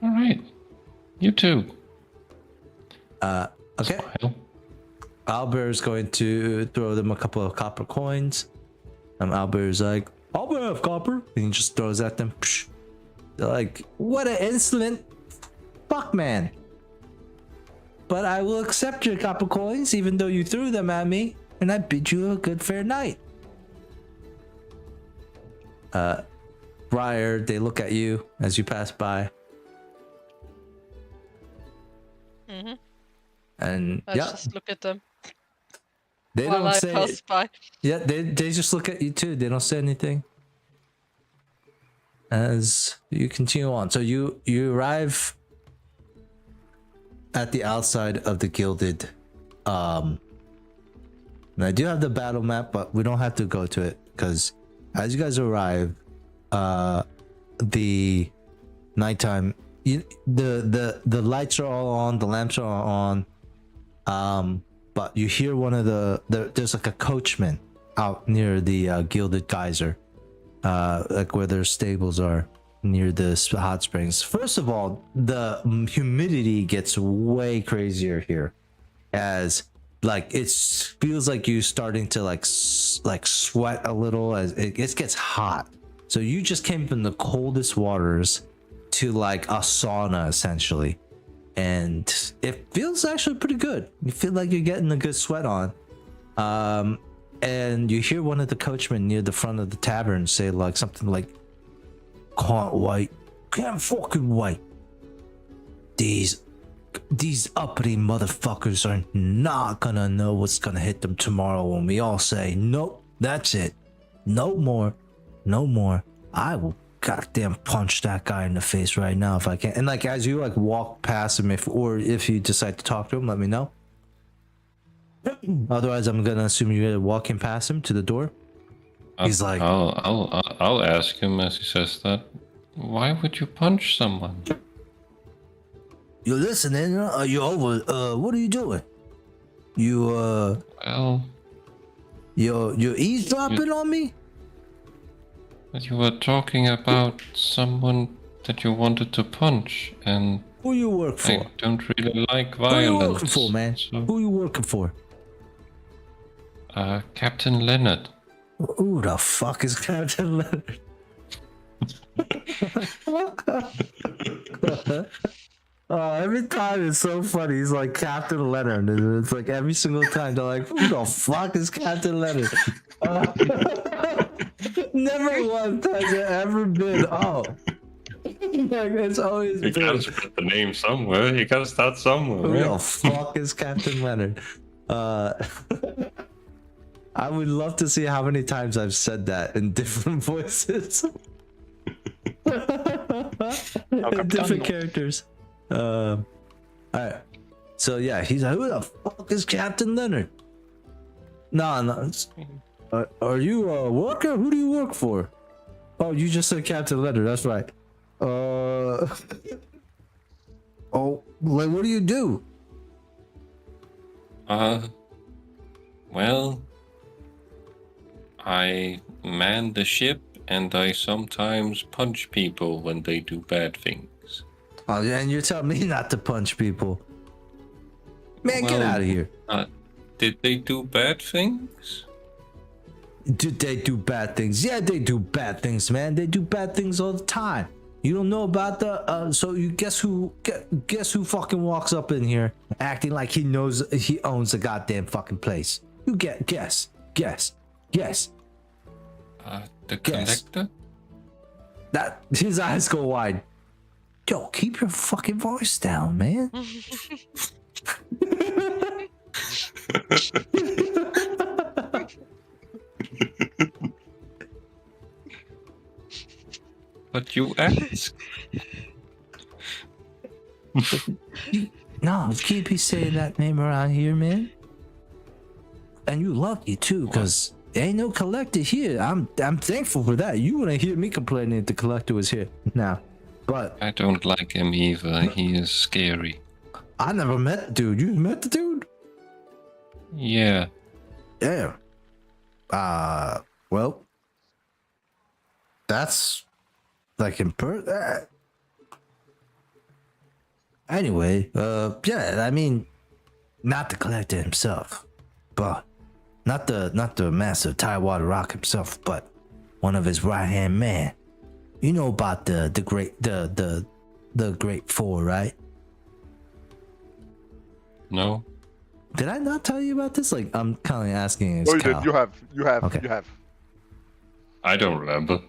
All right. You too. Okay. Smile. Albert's going to throw them a couple of copper coins. Albert's like, Albert have copper, and he just throws at them. Psh. They're like, what an insolent fuck man. But I will accept your copper coins, even though you threw them at me, and I bid you a good fair night. Briar, they look at you as you pass by. Mm-hmm. And I yeah, just look at them they while don't I say. pass by. Yeah, they just look at you too. They don't say anything. as you continue on. So you arrive at the outside of the gilded. And I do have the battle map, but we don't have to go to it because as you guys arrive, the nighttime, the lights are all on, the lamps are on. But you hear one of there's like a coachman out near the gilded geyser, like where their stables are near the hot springs. First of all, the humidity gets way crazier here, as like it feels like you starting to like sweat a little as it gets hot. So you just came from the coldest waters to like a sauna essentially, and it feels actually pretty good. You feel like you're getting a good sweat on. And you hear one of the coachmen near the front of the tavern say like something like, "Can't wait, can't fucking wait. These uppity motherfuckers are not gonna know what's gonna hit them tomorrow when we all say, nope, that's it. No more. No more. I will goddamn punch that guy in the face right now if I can." And like as you like walk past him, if you decide to talk to him, let me know. Otherwise, I'm gonna assume you're walking past him to the door. He's like, I'll ask him as he says that. Why would you punch someone? "You're listening? Are you over? What are you doing? You Well, you're eavesdropping on me?" you were talking about someone that you wanted to punch, and Who you work for? I don't really like Who you violence. working for, man? So, Who you working for? Captain Leonard. Who the fuck is Captain Leonard? Every time it's so funny. He's like Captain Leonard, and it's like every single time they're like, "Who the fuck is Captain Leonard?" Never once has it ever been. Oh, like, it's always You been. gotta spread the name somewhere. You gotta start somewhere. Who Right? the fuck is Captain Leonard? I would love to see how many times I've said that in different voices. Different characters. Alright. So yeah, he's like, "Who the fuck is Captain Leonard?" No. Are you a worker? Who do you work for? Oh, you just said Captain Leonard, that's right. Oh, like what do you do? Well, I man the ship, and I sometimes punch people when they do bad things. Oh, yeah, and you're telling me not to punch people. Man, get Well, out of here. Did they do bad things? Did they do bad things? Yeah, they do bad things, man. They do bad things all the time. You don't know about the so you guess who fucking walks up in here acting like he knows he owns the goddamn fucking place. You guess. The Guess. collector? That his eyes go wide. Yo, keep your fucking voice down, man. But you ask. No, can't be saying that name around here, man. And you lucky too, cause ain't no collector here. I'm thankful for that. You wouldn't hear me complaining if the collector was here now. But I don't like him either. He is scary. I never met the dude. You met the dude? Yeah. Yeah. Well, that's like in anyway, yeah, I mean, not the collector himself, but not the master Tidewater Rock himself, but one of his right hand man. You know about the great four, right? No. Did I not tell you about this? Like, I'm kind of asking. Oh, you did. You have. Okay. You have. I don't remember.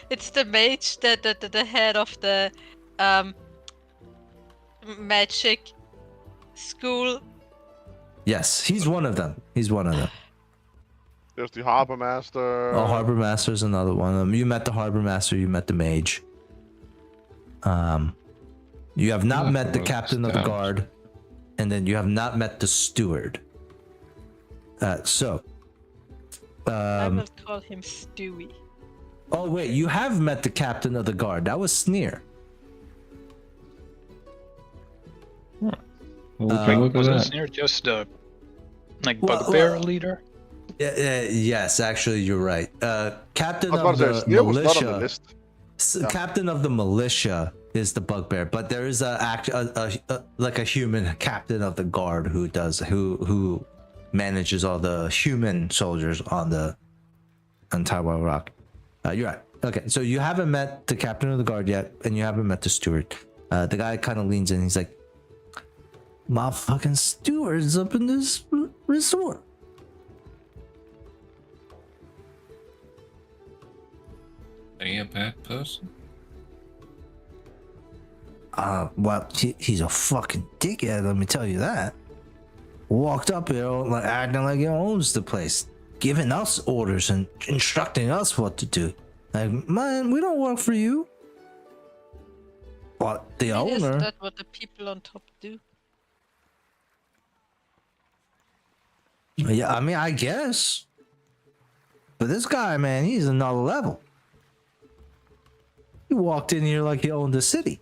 It's the mage, the head of the magic school. Yes, he's one of them. There's the harbor master. Oh, harbor master is another one. You met the harbor master. You met the mage. You have not met the captain of the guard, and then you have not met the steward. I will call him Stewie. Oh wait, you have met the captain of the guard. That was Sneer. Wasn't Sneer just the bugbear leader? Yes, actually, you're right. Captain I of was about to the say, Sneer was not on the militia. list. Captain of the militia is the bugbear, but there is like a human captain of the guard who manages all the human soldiers on Taiwan Rock. You're right. Okay, so you haven't met the captain of the guard yet, and you haven't met the steward. The guy kind of leans in. He's like, "My fucking steward's up in this resort." Are you a bad person? Well, he's a fucking dickhead, let me tell you that. Walked up here like acting like he owns the place, giving us orders and instructing us what to do. Like, man, we don't work for you. But the owner. Is that what the people on top do? Yeah, I mean, I guess. But this guy, man, he's another level. He walked in here like he owned the city.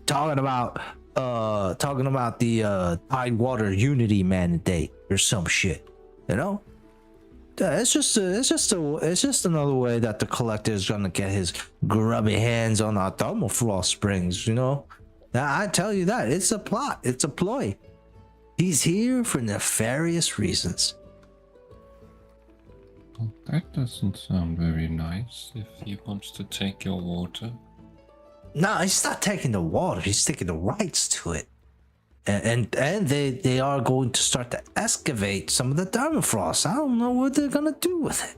Talking about the Tidewater Unity Mandate or some shit, you know? It's just another way that the collector is gonna get his grubby hands on our thermofrost springs, you know? Now, I tell you that it's a plot, it's a ploy. He's here for nefarious reasons. Well, that doesn't sound very nice. If he wants to take your water. No, he's not taking the water. He's taking the rights to it, and they are going to start to excavate some of the thermofrost. I don't know what they're gonna do with it.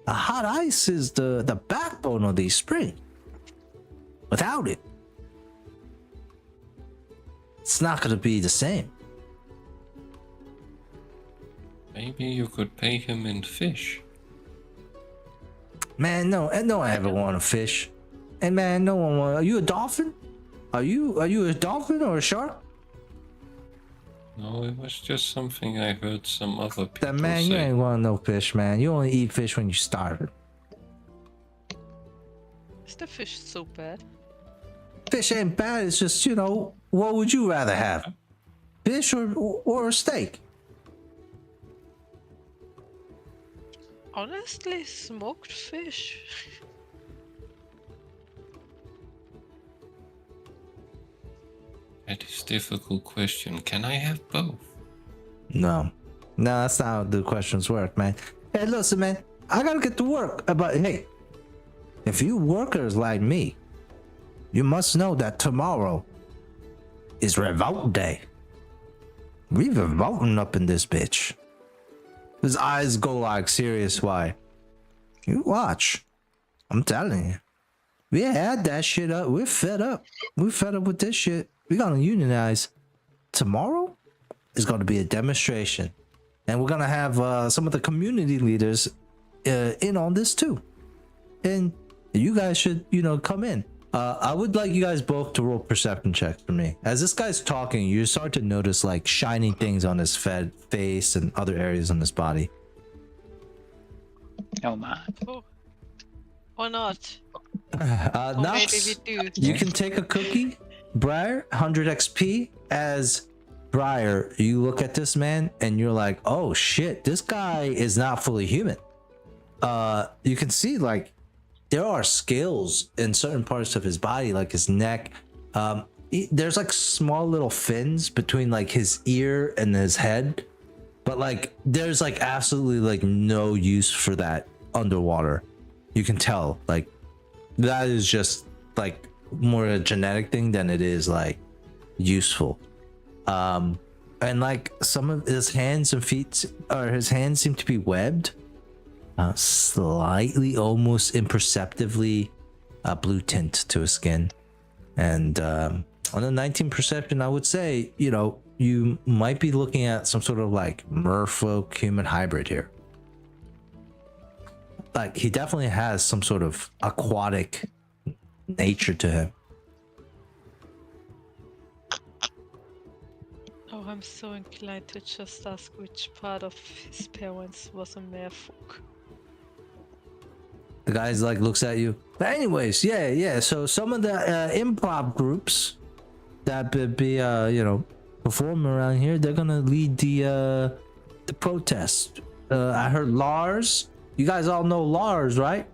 The hot ice is the backbone of these springs. Without it, it's not gonna be the same. Maybe you could pay him in fish. Man, no, I don't ever want to fish. And man, no one want. Are you a dolphin? Are you a dolphin or a shark? No, it was just something I heard some other people That man, say. you ain't want no fish, man. You only eat fish when you starve. Is the fish so bad? Fish ain't bad. It's just, you know, what would you rather have? Fish or a steak? Honestly, smoked fish. That is a difficult question. Can I have both? No, that's not how the questions work, man. Hey, listen, man. I gotta get to work. But hey, if you workers like me, you must know that tomorrow is Revolt Day. We revolting up in this bitch. His eyes go like serious. Why? You watch. I'm telling you. We had that shit up. We're fed up. We're fed up with this shit. We're gonna unionize. Tomorrow is gonna be a demonstration. And we're gonna have some of the community leaders in on this too. And you guys should, you know, come in. I would like you guys both to roll perception checks for me. As this guy's talking, you start to notice like shiny things on his face and other areas on his body. Oh man. Oh. Or not. Or Nux, maybe we do. you can take a cookie. Briar, 100 XP. As Briar, you look at this man and you're like, oh shit, this guy is not fully human. You can see like there are scales in certain parts of his body, like his neck. There's like small little fins between like his ear and his head, but like there's like absolutely like no use for that underwater. You can tell like that is just like more a genetic thing than it is like useful. And like some of his hands and feet, or his hands seem to be webbed. Slightly, almost imperceptibly blue tint to his skin. And on a 19 perception, I would say, you know, you might be looking at some sort of like merfolk human hybrid here. Like he definitely has some sort of aquatic nature to him. Oh, I'm so inclined to just ask which part of his parents was a merfolk. The guy's like looks at you. But anyways, yeah. So some of the improv groups that be performing around here, they're gonna lead the protest. I heard Lars. You guys all know Lars, right?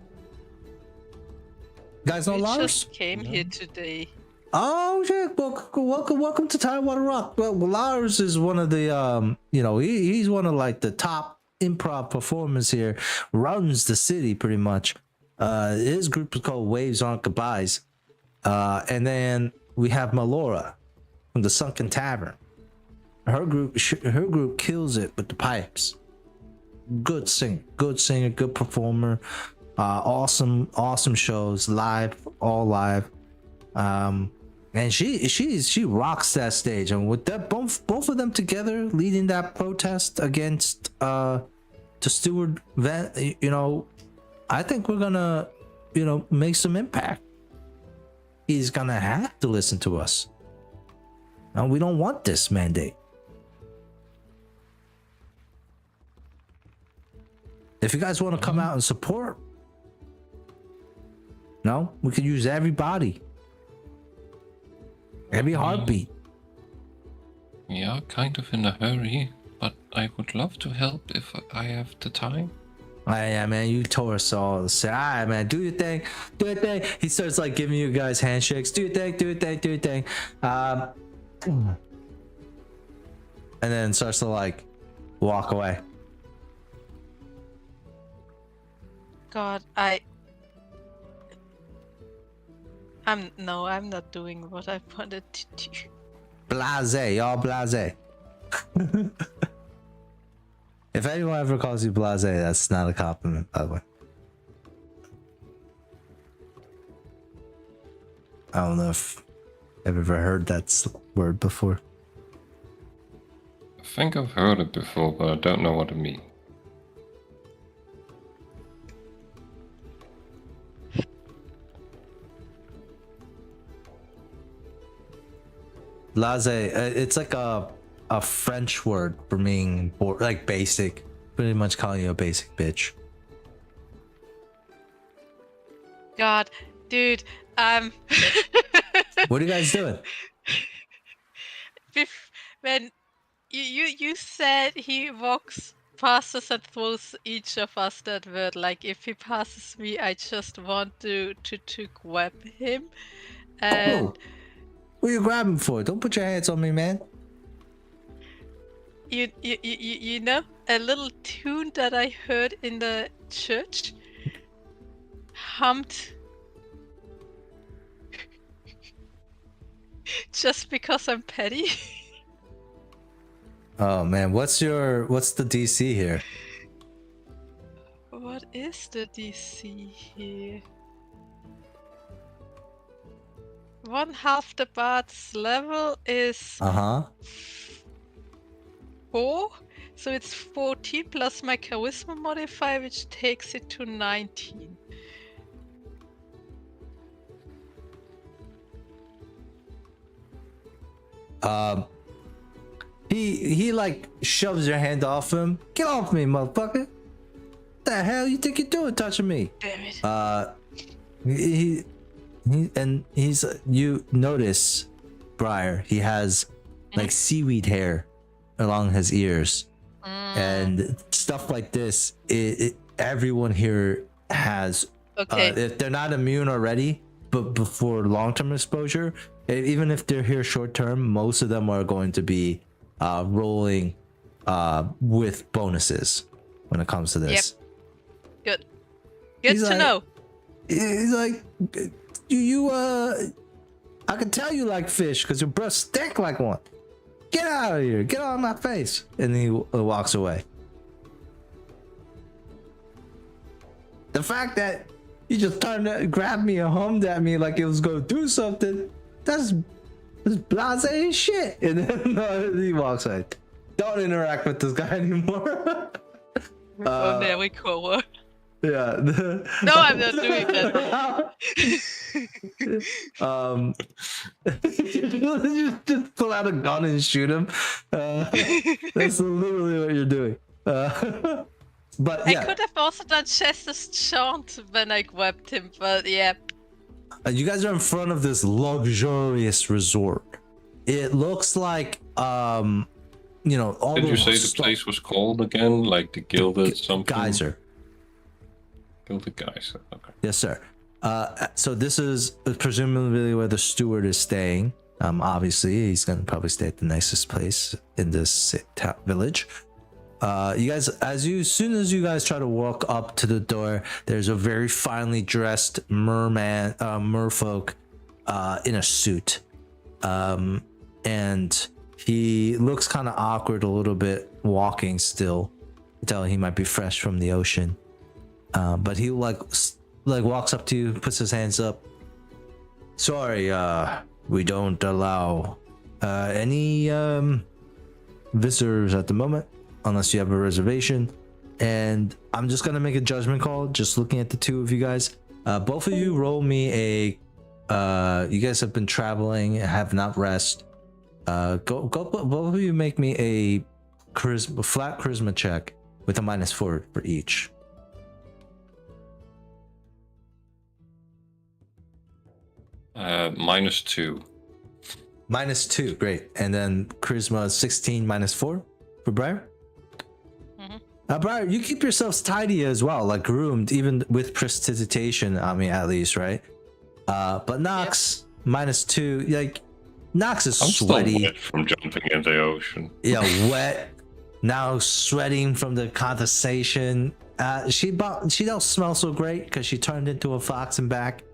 You guys know We Lars? just came here today. Oh shit! Welcome to Tidewater Rock. Well, Lars is one of the he's one of like the top improv performers here. Runs the city pretty much. His group is called Waves Aren't Goodbyes. And then we have Melora from the Sunken Tavern. Her group kills it with the pipes. Good singer, good performer. Awesome shows, all live. And she rocks that stage, and with that both of them together leading that protest against the Steward Van, I think we're gonna make some impact. He's gonna have to listen to us. And we don't want this mandate. If you guys want to come out and support, no, we could use everybody. Every heartbeat. We are kind of in a hurry, but I would love to help if I have the time. Yeah, man, you told us all. Say, all right, man, do your thing. He starts like giving you guys handshakes. Do your thing. And then starts to like walk away. God, I'm not doing what I wanted to do. Blase, y'all blase. If anyone ever calls you blase, that's not a compliment, by the way. I don't know if I've ever heard that word before. I think I've heard it before, but I don't know what it means. Blase, it's like a French word for being like basic. Pretty much calling you a basic bitch. God, dude, What are you guys doing? When you said he walks past us and throws each of us that word, like if he passes me, I just want to grab him. And Oh, what are you grabbing for? Don't put your hands on me, man. you know, a little tune that I heard in the church hummed just because I'm petty. Oh man, what's the DC here? What is the DC here? 1/2 the bard's level is 4, so it's 14 plus my charisma modifier, which takes it to 19. He like shoves your hand off him. Get off me, motherfucker! What the hell you think you're doing, touching me? Damn He it. you notice, Briar, he has like seaweed hair along his ears, and stuff like this. Everyone here has. Okay. If they're not immune already, but before long-term exposure, even if they're here short-term, most of them are going to be rolling with bonuses when it comes to this. Good. Good to know. He's like, I can tell you like fish because your breath stink like one. Get out of here. Get out of my face. And he walks away. The fact that you just turned to grab me and hummed at me like it was going to do something, that's This blase as shit. And then he walks away. Don't interact with this guy anymore. Oh, there we go. Yeah. No, I'm not doing that. You just pull out a gun and shoot him. That's literally what you're doing. But yeah, I could have also done Chester's chant when I grabbed him, but yeah. you guys are in front of this luxurious resort. It looks like all Did you say the place was called again? Like the Gilded something? Geyser. Gilded Geyser. Okay. Yes, sir. So this is presumably where the steward is staying. Obviously, he's gonna probably stay at the nicest place in this village. You guys, as soon as you guys try to walk up to the door, there's a very finely dressed merfolk in a suit, and he looks kind of awkward a little bit walking still. You tell he might be fresh from the ocean, but he walks up to you, puts his hands up. Sorry, we don't allow any visitors at the moment unless you have a reservation. And I'm just gonna make a judgment call, just looking at the two of you guys. Both of you roll me a you guys have been traveling, have not rest. Go both of you make me a flat charisma check with a -4 for each. -2. -2, great. And then charisma 16 -4 for Briar. Briar, you keep yourselves tidy as well, like groomed, even with prestidigitation. I mean, at least, right? But Nox, -2. Like, Nox is sweaty. Still wet from jumping in the ocean. Yeah, wet. Now sweating from the condensation. She don't smell so great because she turned into a fox and back.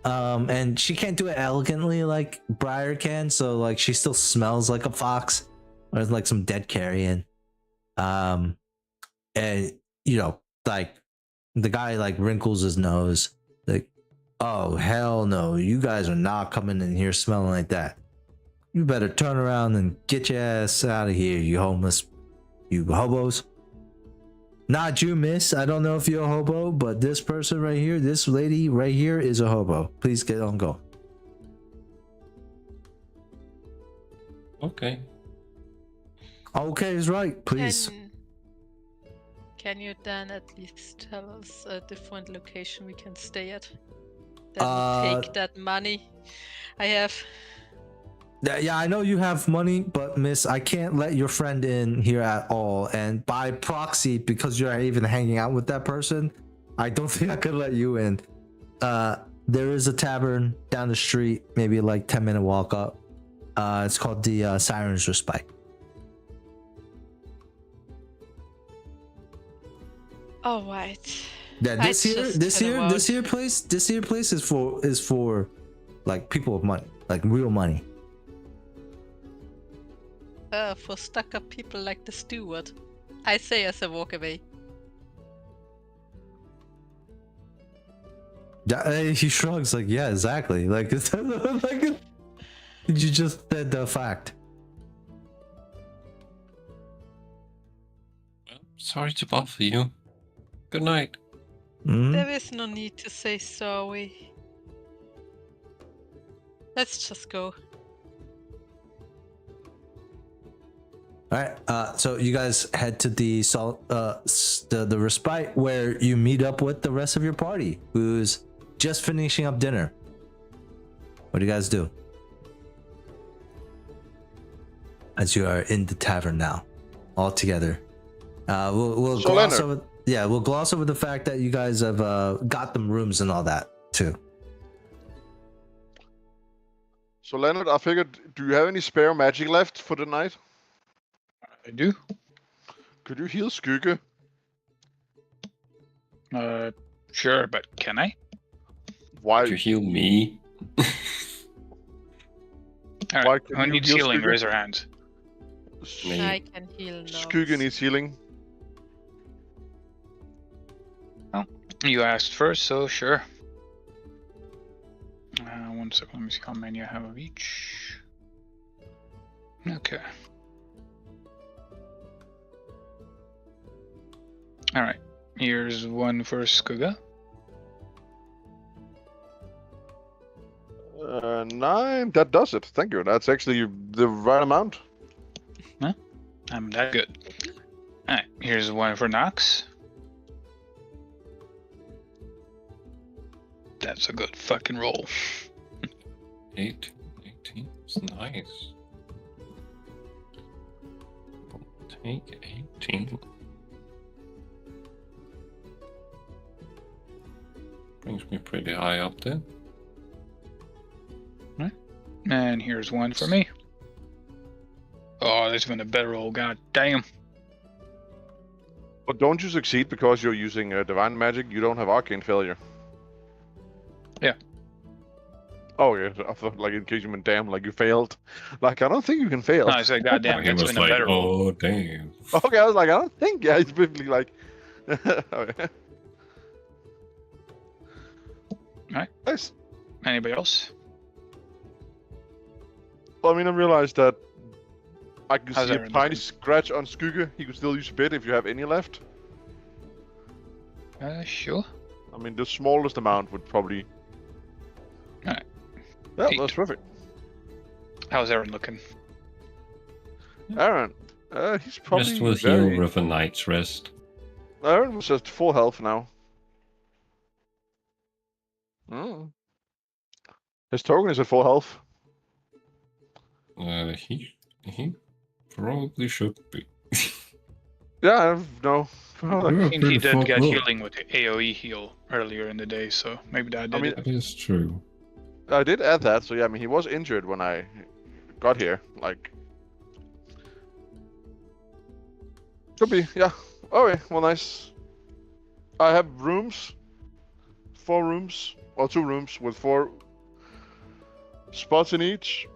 And she can't do it elegantly like Briar can, so like she still smells like a fox or like some dead carrion. And like the guy like wrinkles his nose, like, oh hell no, you guys are not coming in here smelling like that. You better turn around and get your ass out of here, you hobos. Not you, miss. I don't know if you're a hobo, but this person right here, this lady right here is a hobo. Please get on go. Okay. Okay is right, please. Can you then at least tell us a different location we can stay at? That will take that money I have. Yeah, I know you have money, but miss, I can't let your friend in here at all. And by proxy, because you're even hanging out with that person, I don't think I could let you in. There is a tavern down the street, maybe like 10-minute walk up. It's called the Siren's Respite. All right. Yeah, this here place is for like people with money, like real money. For stuck-up people like the steward, I say as I walk away. Yeah, he shrugs like, yeah, exactly. Like, like you just said the fact. Well, sorry to bother you. Good night. There is no need to say sorry. Let's just go. All right, so you guys head to the respite where you meet up with the rest of your party, who's just finishing up dinner. What do you guys do? As you are in the tavern now, all together. We'll gloss over. Yeah, we'll gloss over the fact that you guys have got them rooms and all that too. So Leonard, I figured, do you have any spare magic left for the night? I do. Could you heal Skygge? Sure, but can I? Why? Could you heal me? Alright, who needs healing? Raise your hand. Me. I can heal now. Skygge needs healing. Oh, you asked first, so sure. 1 second, let me see how many I have of each. Okay. Alright. Here's one for Skugga. 9. That does it. Thank you. That's actually the right amount. I'm that good. Alright, here's one for Nox. That's a good fucking roll. 18 is nice. Take 18. Brings me pretty high up there. And here's one for me. Oh, that's been a better roll. God damn. But don't you succeed because you're using divine magic? You don't have arcane failure. Yeah. Oh yeah, I thought like in case you meant damn, like you failed. Like I don't think you can fail. No, I said, God damn, He that's was been a like, better roll. oh damn. Okay, I was like, I don't think. Yeah, he's basically like. Okay. Alright. Nice. Anybody else? Well, I mean, I realized that I can How's see a Aaron tiny looking? scratch on Skugga. He could still use a bit if you have any left. Sure. I mean, the smallest amount would probably. Alright. Yeah, 8. that's perfect. How's Aaron looking? Aaron, he's probably Rest will very. heal with a night's rest. Aaron was just full health now. Mm. His token is at full health. He probably should be. Yeah, no. I think he did fucked get up. healing with the AoE heal earlier in the day, so maybe that did mean, it. That is true. I did add that, so yeah, I mean, he was injured when I got here. Like, could be, yeah. Okay, well, nice. I have rooms, 4 rooms, or 2 rooms with 4 spots in each.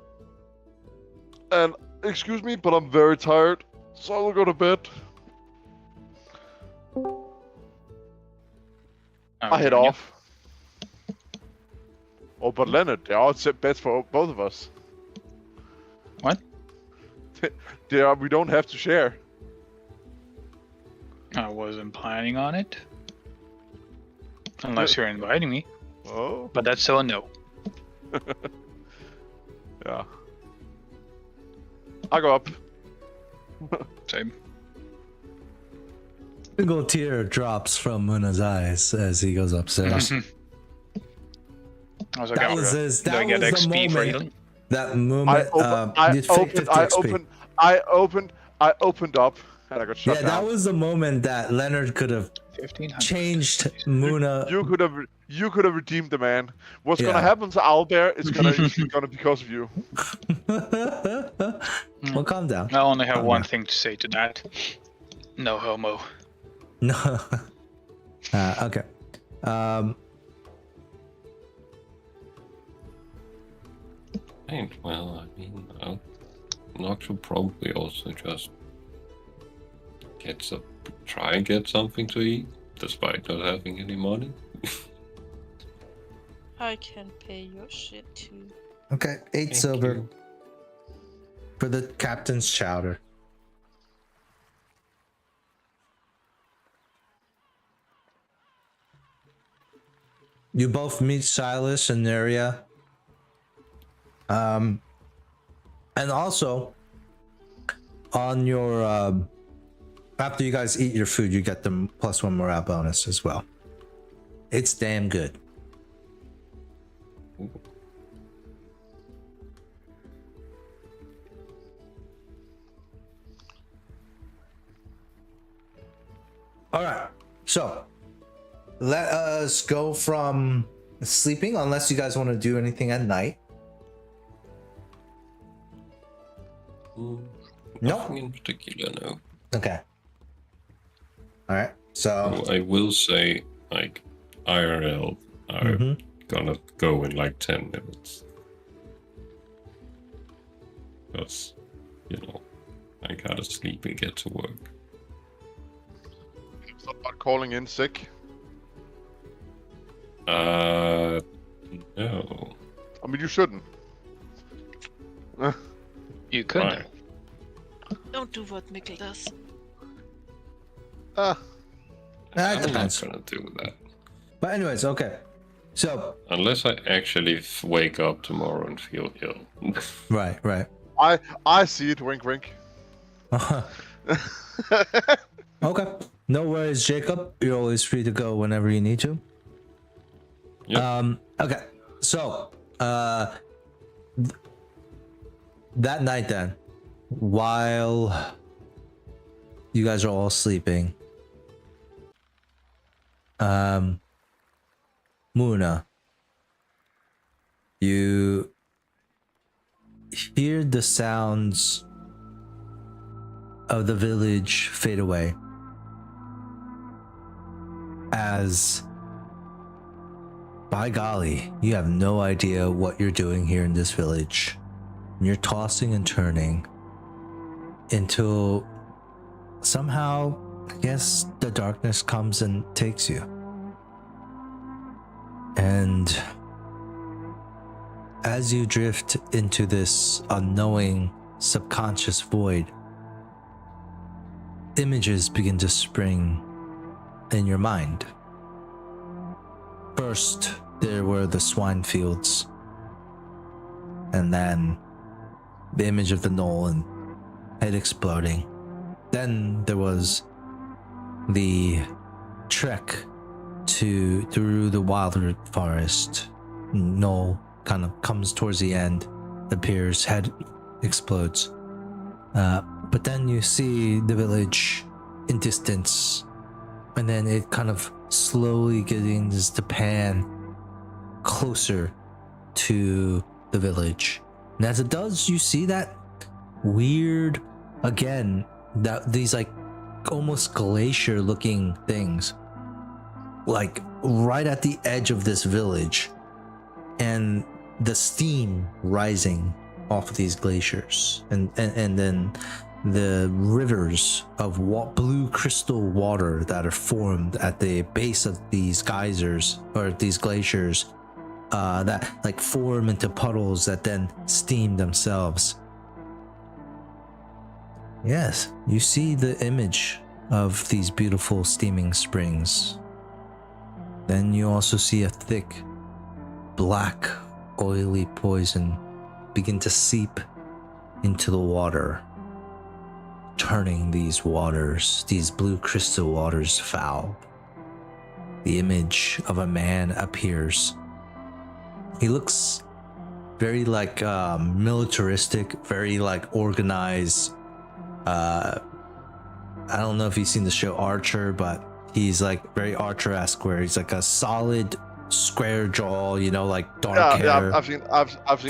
And excuse me, but I'm very tired, so I will go to bed. I head join you. off. Oh, but Leonard, there are set bets for both of us. What? We don't have to share. I wasn't planning on it. Unless you're inviting me. Oh, But that's so no. yeah. I go up. Same. Single tear drops from Muna's eyes as he goes upstairs. I was like, That oh, was do his, I that get was the XP for moment. healing? That moment. I opened up, and I got shut Yeah, down. that was the moment that Leonard could have 1500. changed Muna. You could have redeemed the man. What's Yeah. gonna happen to Owlbear? It's gonna be because of you. Well, calm down. I only have Calm one down. thing to say to that. No homo. No. Okay. And well, I mean, Nox will probably also just try and get something to eat, despite not having any money. I can pay your shit too. Okay, 8 Thank silver you. for the captain's chowder. You both meet Silas and Neria. And also, on your after you guys eat your food, you get the +1 morale bonus as well. It's damn good. All right, so let us go from sleeping, unless you guys want to do anything at night. Nothing Nope. in particular, no. Okay. All right. So I will say, like, IRL, I'm Mhm. gonna go in like 10 minutes. Because, I gotta sleep and get to work. Start calling in sick. No. I mean, you shouldn't. You could. Right. Don't do what Mikkel does. That I'm depends. not gonna do that. But anyways, okay. So Unless I actually wake up tomorrow and feel ill. right. I see it. Wink, wink. Okay. No worries, Jacob. You're always free to go whenever you need to. Yep. Okay. So, that night then, while you guys are all sleeping, Muna, you hear the sounds of the village fade away as, by golly, you have no idea what you're doing here in this village. You're tossing and turning until somehow, I guess, the darkness comes and takes you. And as you drift into this unknowing subconscious void, images begin to spring in your mind. First, there were the swine fields, and then the image of the knoll and head exploding. Then there was the trek through the wilder forest. Knoll kind of comes towards the end, appears, head explodes. But then you see the village in distance, and then it kind of slowly begins to pan closer to the village. And as it does, you see that weird, again, that these like almost glacier looking things, like right at the edge of this village, and the steam rising off of these glaciers, and then the rivers of blue crystal water that are formed at the base of these geysers or these glaciers, that like form into puddles that then steam themselves. Yes, you see the image of these beautiful steaming springs. Then you also see a thick, black, oily poison begin to seep into the water, turning these waters, these blue crystal waters, foul. The image of a man appears. He looks very like militaristic, very like organized. I don't know if you've seen the show Archer, but he's like very Archer-esque, where he's like a solid square jaw, you know, like dark hair. I've seen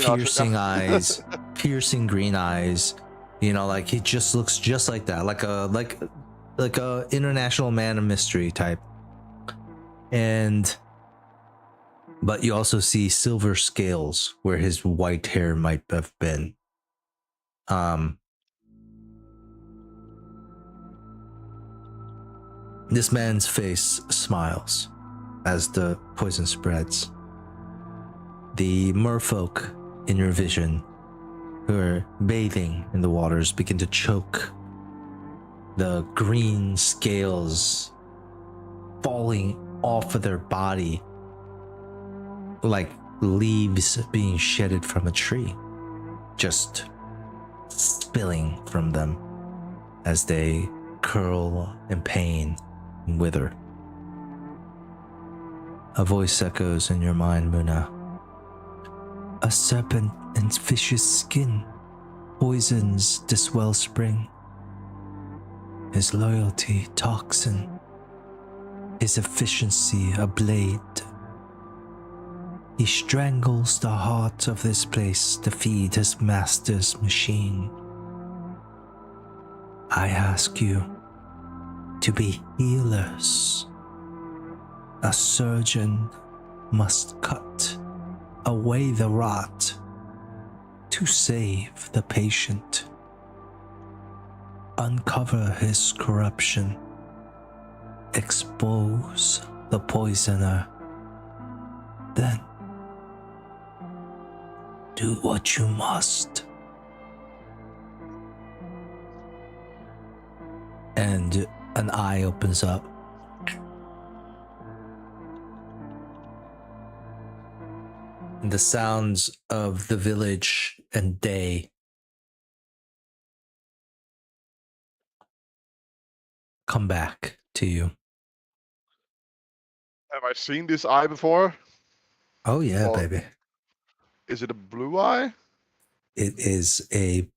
piercing Archer. eyes, piercing green eyes. You know, like he just looks just like that, like a international man of mystery type. But you also see silver scales where his white hair might have been. This man's face smiles as the poison spreads. The merfolk in your vision, who are bathing in the waters, begin to choke. The green scales falling off of their body like leaves being shedded from a tree, just spilling from them as they curl in pain and wither. A voice echoes in your mind, Muna. A serpent and fish's skin poisons this wellspring. His loyalty toxin, his efficiency a blade. He strangles the heart of this place to feed his master's machine. I ask you to be healers. A surgeon must cut away the rot to save the patient. Uncover his corruption. Expose the poisoner. Then do what you must. and an eye opens up. And the sounds of the village and day come back to you. Have I seen this eye before? Oh yeah, Or- baby. Is it a blue eye? It is a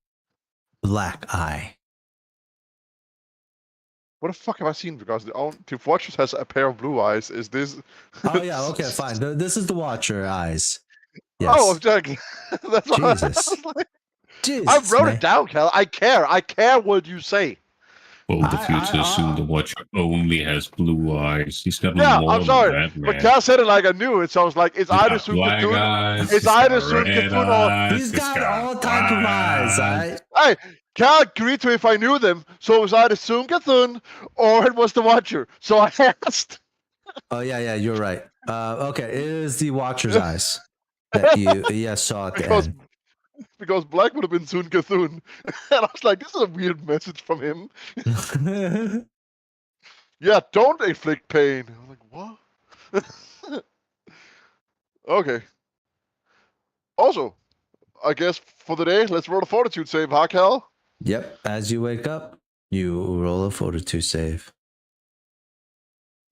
black eye. What the fuck have I seen? Because the Fortress has a pair of blue eyes. Is this? Oh yeah, okay, fine. This is the Watcher eyes. Yes. Oh, I'm joking. That's what Jesus. I was like, Jesus, I wrote man. it down, Cal. I care. I care what you say. Well, the future soon the Watcher only has blue eyes. He's got Yeah, more I'm sorry, than that, man. but Cal said it like I knew it, so I was like, it's He's either got Sun black Cthulhu. eyes, It's he's either got Sun red Cthulhu or eyes, He's got all got type of eyes, white. right? Hey, Cal agreed to if I knew them, so it was either Sun Cthulhu or it was the Watcher. So I asked. Oh yeah, you're right. Okay, it is the Watcher's eyes that you saw at the because, end. because black would have been Sun Cthulhu. And I was like, this is a weird message from him. Yeah, don't inflict pain. I'm like, what? Okay. Also, I guess for the day, let's roll a fortitude save, huh, Cal? Yep. As you wake up, you roll a fortitude save.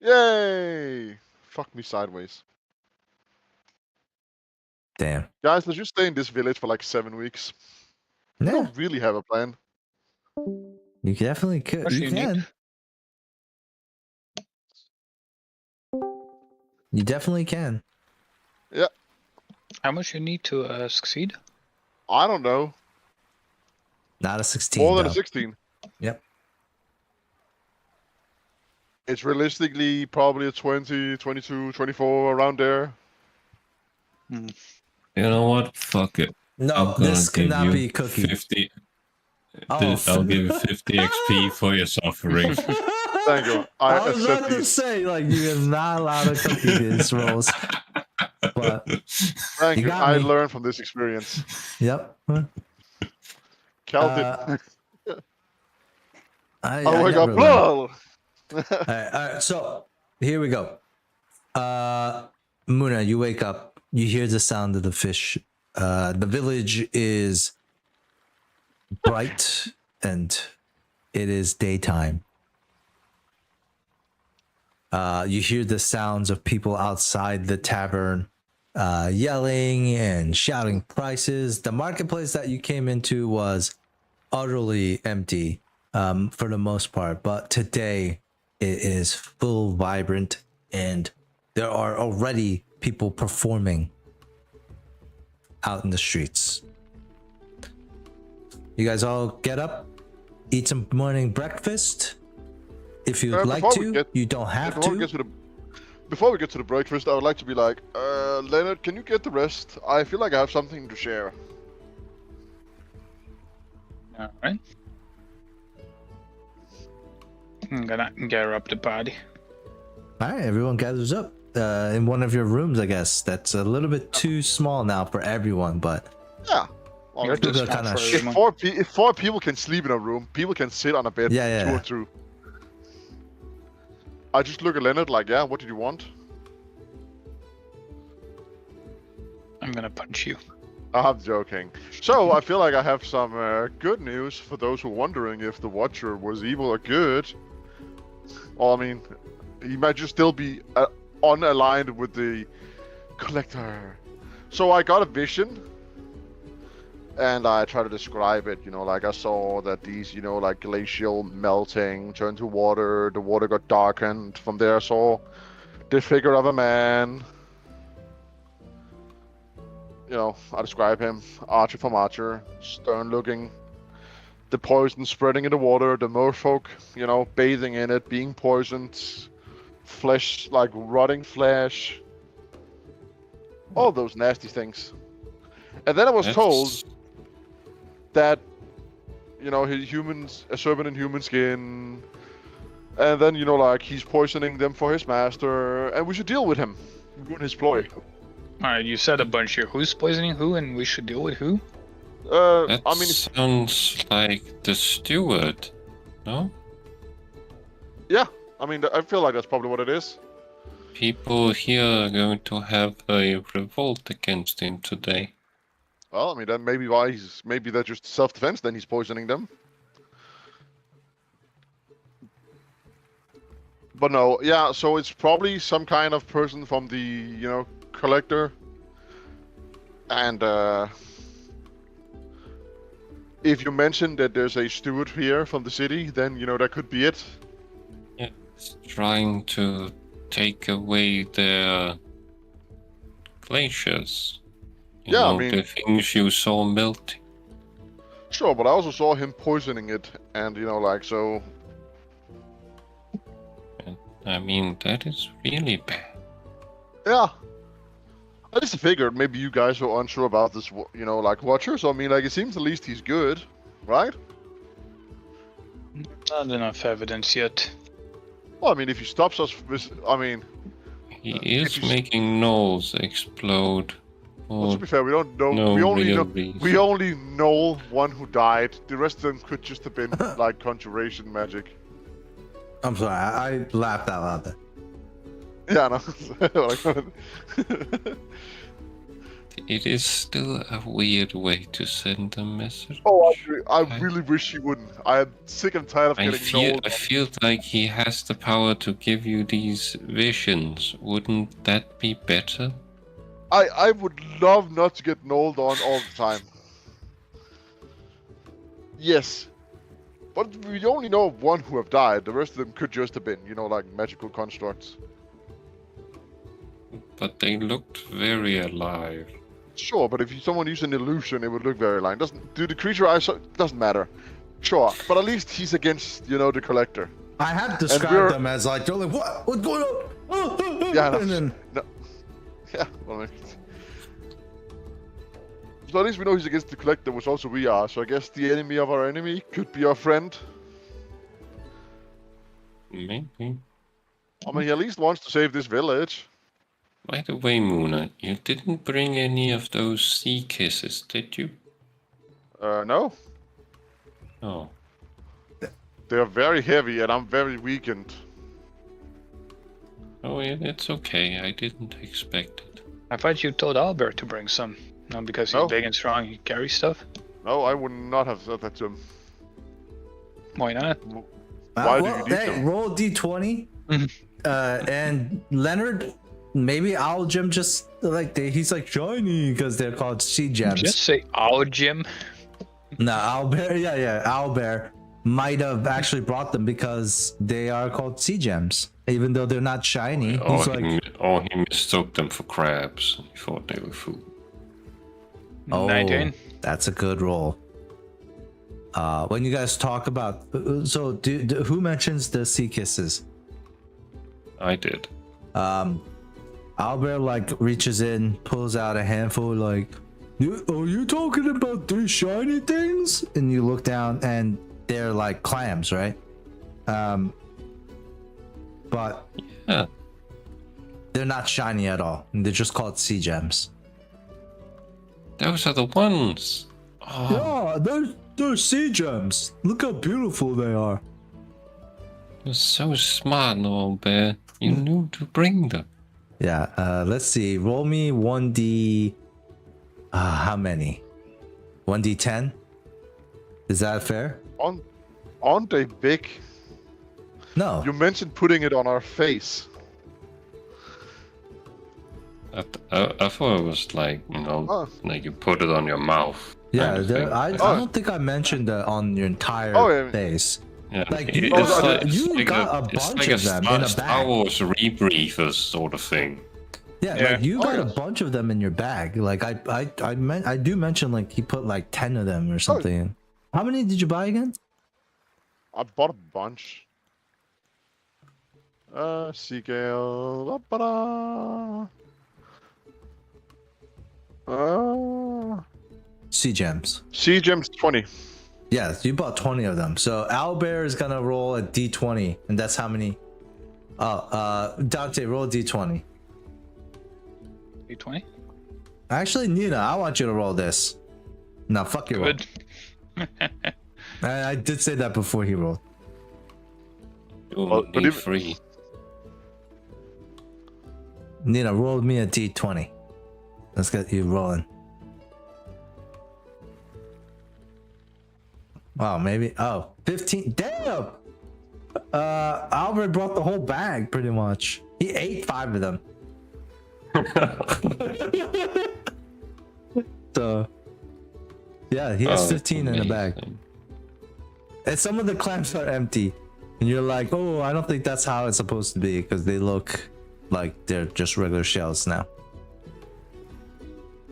Yay! Fuck me sideways. Damn. Guys, let's just stay in this village for like 7 weeks. I Yeah, don't really have a plan. you definitely could. What You you need? can. You definitely can. How much you need to succeed? I don't know. Not a 16. More than a though. 16. Yep. It's realistically probably a 20, 22, 24, around there. You know what? Fuck it. No, I'm gonna this give cannot you be cookie. 50. Oh, I'll give you 50 XP for your suffering. Thank you. I I was accept about to these. say, like, you are not allowed to cookie these rolls. But, Thank You you. got I me. learned from this experience. yep. Cal Uh, did. I Oh my god, never learned. blood! All right, so here we go. Muna, you wake up. You hear the sound of the fish. The village is bright and it is daytime. You hear the sounds of people outside the tavern yelling and shouting prices. The marketplace that you came into was utterly empty for the most part, but today it is full vibrant and there are already people performing out in the streets. You guys all get up, eat some morning breakfast if you'd like before we to. get- You don't have Before we to. get to the Before we get to the breakfast, I would like to be like, Leonard, can you get the rest? I feel like I have something to share. Alright. I'm gonna gather up the body. All right, everyone gathers up in one of your rooms, I guess. That's a little bit too small now for everyone, but Yeah. Well, You're too people are small kinda for sh- everyone. if four people can sleep in a room, people can sit on a bed, Yeah, two yeah. or two. I just look at Leonard like, yeah, what did you want? I'm gonna punch you. I'm joking. So, I feel like I have some good news for those who are wondering if the Watcher was evil or good. Well, I mean, he might just still be unaligned with the Collector. So I got a vision, and I try to describe it, you know, like I saw that these, you know, like glacial melting turned to water, the water got darkened. From there I saw the figure of a man. You know, I describe him, archer from archer, stern looking, the poison spreading in the water, the merfolk, you know, bathing in it, being poisoned, flesh, like rotting flesh, all those nasty things. And then I was told that, you know, a servant in human skin, and then, you know, like, he's poisoning them for his master, and we should deal with him, ruin his ploy. Alright, you said a bunch here. Who's poisoning who and we should deal with who? That I mean, sounds like the steward, no? Yeah, I mean, I feel like that's probably what it is. People here are going to have a revolt against him today. Well, I mean, then maybe they're just self-defense. Then he's poisoning them. But no, yeah. So it's probably some kind of person from the collector, and if you mention that there's a steward here from the city, then that could be it. Yeah, it's trying to take away their glaciers. You know, I mean, the things you saw melting. Sure, but I also saw him poisoning it, and so. I mean, that is really bad. Yeah. I just figured maybe you guys are unsure about this, like Watcher. So I mean, like it seems at least he's good, right? Not enough evidence yet. Well, I mean, if he stops us, I mean. He is making gnolls explode. Well, to be fair, we don't know. No we only real know. reason. We only know one who died. The rest of them could just have been like conjuration magic. I'm sorry, I laughed out loud there. Yeah, no. It is still a weird way to send a message. Oh, I really wish he wouldn't. I am sick and tired of I getting feel like he has the power to give you these visions. Wouldn't that be better? I would love not to get knolled on all the time. Yes. But we only know of one who have died. The rest of them could just have been, like magical constructs. But they looked very alive. Sure, but if someone used an illusion, it would look very alive. Do the creature I saw... Doesn't matter. Sure, but at least he's against, the collector. I have described them as like, they're like, what? What's going on? Yeah, no. And then... No. Yeah, well, I mean... So at least we know he's against the collector, which also we are. So I guess the enemy of our enemy could be our friend. Maybe. I mean, he at least wants to save this village. By the way, Muna, you didn't bring any of those sea kisses, did you? No. Oh. They're very heavy and I'm very weakened. Oh, yeah, it's okay. I didn't expect it. I thought you told Albert to bring some. No, because he's big and strong, he carries stuff. No, I would not have said that to him. Why not? Why do you need them? Roll D20. And Leonard, maybe Owl Jim just like he's like shiny because they're called sea gems. Just say Owl Jim. No, Owlbear, yeah, Owlbear might have actually brought them because they are called sea gems, even though they're not shiny. He mistook them for crabs. He thought they were food. Oh, 19. That's a good roll. When you guys talk about, so who mentions the sea kisses? I did. Albert like reaches in, pulls out a handful, like, are you talking about three shiny things? And you look down and they're like clams, right? But yeah, they're not shiny at all. They're just called sea gems. Those are the ones. Oh. Yeah, they're sea gems. Look how beautiful they are. You're so smart, little bear. You knew to bring them. Yeah, let's see. Roll me 1d... how many? 1d10? Is that fair? Aren't they big? No. You mentioned putting it on our face. I thought it was like, like you put it on your mouth. Yeah, I don't think I mentioned that on your entire face. Yeah, like you got a bunch of them in a bag. Star Wars rebreathers sort of thing. Yeah, like you got a bunch of them in your bag. Like I do mention like he put like 10 of them or something. How many did you buy again? I bought a bunch. Seagale. Sea gems. Sea gems 20. Yeah, you bought 20 of them. So Owlbear is gonna roll a d20, and that's how many? Dante, roll a d20. D20? Actually, Nina, I want you to roll this. No, fuck your roll. I did say that before he rolled. You Well, only but need if- 3. Nina, roll me a d20. Let's get you rolling. Oh, maybe. Oh, 15. Damn! Albert brought the whole bag, pretty much. He ate 5 of them. So, yeah, he has 15 in the bag. And some of the clams are empty. And you're like, oh, I don't think that's how it's supposed to be, because they look like they're just regular shells now.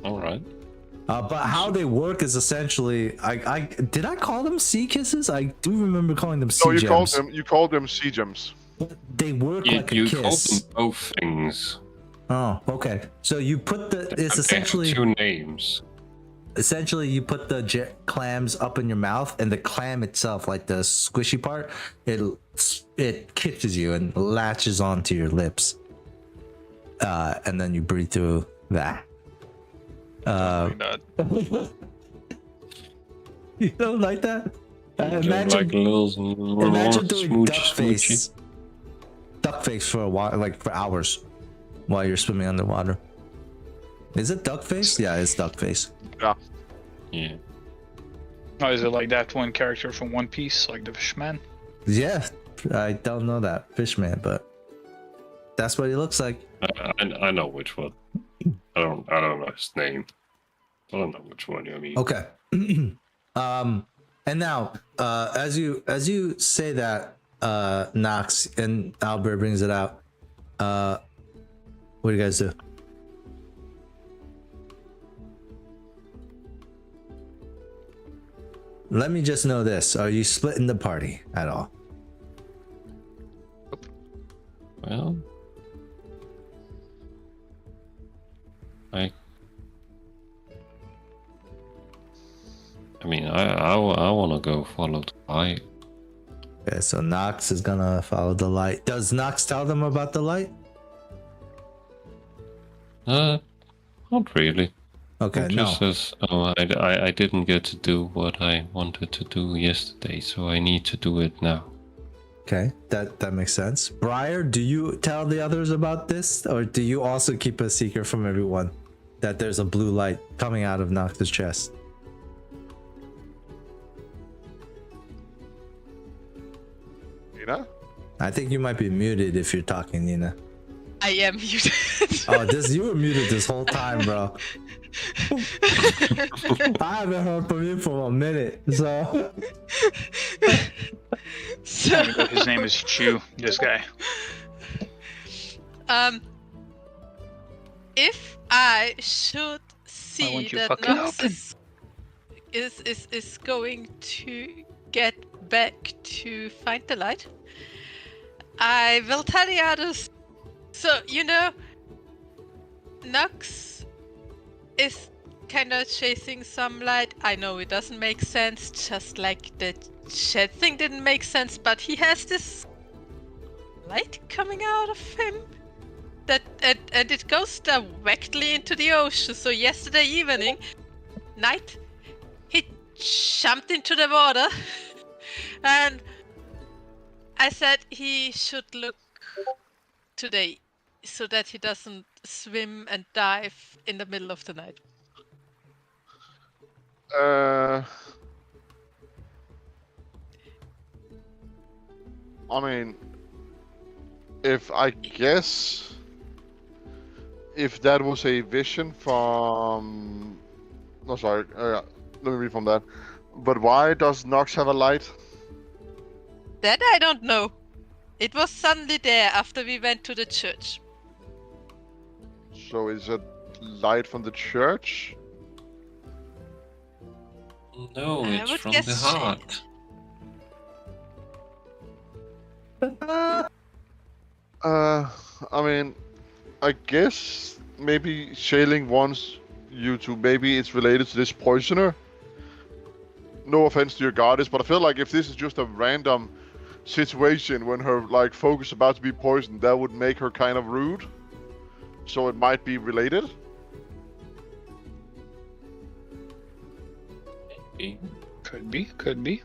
Alright. But how they work is essentially, I did I call them sea kisses? I do remember calling them sea No, gems. you called them sea gems. But they work You, like a you called kiss. them both things. Oh, okay. So you put the, it's They have essentially 2 names. essentially you put the clams up in your mouth, and the clam itself, like the squishy part, it kisses you and latches onto your lips, and then you breathe through that. Like that. You don't like that? Imagine, like little Imagine doing smooch, duck face for a while, like for hours, while you're swimming underwater. Is it duck face? Yeah, it's duck face. Yeah. Yeah. Oh, is it like that one character from One Piece, like the Fishman? Yeah, I don't know that Fishman, but that's what he looks like. I know which one. I don't know his name. I don't know which one you mean. Okay. And now, as you say that, Nox, and Albert brings it out. What do you guys do? Let me just know this: are you splitting the party at all? Well, I mean, I want to go follow the light. Okay, so Nox is gonna follow the light. Does Nox tell them about the light? Not really. Okay, It just says, oh, I didn't get to do what I wanted to do yesterday, so I need to do it now. Okay, that makes sense. Briar, do you tell the others about this, or do you also keep a secret from everyone that there's a blue light coming out of Nox's chest? Nina? I think you might be muted if you're talking, Nina. I am muted. Oh, you were muted this whole time, bro. I haven't heard from you for a minute, so. So, His name is Chew, this guy. if I should see won't you that fucking Nox is going to get back to find the light, I will tell the others. So, Nox is kind of chasing some light. I know it doesn't make sense, just like the shed thing didn't make sense, but he has this light coming out of him and it goes directly into the ocean. So yesterday night, he jumped into the water and I said he should look today so that he doesn't swim and dive in the middle of the night. I mean, if that was a vision from... No, sorry. Let me read from that. But why does Nox have a light? That I don't know. It was suddenly there after we went to the church. So is it light from the church? No, I it's would from guess the heart. I mean, I guess maybe Sailing wants you to, maybe it's related to this poisoner. No offense to your goddess, but I feel like if this is just a random situation when her like focus is about to be poisoned, that would make her kind of rude. So it might be related. Could be.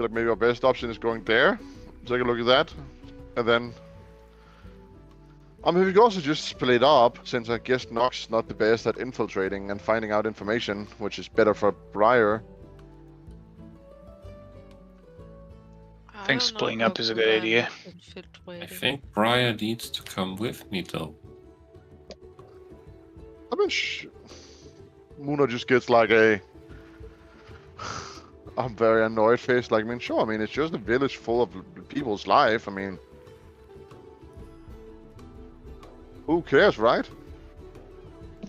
feel like maybe our best option is going there. Take a look at that, and then. I mean, we could also just split up, since I guess Nox is not the best at infiltrating and finding out information, which is better for Briar. I think splitting up is a good idea. I think Briar needs to come with me, though. I mean, Muna just gets like a... I'm very annoyed face, like, I mean, sure, I mean, it's just a village full of people's life, I mean... Who cares, right?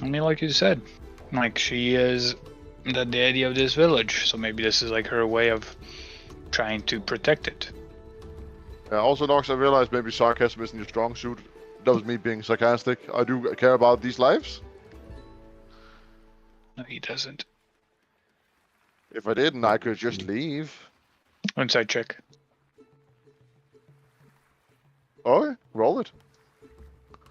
I mean, like you said, like she is the deity of this village, so maybe this is like her way of trying to protect it. Also, Nox, I realized maybe sarcasm isn't your strong suit. That was me being sarcastic. I do care about these lives. No, he doesn't. If I didn't, I could just leave. Inside check. Okay, roll it.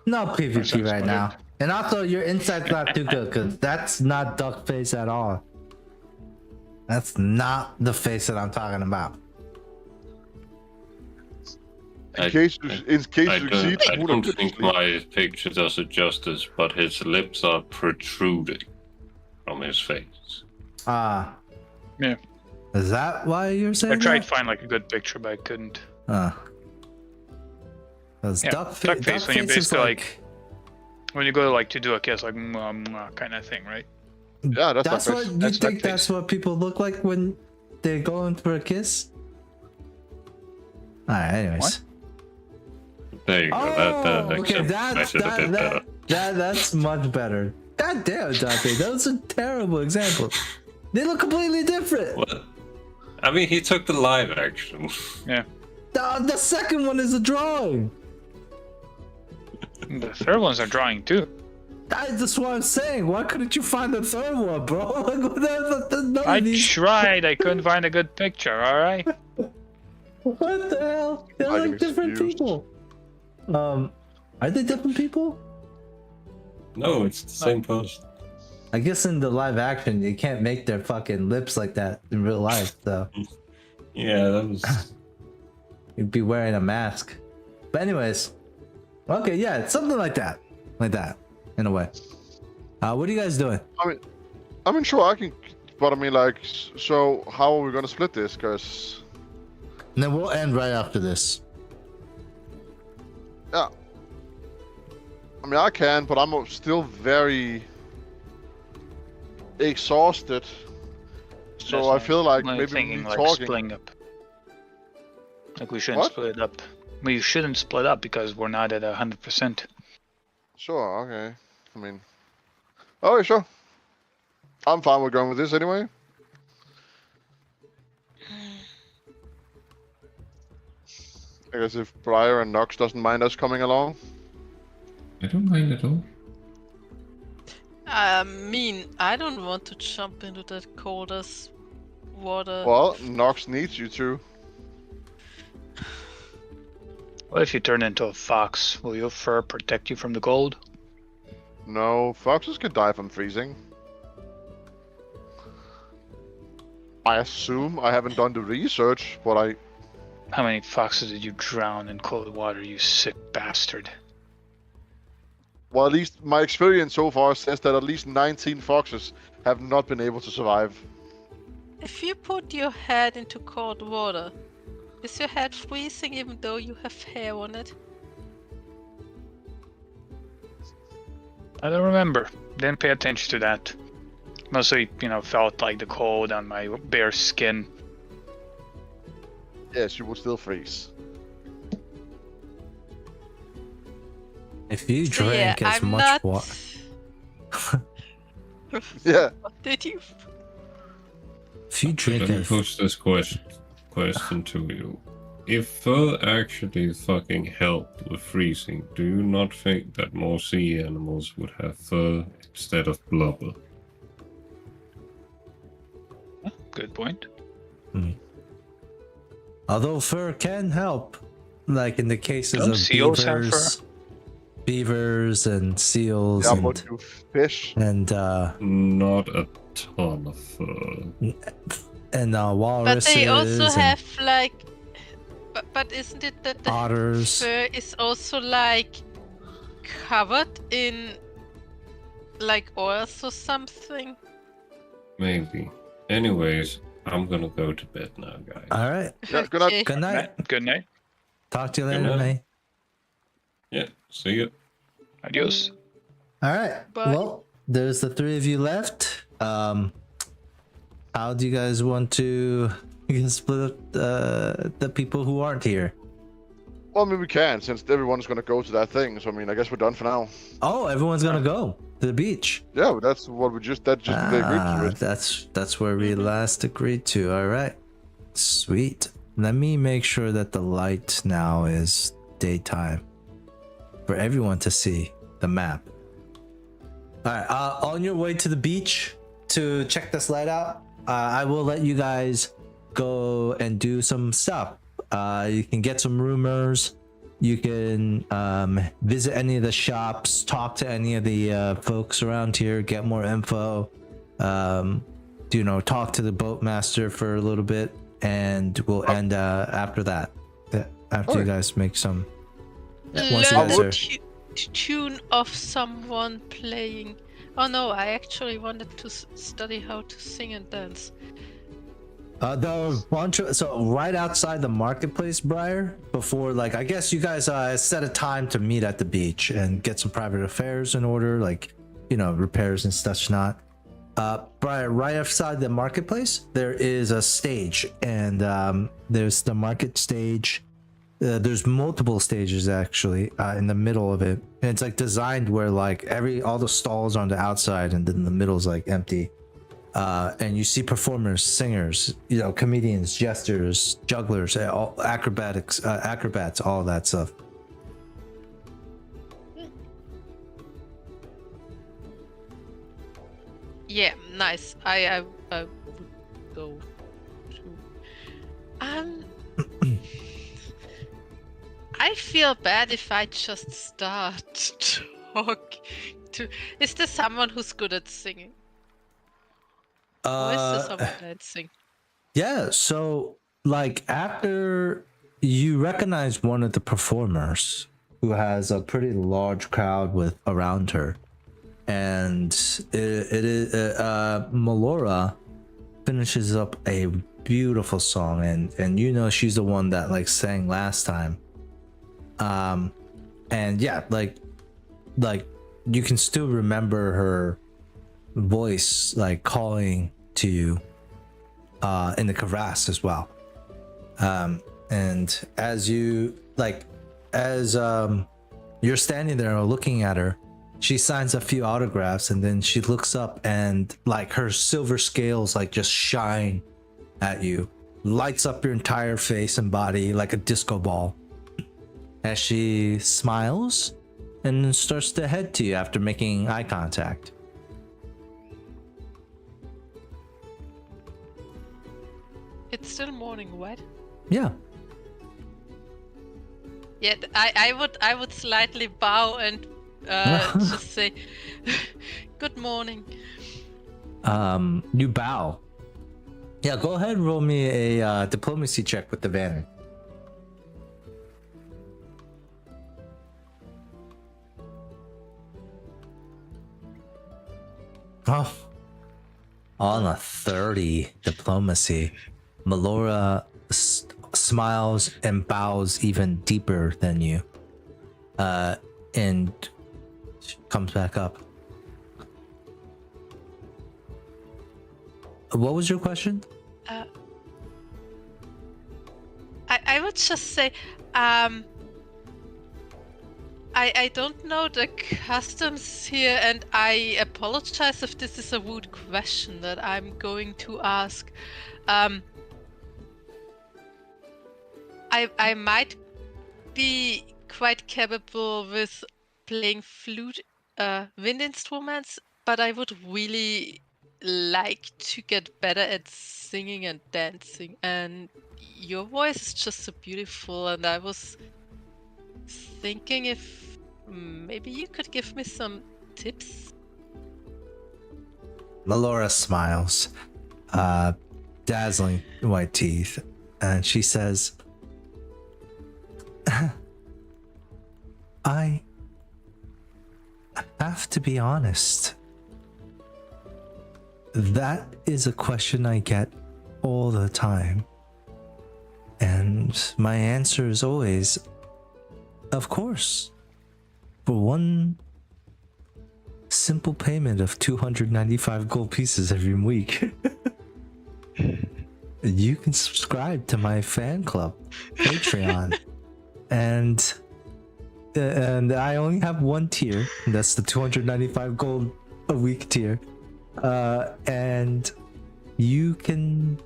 No PvP right now. And also, your insight's not too good, because that's not duck face at all. That's not the face that I'm talking about. In case you succeed, I don't think my picture does it justice, but his lips are protruding from his face. Ah. Yeah. Is that why you're saying I tried that? to find like a good picture, but I couldn't. Because Yeah, duck face when you face is basically like... when you go like to do a kiss, like kind of thing, right? Yeah, That's what you That's think. duck That's face. what people look like when they're going for a kiss. All right. Anyways. What? There you go. Oh, that okay. makes it a bit better. That's much better. God damn, Dante. Those are terrible examples. They look completely different. What? I mean, he took the live action. Yeah. The second one is a drawing. The third one's a drawing too. That's what I'm saying. Why couldn't you find the third one, bro? None I of these... tried. I couldn't find a good picture. All right. What the hell? They're I'm like different confused. people. Are they different people? No, it's the same person. I guess in the live action, you can't make their fucking lips like that in real life, so Yeah, that was. you'd be wearing a mask. But anyways, okay, yeah, it's something like that, in a way. What are you guys doing? I mean, sure, I can, but I mean, like, so how are we gonna split this? Cause And then we'll end right after this. yeah, I mean, I can, but I'm still very exhausted. So I feel like I'm maybe thinking me like talking. splitting up. Like we shouldn't What? split up. We shouldn't split up because we're not at 100%. Sure, okay. I mean, okay, sure. I'm fine with going with this anyway. I guess if Briar and Nox doesn't mind us coming along. I don't mind at all. I mean, I don't want to jump into that cold as water. Well, Nox needs you to. What if you turn into a fox? Will your fur protect you from the cold? No, foxes could die from freezing. I assume. I haven't done the research, but I... How many foxes did you drown in cold water, you sick bastard? Well, at least my experience so far says that at least 19 foxes have not been able to survive. If you put your head into cold water, is your head freezing even though you have hair on it? I don't remember. Didn't pay attention to that. Mostly, felt like the cold on my bare skin. Yes, you will still freeze. If you So yeah, drink as I'm much not... water, Yeah. What did you... if you drink Let me as pose this question to you. If fur actually fucking helped with freezing, do you not think that more sea animals would have fur instead of blubber? Good point. although fur can help, like in the cases Don't of seals have beavers and seals Yeah, and but you fish. and Not a ton of fur. and But walruses they also and have like. But isn't it that the otters. fur is also like covered in like oils or something? Maybe. Anyways, I'm gonna go to bed now, guys. All right. Yeah, good night. Okay. Good night. Good night. Talk to you Good later, night. May. Yeah, see you. Adios. All right. Bye. Well, there's the three of you left. How do you guys want to split up the people who aren't here? Well, I mean, we can, since everyone's gonna go to that thing. So I mean, I guess we're done for now. Oh, everyone's gonna go to the beach. Yeah, but that's what we just they agreed to. It. That's where we last agreed to. All right. Sweet. Let me make sure that the light now is daytime for everyone to see the map. All right. On your way to the beach to check this light out, I will let you guys go and do some stuff. You can get some rumors. You can visit any of the shops, talk to any of the folks around here, get more info. Talk to the boatmaster for a little bit, and we'll end after that. After you guys make some. Once you Learn guys the are. tune of someone playing. Oh no, I actually wanted to study how to sing and dance. So right outside the marketplace, Briar, before I guess you guys set a time to meet at the beach and get some private affairs in order, repairs and such not. Briar, right outside the marketplace, there is a stage, and there's the market stage. There's multiple stages actually in the middle of it, and it's designed where all the stalls are on the outside, and then the middle's empty. And you see performers, singers, comedians, jesters, jugglers, acrobats, all that stuff. Yeah, nice. I would go to. I feel bad if I just start talking to. Is there someone who's good at singing? Or is there someone dancing? Yeah, so after you recognize one of the performers who has a pretty large crowd around her, and it is Melora finishes up a beautiful song, and she's the one that sang last time. And yeah, you can still remember her voice calling to you in the crevasse as well. And as you you're standing there looking at her, she signs a few autographs, and then she looks up, and her silver scales just shine at you, lights up your entire face and body like a disco ball, as she smiles and starts to head to you after making eye contact. It's still morning, what? Yeah. Yeah, I would slightly bow and just say, "Good morning." You bow. Yeah, go ahead and roll me a diplomacy check with the Vannon. Oh, on a 30 diplomacy, Melora smiles and bows even deeper than you, and comes back up. What was your question? I would just say, I don't know the customs here, and I apologize if this is a rude question that I'm going to ask. I might be quite capable with playing flute, wind instruments, but I would really like to get better at singing and dancing, and your voice is just so beautiful, and I was thinking if maybe you could give me some tips. Melora smiles. dazzling white teeth, and she says, I have to be honest. That is a question I get all the time. And my answer is always, of course. For one simple payment of 295 gold pieces every week, you can subscribe to my fan club, Patreon. And I only have one tier. That's the 295 gold a week tier. And you can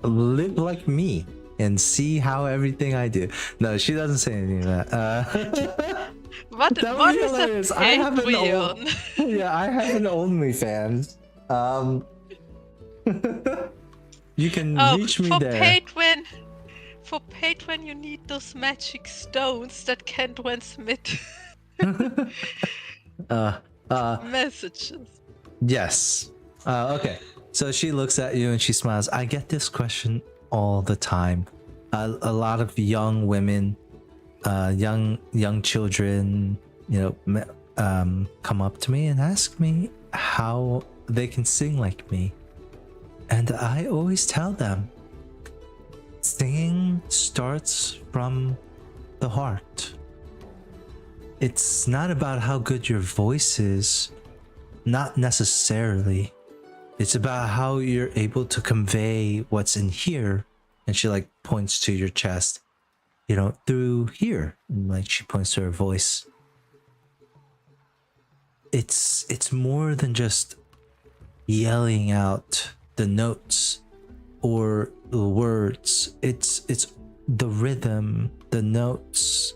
live like me and see how everything I do. No, she doesn't say anything of that. What That what would be is hilarious. a I have an Patreon? Yeah, I have an OnlyFans. You can reach me for there. For Patreon, you need those magic stones that can transmit messages. Yes. Okay. So she looks at you and she smiles. I get this question all the time. A lot of young women, young children, come up to me and ask me how they can sing like me. And I always tell them, singing starts from the heart. It's not about how good your voice is, not necessarily. It's about how you're able to convey what's in here. And she like points to your chest, through here. And like she points to her voice. It's more than just yelling out the notes or the words. It's the rhythm, the notes,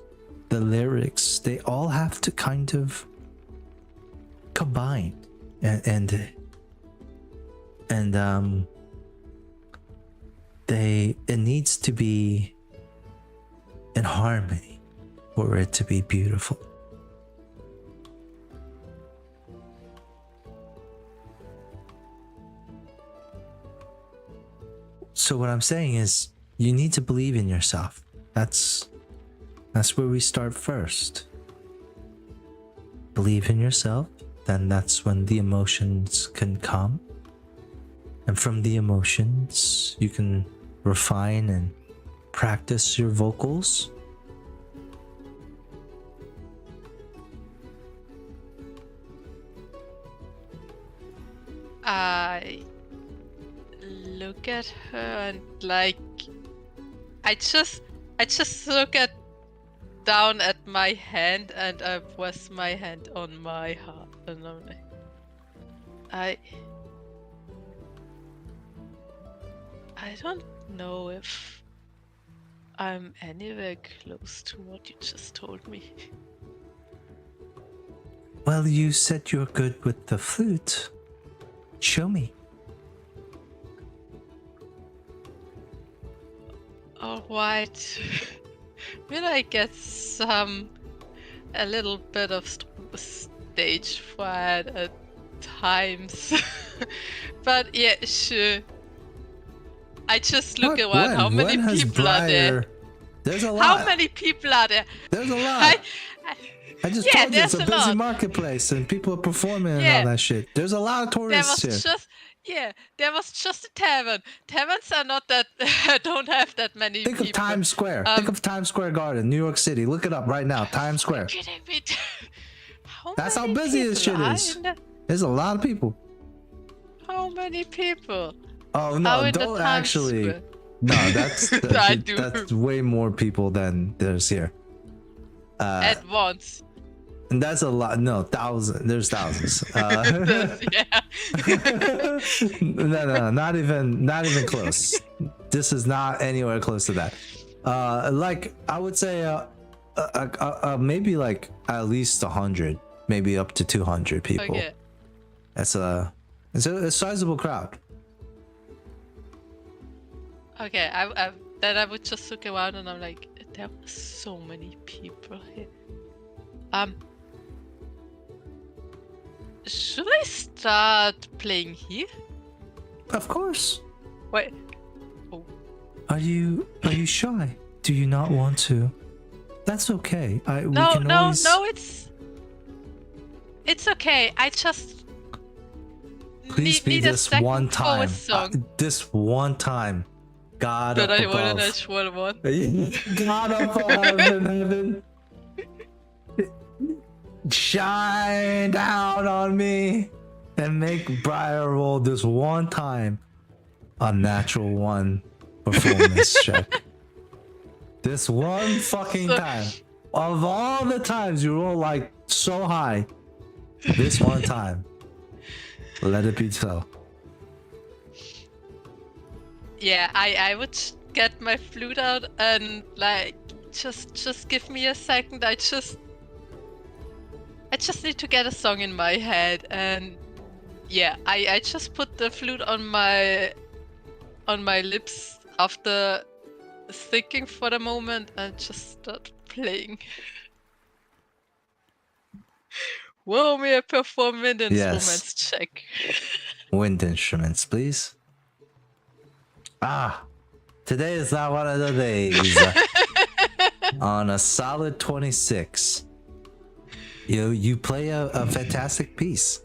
the lyrics. They all have to kind of combine and it needs to be in harmony for it to be beautiful. So what I'm saying is, you need to believe in yourself. That's where we start first. Believe in yourself, then that's when the emotions can come. And from the emotions, you can refine and practice your vocals. I look at her and like I just look down at my hand and I press my hand on my heart and I'm like, I don't know if I'm anywhere close to what you just told me. Well, you said you're good with the flute. Show me. Alright. Will I get a little bit of stage fright at times? But yeah, sure. I just look around. How many people are there? There's a lot. How many people are there? There's a lot. I just told you it's a busy lot. marketplace and people are performing and all that shit. There's a lot of tourists here. There was just a tavern. Taverns are not that don't have that many people. Think of Times Square. Think of Times Square Garden, New York City. Look it up right now. Times Square. That's how busy this shit is. There's a lot of people. How many people? Oh no, don't actually. Square? No, that's way more people than there's here. At once. And that's a lot. No, there's thousands. No, not even close. This is not anywhere close to that. Like I would say, maybe like at least 100, maybe up to 200 people. Okay. It's a sizable crowd. Okay, then I would just look around and I'm like, there are so many people here. Should I start playing here? Of course. Wait. Are you shy? Do you not want to? That's okay. We No, can no, always... no, it's okay. I just Please be need a this second one time. chorus song. This one time. God But up I want a above. natural one. God up above in heaven. Shine down on me and make Briar roll this one time a natural one performance check. This one fucking time. Of all the times you roll like so high, this one time. Let it be so. Yeah, I would get my flute out and like just give me a second. I just need to get a song in my head, and yeah, I just put the flute on my lips after thinking for the moment and just start playing. Roll me a performance instruments check. Wind instruments, please. Today is not one of the days. On a solid 26, you play a fantastic piece.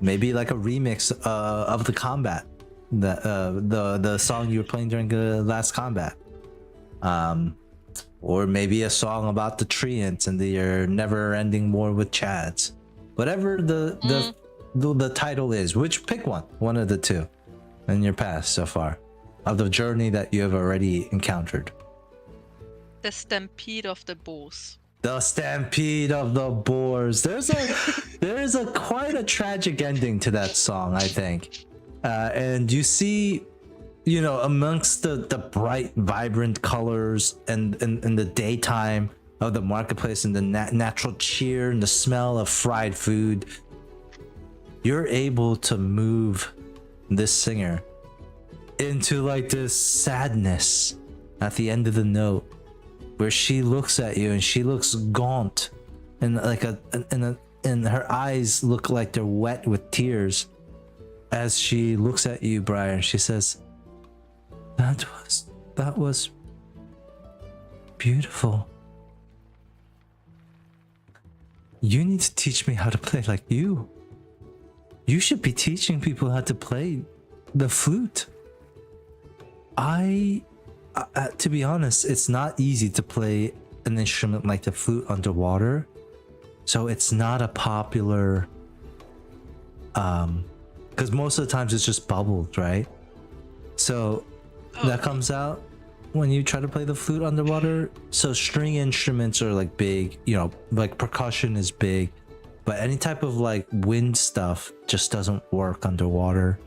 Maybe like a remix of the combat, the song you were playing during the last combat. Or maybe a song about the treants and your never-ending war with Chads. Whatever the title is, pick one of the two in your past so far, of the journey that you have already encountered. The Stampede of the Boars. The Stampede of the Boars. There is a quite a tragic ending to that song, I think. And you see, amongst the bright, vibrant colors and in the daytime of the marketplace and the natural cheer and the smell of fried food, you're able to move this singer into like this sadness at the end of the note, where she looks at you and she looks gaunt and like and her eyes look like they're wet with tears as she looks at you, Briar, and she says, that was beautiful. You need to teach me how to play like you. You should be teaching people how to play the flute. To be honest, it's not easy to play an instrument like the flute underwater. So it's not a popular, because most of the times it's just bubbled, right? So that comes out when you try to play the flute underwater. So string instruments are like big, like percussion is big, but any type of like wind stuff just doesn't work underwater.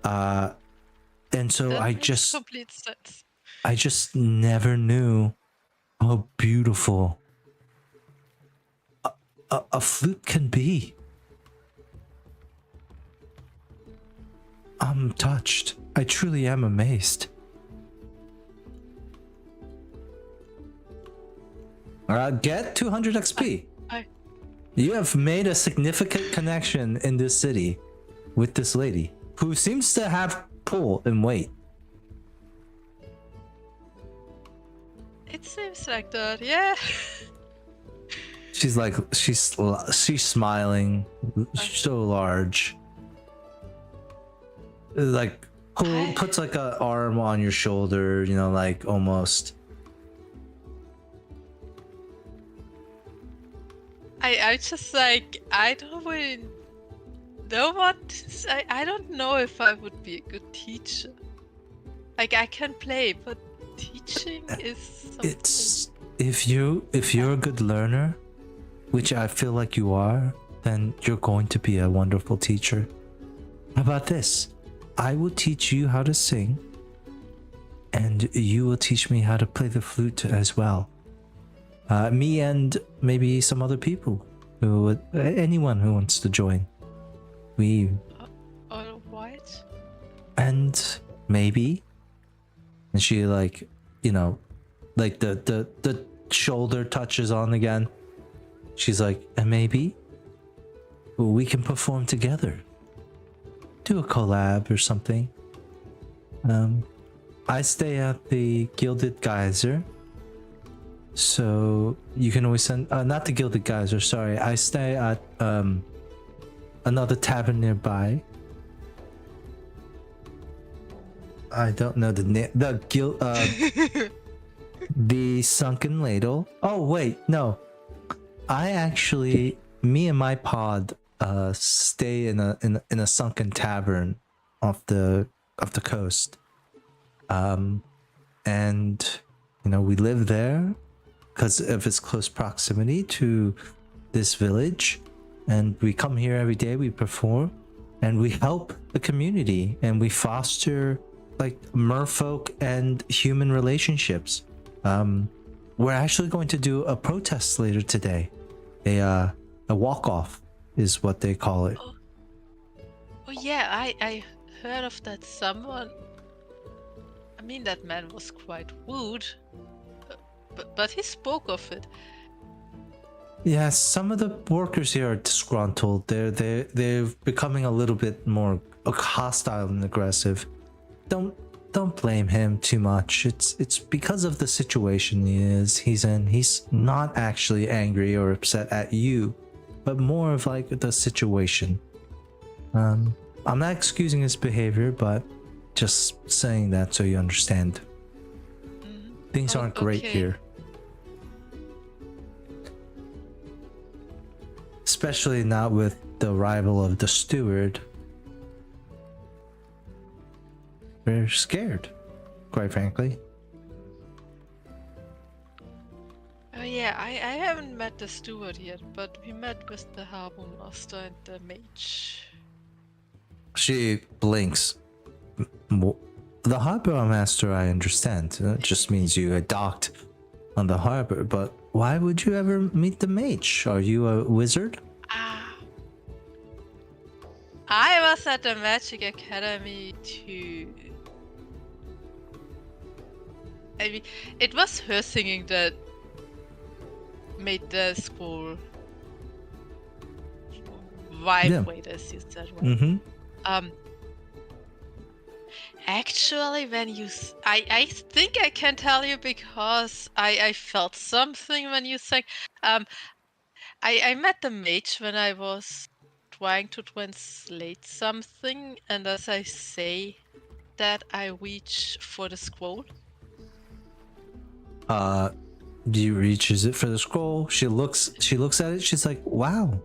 And so That I makes just complete sense. I just never knew how beautiful a flute can be. I'm touched. I truly am amazed. Get 200 XP. You have made a significant connection in this city with this lady who seems to have pull and weight. It seems like that, yeah. She's like, she's smiling, so large. Like, puts like an arm on your shoulder, like almost. I just like, I don't really know what to say. I don't know if I would be a good teacher. Like, I can play, but teaching is something. It's if you're a good learner, which I feel like you are, then you're going to be a wonderful teacher. How about this? I will teach you how to sing, and you will teach me how to play the flute as well. Me and maybe some other people, anyone who wants to join. All right. And maybe, and she like, like the shoulder touches on again. She's like, and maybe we can perform together. do a collab or something. I stay at the Gilded Geyser, so you can always send. Not the Gilded Geyser. Sorry, I stay at another tavern nearby. I don't know the name. The Sunken Ladle. Oh wait, no. I actually, me and my pod, stay in a sunken tavern off the coast. And you know, we live there because of its close proximity to this village, and we come here every day. We perform, and we help the community, and we foster like merfolk and human relationships. We're actually going to do a protest later today. A walk-off is what they call it. Oh yeah, I heard of that. Someone. I mean, that man was quite rude, but he spoke of it. Yeah, some of the workers here are disgruntled. They're becoming a little bit more hostile and aggressive. Don't blame him too much. It's because of the situation he's in. He's not actually angry or upset at you, but more of like the situation. I'm not excusing his behavior, but just saying that so you understand. Things aren't great here. Especially not with the arrival of the steward. We're scared, quite frankly. Oh yeah, I haven't met the steward yet, but we met with the harbor master and the mage. She blinks. The harbor master, I understand. It just means you docked on the harbor, but why would you ever meet the mage? Are you a wizard? I was at the Magic Academy too. I mean, it was her singing that made the school vibrate, as you said. Right? Actually, when you... I think I can tell you because I felt something when you sang. I met the mage when I was trying to translate something, and as I say that, I reach for the scroll. He reaches it for the scroll. She looks at it. She's like, wow.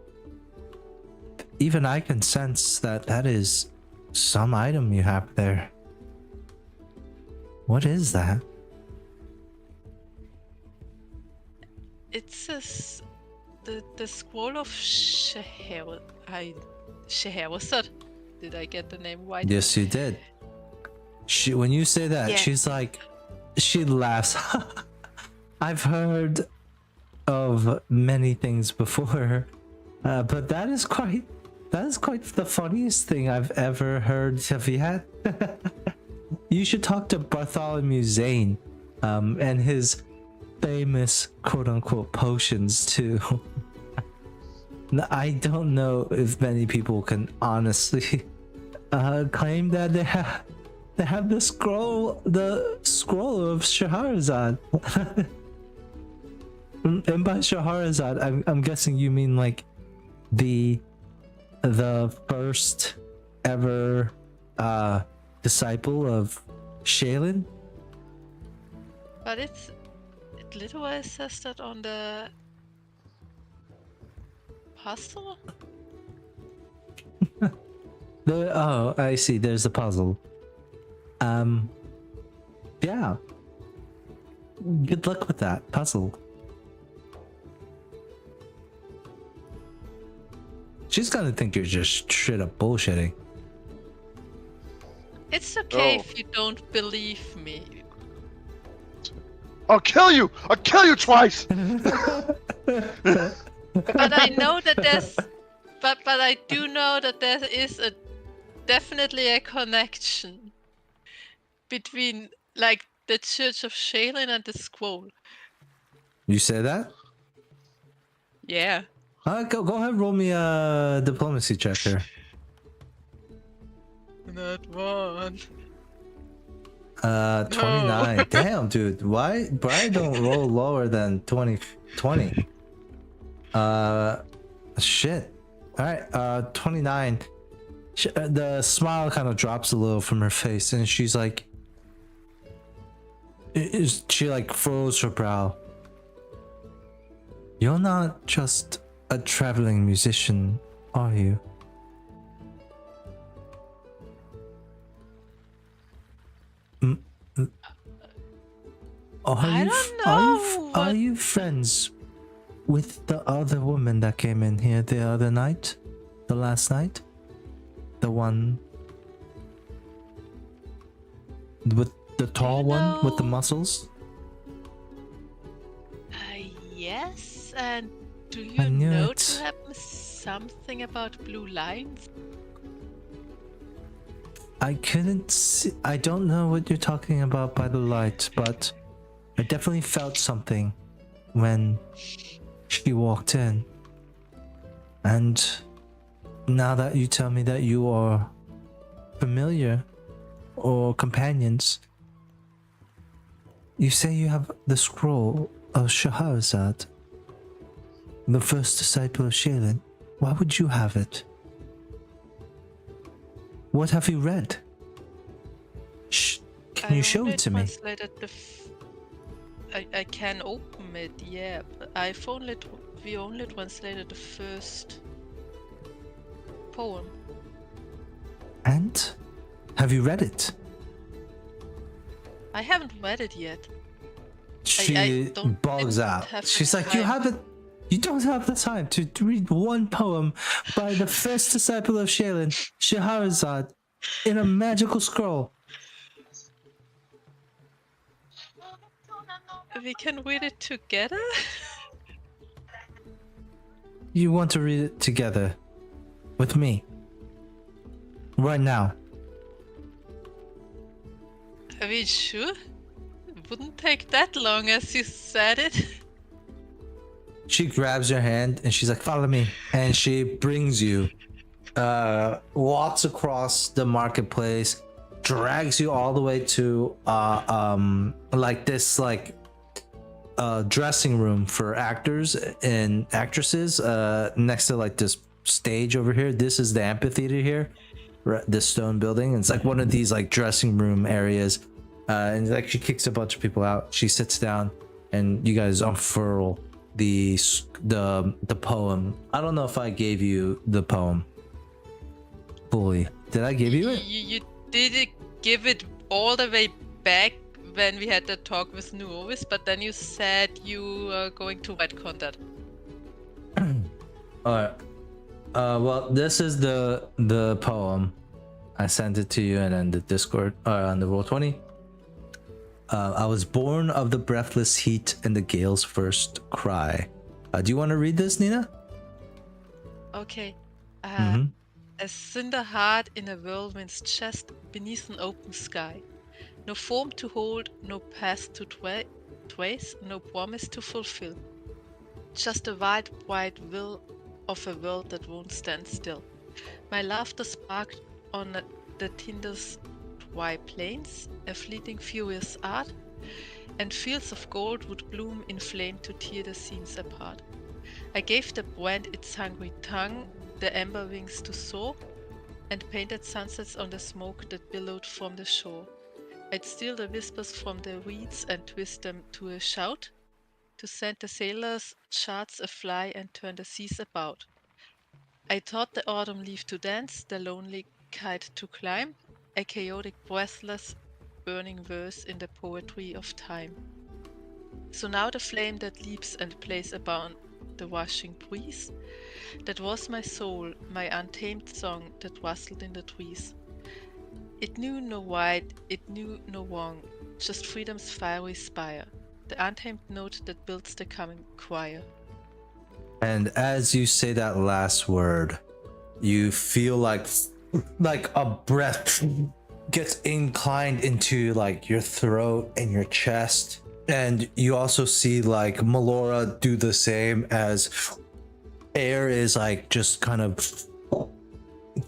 Even I can sense that is some item you have there. What is that? It says the scroll of Scheherazade. Did I get the name right? Yes, you did. When you say that, she's like, she laughs. I've heard of many things before, but that is quite the funniest thing I've ever heard. Have you had? You should talk to Bartholomew Zane, and his famous quote-unquote potions too. I don't know if many people can honestly claim that they have the scroll of Scheherazade. And by Scheherazade, I'm guessing you mean like the first ever disciple of Shaylin? But it literally says that on the puzzle. Oh, I see. There's a puzzle. Yeah. Good luck with that puzzle. She's gonna think you're just straight up bullshitting. It's okay if you don't believe me. I'll kill you! I'll kill you twice! But I know that there's... But I do know that there is definitely a connection between, like, the Church of Shaylin and the scroll. You say that? Yeah. Go ahead, roll me a diplomacy check here. Not one. 29. No. Damn, dude. Why Brian don't roll lower than 20? Shit. All right. 29. The smile kind of drops a little from her face, and she's like, she like furrows her brow. You're not just a traveling musician, are you? I don't know. Are you friends with the other woman that came in here the other night? The last night? The one with the tall one with the muscles? Yes, and do I you knew know it. to happen something about blue lines? I couldn't see. I don't know what you're talking about by the light, but I definitely felt something when she walked in. And now that you tell me that you are familiar or companions, you say you have the scroll of Shahrazad, the first disciple of Shaylin. Why would you have it? What have you read? Can you show it to me? I can open it, yeah. But we only translated the first poem. And? Have you read it? I haven't read it yet. She bugs out. She's like, you don't have the time to read one poem by the first disciple of Shaylin, Shahrazad, in a magical scroll. We can read it together? You want to read it together with me right now? Are we sure? It wouldn't take that long as you said it. She grabs your hand and she's like, follow me. And she brings you, walks across the marketplace, drags you all the way to like this dressing room for actors and actresses, next to like this stage over here. This is the amphitheater here, this stone building. It's like one of these like dressing room areas, and like she kicks a bunch of people out. She sits down and you guys unfurl the poem. I don't know if I gave you the poem fully. Did I give you it? You didn't give it all the way back when we had the talk with Nuovis, but then you said you are going to retcon that. Alright. Well, this is the poem. I sent it to you and then the Discord on the Roll20. I was born of the breathless heat and the gale's first cry. Do you want to read this, Nina? Okay. A cinder heart in a whirlwind's chest beneath an open sky. No form to hold, no path to trace, no promise to fulfill. Just a wide, bright will of a world that won't stand still. My laughter sparked on the tinder's dry plains, a fleeting furious art, and fields of gold would bloom in flame to tear the seams apart. I gave the brand its hungry tongue, the amber wings to soar, and painted sunsets on the smoke that billowed from the shore. I'd steal the whispers from the reeds and twist them to a shout, to send the sailors' charts afly and turn the seas about. I taught the autumn leaf to dance, the lonely kite to climb, a chaotic, breathless, burning verse in the poetry of time. So now the flame that leaps and plays upon the rushing breeze, that was my soul, my untamed song that rustled in the trees. It knew no right, it knew no wrong, just freedom's fiery spire, the untamed note that builds the coming choir. And as you say that last word, you feel like a breath gets inclined into like your throat and your chest. And you also see like Melora do the same as air is like just kind of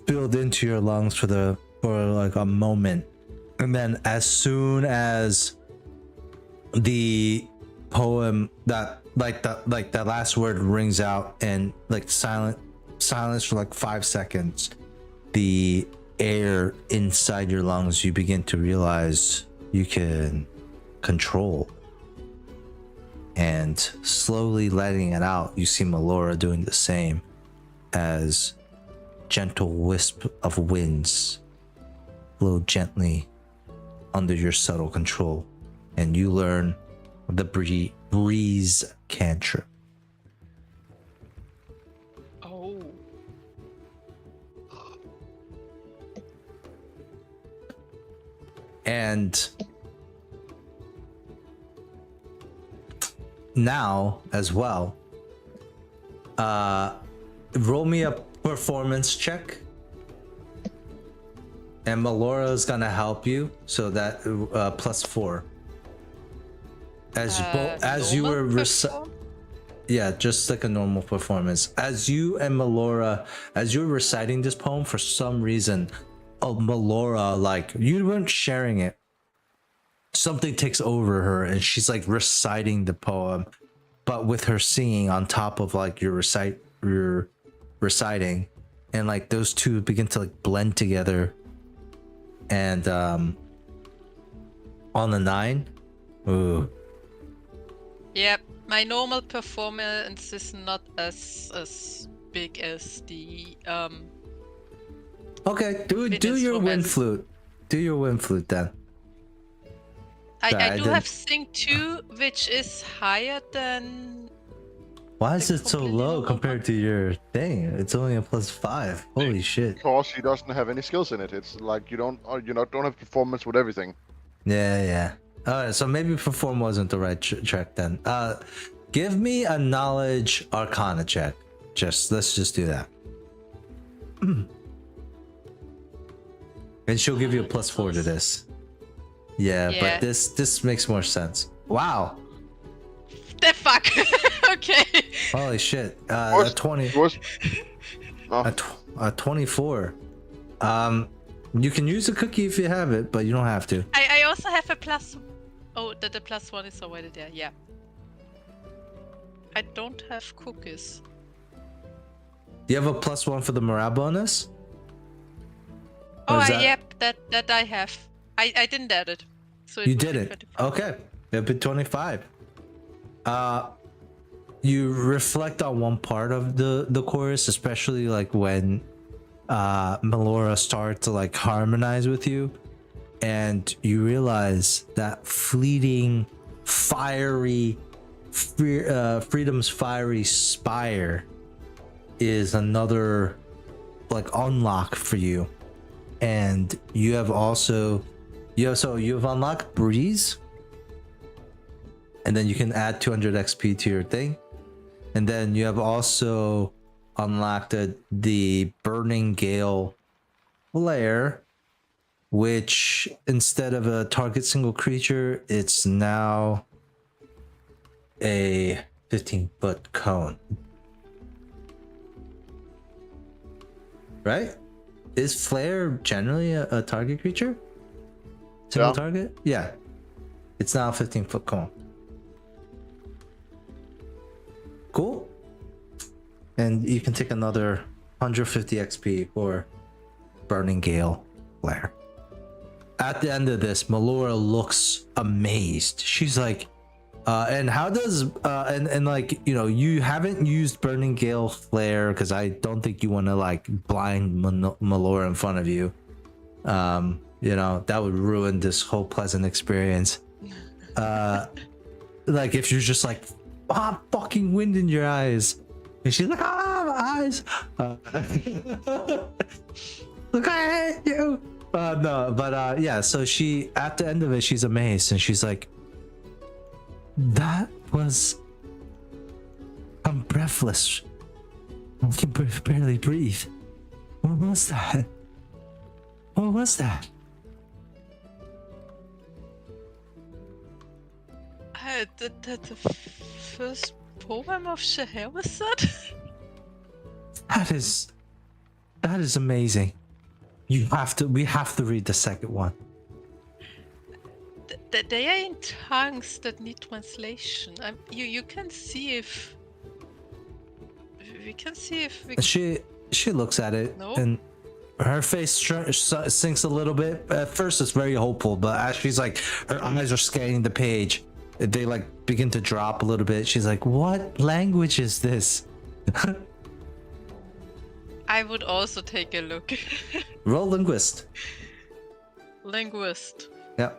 built into your lungs for the for like a moment, and then as soon as the poem that last word rings out and like silence for like 5 seconds, the air inside your lungs, you begin to realize you can control. And slowly letting it out, you see Melora doing the same as gentle wisp of winds blow gently under your subtle control. And you learn the breeze cantrip. Oh. And now as well, roll me a performance check, and Melora is gonna help you, so that +4 as you were yeah, just like a normal performance. As you and Melora, as you were reciting this poem, for some reason, Melora, like, you weren't sharing it, something takes over her and she's like reciting the poem, but with her singing on top of like your reciting, and like those two begin to like blend together. And on the 9, ooh, Yep, my normal performance is not as big as the okay, do your wind flute, then. I do have Sing 2, which is higher than. Why is it so low compared to your thing? It's only a +5. Holy shit. Because he doesn't have any skills in it. It's like you don't have performance with everything. Yeah. Alright, so maybe perform wasn't the right track then. Give me a knowledge arcana check. Let's just do that. And she'll give you a +4 to this. Yeah, but this makes more sense. Wow. The fuck. Okay. Holy shit. A 20. A 24. You can use a cookie if you have it, but you don't have to. I also have a plus. Oh, the +1 is already there. Yeah. I don't have cookies. Do you have a +1 for the morale bonus? Oh, yep. That I have. I didn't add it. So you didn't. Okay. It'll be 25. You reflect on one part of the chorus, especially like when Melora starts to like harmonize with you, and you realize that fleeting fiery freedom's fiery spire is another like unlock for you. And you have unlocked breeze, and then you can add 200 XP to your thing. And then you have also unlocked the Burning Gale Flare, which instead of a target single creature, it's now a 15-foot cone. Right? Is Flare generally a target creature? Single target? Yeah. It's now a 15-foot cone. Cool. And you can take another 150 XP for Burning Gale Flare. At the end of this, Melora looks amazed. She's like, and how does and like, you know, you haven't used Burning Gale Flare because I don't think you want to like blind Melora in front of you. You know, that would ruin this whole pleasant experience. Like if you're just like, fucking wind in your eyes, and she's like, my eyes. Look, I hate you. No, but yeah, so she, at the end of it, she's amazed, and she's like, that was, I'm breathless. I can barely breathe. What was that? What was that? The first poem of Shahar was that? That is amazing. We have to read the second one. They are in tongues that need translation. You can see if we can see if we. And she looks at it, No? and her face sinks a little bit. At first, it's very hopeful, but as she's like, her eyes are scanning the page, they like begin to drop a little bit. She's like, "What language is this?" I would also take a look. Roll linguist. Linguist. Yep.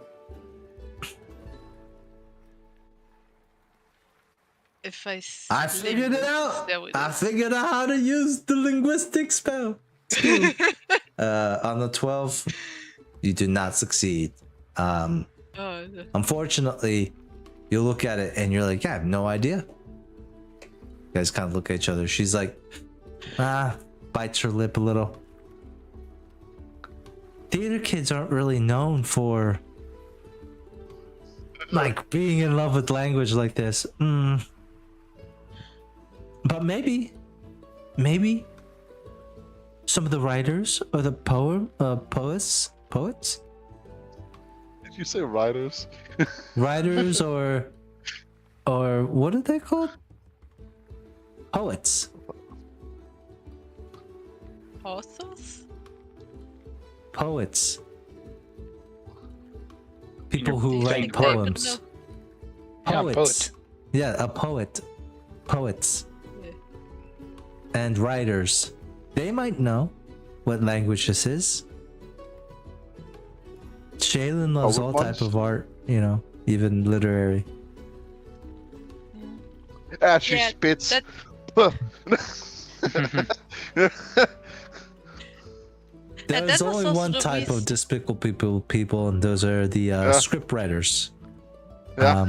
If I figured it out. There we I go. figured out how to use the linguistic spell. On the 12, you do not succeed. Oh, Unfortunately, you look at it and you're like, yeah, I have no idea. You guys kind of look at each other. She's like, bites her lip a little. Theater kids aren't really known for like being in love with language like this. But maybe some of the writers or the poets. Did you say writers? Writers or what are they called? Poets. authors? Poets. People You're who saying write poet. poems. Yeah, Poets. poet. Yeah, a poet. Poets. Yeah. And writers. They might know what language this is. Shaylin loves all type of art, you know, even literary. Ah, she Yeah, spits. that- And There's that was only also one the type of reason- despicable people, and those are the script writers. Yeah.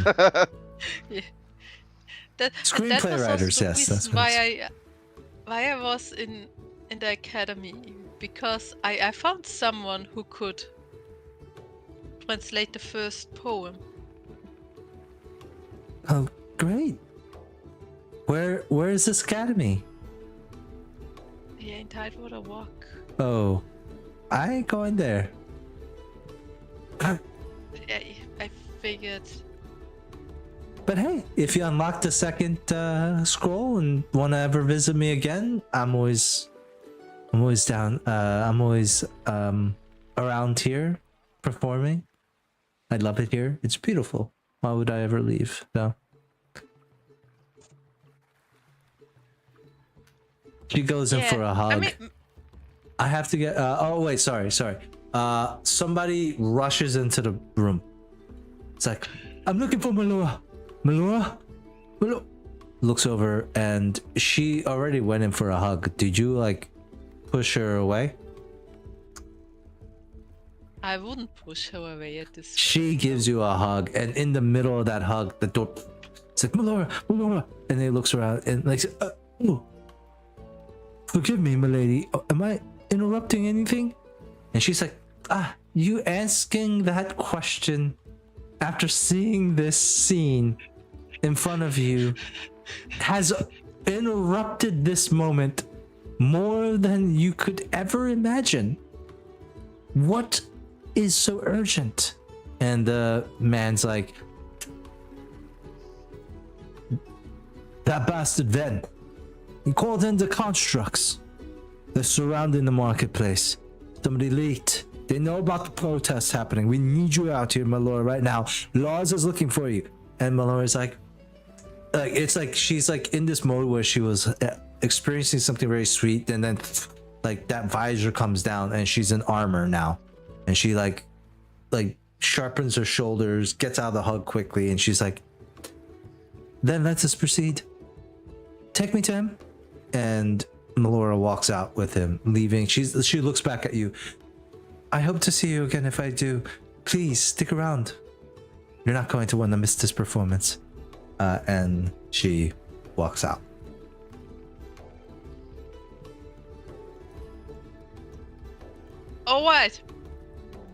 That Screenplay was also writers, the yes, reason that's what it why I was in the academy, because I found someone who could translate the first poem. Oh, great. Where is this academy? Yeah, in Tidewater Walk. Oh, I ain't going there. I figured. But hey, if you unlock the second scroll and want to ever visit me again, I'm always down. I'm always around here performing. I love it here. It's beautiful. Why would I ever leave? No. She goes in Yeah, for a hug. I mean, I have to get. Oh wait, sorry. Somebody rushes into the room. It's like, I'm looking for Melora. Melora. Looks over and she already went in for a hug. Did you like push her away? I wouldn't push her away at this. She gives you a hug, and in the middle of that hug, the door. It's like, Melora, and he looks around and like, oh, forgive me, milady. Am I interrupting anything? And she's like, you asking that question after seeing this scene in front of you has interrupted this moment more than you could ever imagine. What is so urgent? And the man's like, that bastard Ven. He called in the constructs. They're surrounding the marketplace. Somebody leaked. They know about the protests happening. We need you out here, Melora, right now. Laws is looking for you. And Melora's like, it's like she's like in this mode where she was experiencing something very sweet, and then like that visor comes down and she's in armor now, and she like sharpens her shoulders, gets out of the hug quickly, and she's like, then let us proceed. Take me to him. And Melora walks out with him, leaving. She looks back at you. I hope to see you again if I do. Please stick around. You're not going to want to miss this performance. And she walks out. Oh, what?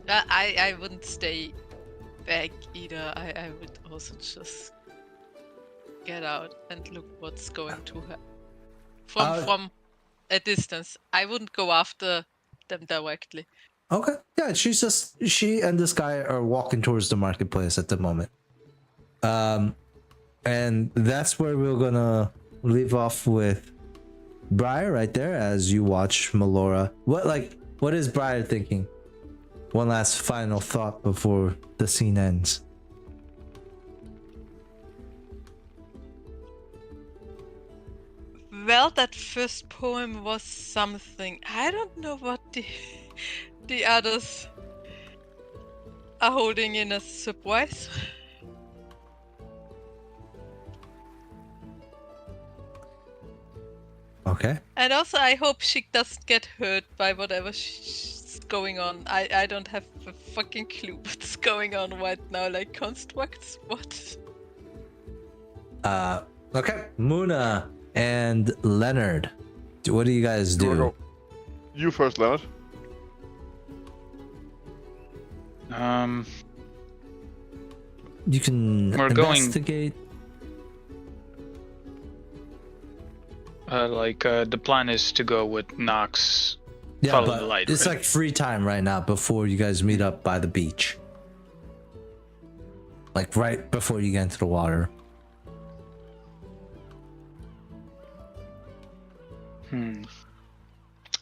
I wouldn't stay back either. I would also just get out and look what's going to her from a distance. I wouldn't go after them directly. Okay. Yeah, she and this guy are walking towards the marketplace at the moment. And that's where we're gonna leave off with Briar right there as you watch Melora. What is Briar thinking? One last final thought before the scene ends. Well, that first poem was something. I don't know what the others are holding in as surprise. Okay. And also, I hope she doesn't get hurt by whatever's going on. I don't have a fucking clue what's going on right now. Like constructs? What? Okay. Muna and Leonard. What do you guys do? Go. You first, Leonard. You can We're going- investigate. The plan is to go with Nox. Yeah, Follow but the light, it's right? like free time right now before you guys meet up by the beach. Like right before you get into the water.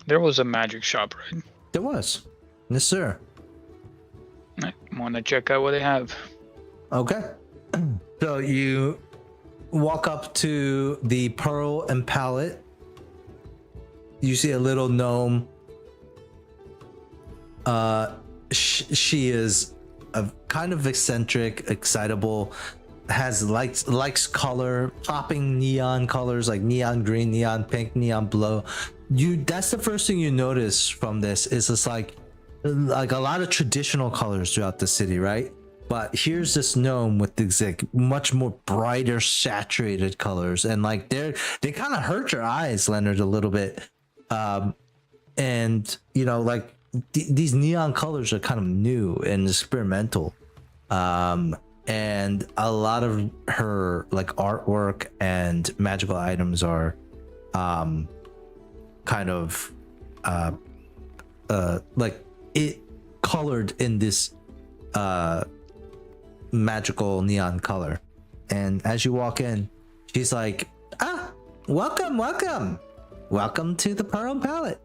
There was a magic shop, right? There was. Yes, sir. I want to check out what they have. Okay. So you walk up to the Pearl and Palette. You see a little gnome. She is a kind of eccentric, excitable, has likes color, popping neon colors like neon green, neon pink, neon blue. That's the first thing you notice from this is it's like a lot of traditional colors throughout the city, right? But here's this gnome with these like much more brighter, saturated colors, and like they kind of hurt your eyes, Leonard, a little bit. And you know, like these neon colors are kind of new and experimental. And a lot of her like artwork and magical items are kind of like it colored in this magical neon color. And as you walk in, she's like, welcome to the Pearl Palette.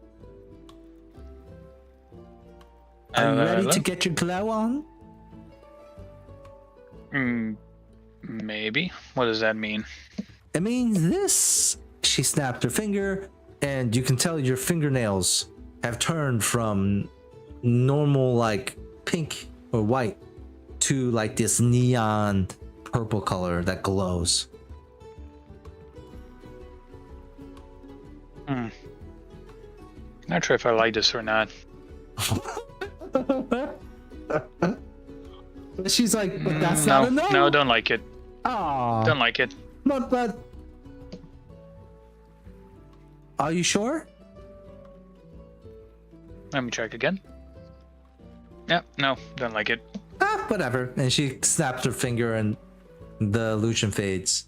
Are you ready to get your glow on? Maybe. What does that mean? It means this. She snapped her finger, and you can tell your fingernails have turned from normal like pink or white to like this neon purple color that glows. Not sure if I like this or not. She's like, but that's not a no. No, don't like it. Aww. Don't like it. But are you sure? Let me check again. Yeah, no, don't like it. Whatever. And she snaps her finger and the illusion fades.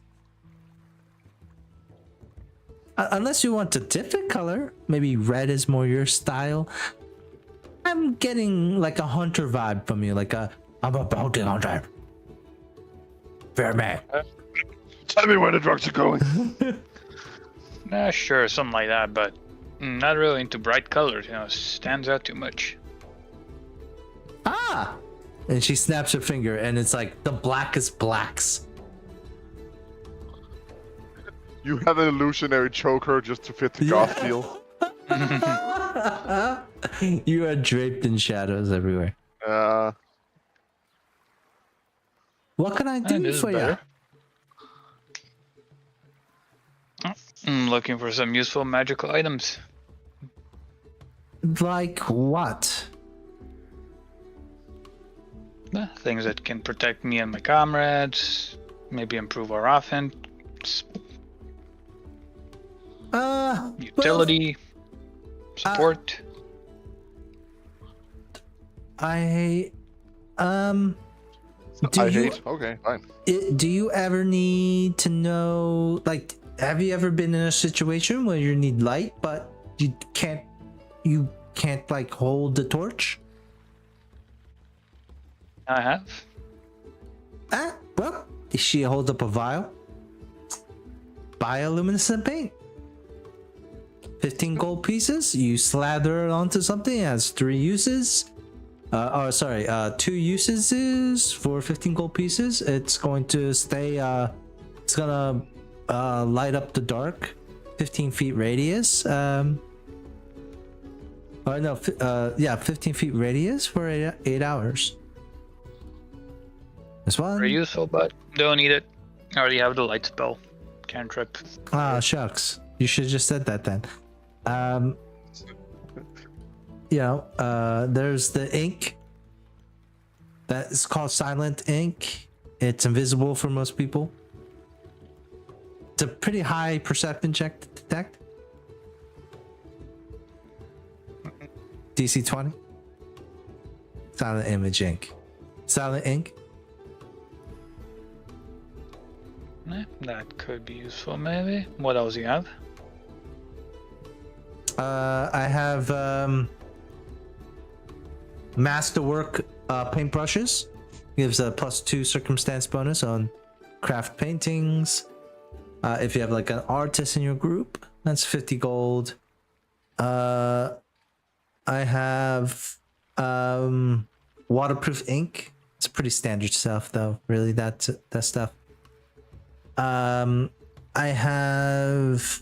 Unless you want a different color, maybe red is more your style. I'm getting like a hunter vibe from you, like I'm a bounty hunter. Fair man. Tell me where the drugs are going. Sure, something like that, but not really into bright colors, stands out too much. And she snaps her finger and it's like the blackest blacks. You have an illusionary choker just to fit the goth feel. You are draped in shadows everywhere. What can I do for you? I'm looking for some useful magical items. Like what? Things that can protect me and my comrades, maybe improve our offense. Utility, support. Okay, fine. Do you ever need to know, like, have you ever been in a situation where you need light, but you can't like hold the torch? I have. Well, she holds up a vial. Bioluminescent paint. 15 gold pieces. You slather it onto something. It has 3 uses. 2 uses for 15 gold pieces. It's going to stay. It's gonna light up the dark. 15 feet radius. 15 feet radius for 8 hours. This one. Very useful, but don't need it. I already have the light spell. Cantrip. Ah, shucks. You should have just said that then. There's the ink. That is called silent ink. It's invisible for most people. It's a pretty high perception check to detect. DC 20. Silent image ink. Silent ink. That could be useful, maybe. What else do you have? I have Masterwork paintbrushes. Gives a +2 circumstance bonus on craft paintings. If you have like an artist in your group, that's 50 gold. I have waterproof ink. It's pretty standard stuff though, really, that stuff. I have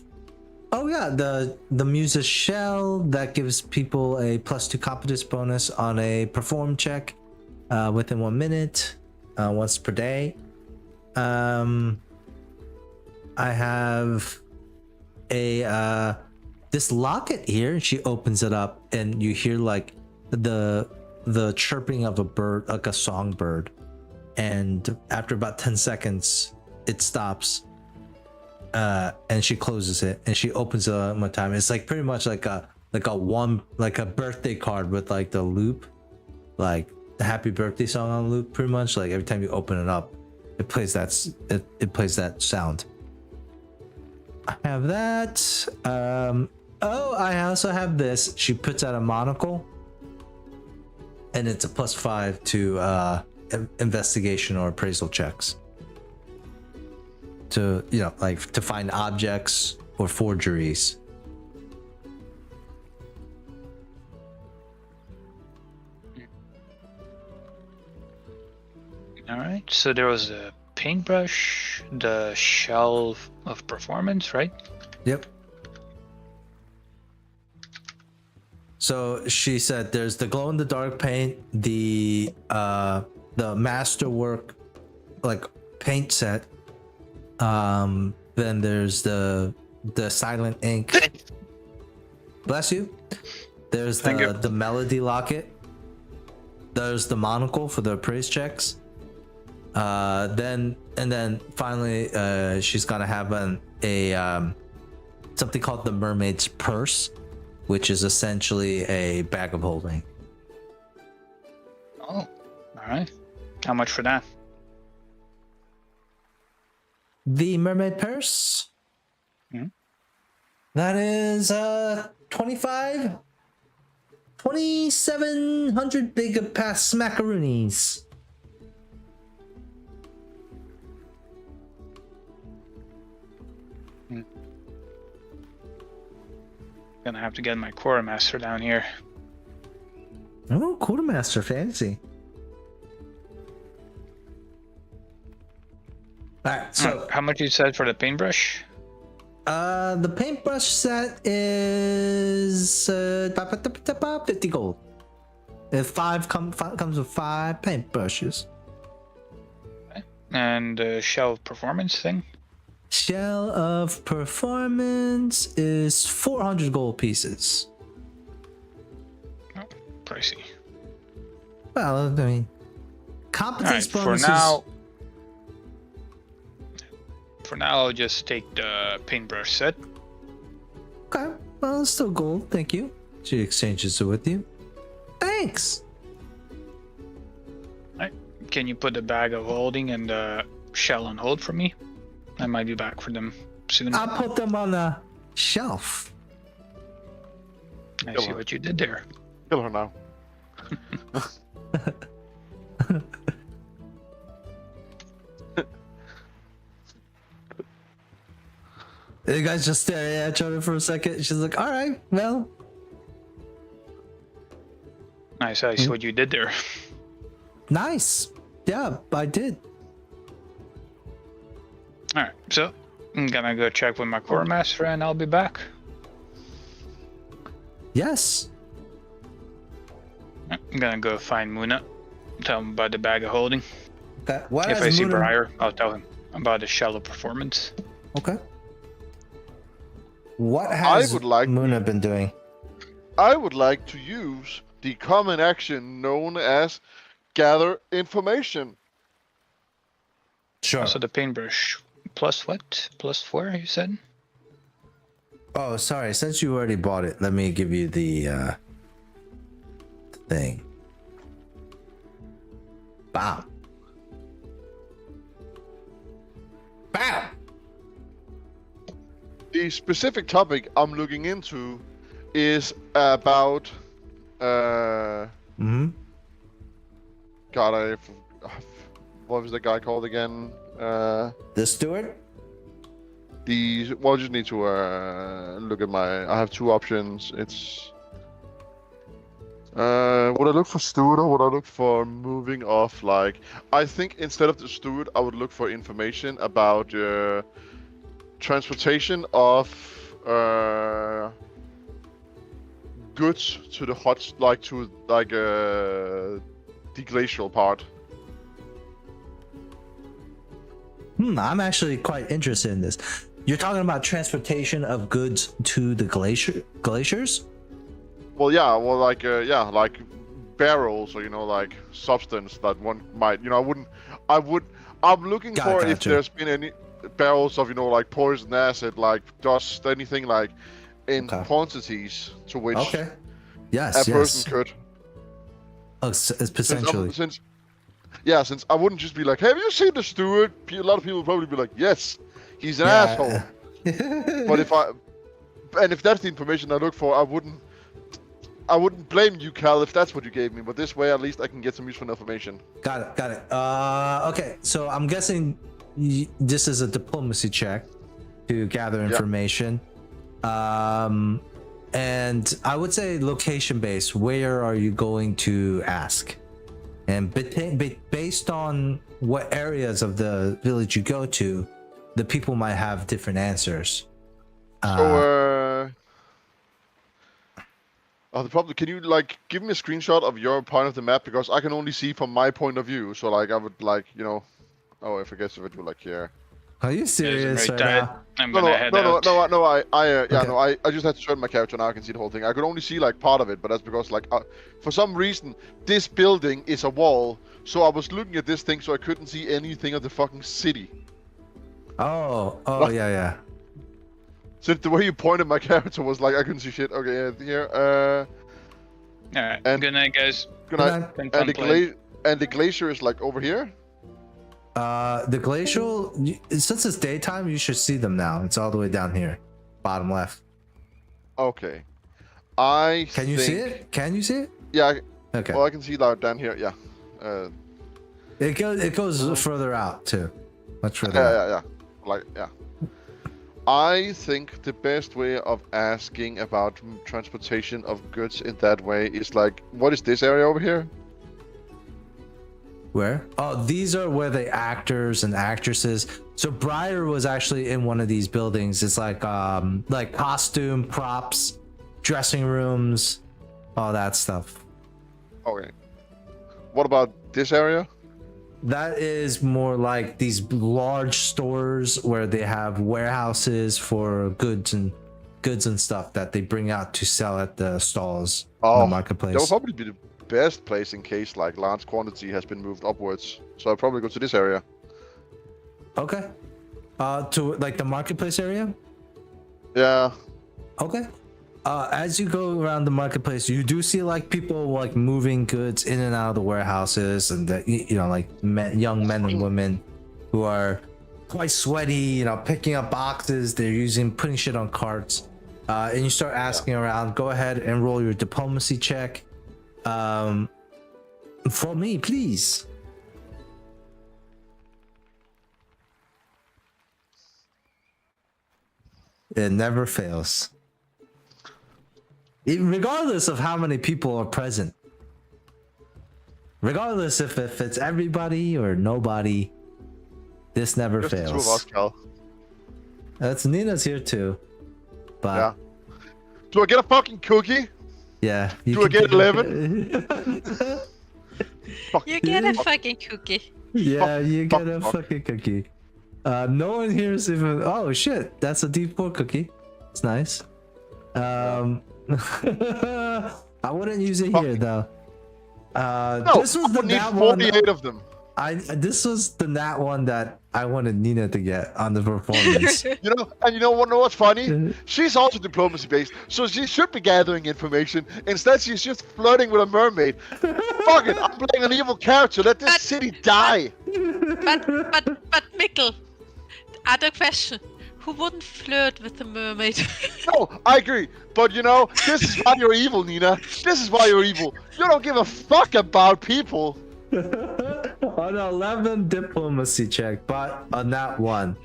the Muse's shell that gives people a +2 competence bonus on a perform check within 1 minute, once per day. I have a this locket here. She opens it up and you hear like the chirping of a bird, like a songbird, and after about 10 seconds it stops. And she closes it and she opens it up one time. It's like pretty much like a birthday card with like the loop, like the happy birthday song on loop, pretty much. Like every time you open it up, it plays that it plays that sound. I have that. I also have this. She puts out a monocle and it's a +5 to investigation or appraisal checks. To to find objects or forgeries. All right. So there was a paintbrush, the shell of performance, right? Yep. So she said there's the glow in the dark paint, the masterwork like paint set. Then there's the silent ink. Bless you. There's the melody locket. There's the monocle for the appraise checks. Then finally she's gonna have something called the mermaid's purse, which is essentially a bag of holding. Oh, all right. How much for that? The mermaid purse? That is 2,700 big pass smackaroonies. Gonna have to get my quartermaster down here. Oh, quartermaster, fancy. Alright, so how much you said for the paintbrush? The paintbrush set is 50 gold. If comes with 5 paintbrushes. Okay. And the shell of performance thing? Shell of performance is 400 gold pieces. Oh, pricey. Well, I mean, competence bonuses. For now, I'll just take the paintbrush set. Okay, well, it's still gold. Thank you. She exchanges it with you. Thanks. Right. Can you put the bag of holding and the shell on hold for me? I might be back for them soon. I'll put them on the shelf. I see what you did there. Kill her now. You guys just staring at each other for a second. She's like, all right, well. I see what you did there. Nice. Yeah, I did. Alright, so I'm gonna go check with my core master and I'll be back. Yes. I'm gonna go find Muna. Tell him about the bag of holding. Okay. What If has I see Muna- Briar, I'll tell him about the shallow performance. Okay. What has would like- Muna been doing? I would like to use the common action known as gather information. Sure. Also the paintbrush. Plus what? Plus 4, you said? Oh, sorry. Since you already bought it, let me give you the thing. Bow. Bow. The specific topic I'm looking into is about Mm-hmm. God, what was the guy called again? The steward? Well, I just need to look at I have two options. It's would I look for steward or would I look for moving off? Like, I think instead of the steward, I would look for information about transportation of goods to the the glacial part. I'm actually quite interested in this. You're talking about transportation of goods to the glaciers? Well, yeah, well, like barrels or like substance that one might, I'm looking for if there's been any barrels of like poison acid, like dust, anything like in quantities to which yes, a person could. Oh, it's potentially. Since I wouldn't just be like, have you seen the steward? A lot of people would probably be like, yes, he's an asshole. But if that's the information I look for, I wouldn't blame you, Cal, if that's what you gave me. But this way, at least I can get some useful information. Got it. Okay, so I'm guessing this is a diplomacy check to gather information. And I would say location based. Where are you going to ask? And based on what areas of the village you go to, the people might have different answers. The problem, can you give me a screenshot of your part of the map, because I can only see from my point of view. So I would oh, I forget if it would here. Are you serious right now? I'm gonna head out. I just had to turn my character now. I can see the whole thing. I could only see part of it, but that's because for some reason this building is a wall, so I was looking at this thing, so I couldn't see anything of the fucking city. Oh, yeah. Since the way you pointed my character was I couldn't see shit. Okay, here. Alright. Good night, guys. Good night. And the glacier is over here. The glacial, since it's daytime, you should see them now. It's all the way down here, bottom left. Okay. Can you see it? Can you see it? Yeah. Okay. Well, I can see down here. Yeah. It goes further out too, much further. Yeah. I think the best way of asking about transportation of goods in that way is what is this area over here? Where? Oh, these are where the actors and actresses. So Briar was actually in one of these buildings. It's like costume, props, dressing rooms, all that stuff. Okay. What about this area? That is more like these large stores where they have warehouses for goods and stuff that they bring out to sell at the stalls in the marketplace. That would probably be the best place in case large quantity has been moved upwards. So I'll probably go to this area. Okay. To the marketplace area? Yeah. Okay. As you go around the marketplace, you do see people moving goods in and out of the warehouses, and young men and women who are quite sweaty, picking up boxes. They're putting shit on carts. and you start asking around. Go ahead and roll your diplomacy check. For me, please. It never fails. Regardless of how many people are present. Regardless if it's everybody or nobody, this never Just fails. the two of us, Cal. That's Nina's here too. But Yeah. Do I get a fucking cookie? yeah. Do I get 11? Fuck. You get a fucking cookie. Yeah, you get a fuck. fucking cookie. No one here is even. Oh shit, that's a D4 cookie. It's nice. I wouldn't use it here though. No, This was I the would need nat one. 48 of them. This was the nat one that I wanted Nina to get on the performance. You know what's funny? She's also diplomacy based, so she should be gathering information. Instead, she's just flirting with a mermaid. Fuck it, I'm playing an evil character. Let this city die. But Mikkel, other question. Who wouldn't flirt with a mermaid? No, I agree. But this is why you're evil, Nina. This is why you're evil. You don't give a fuck about people. On 11 diplomacy check, but on that one,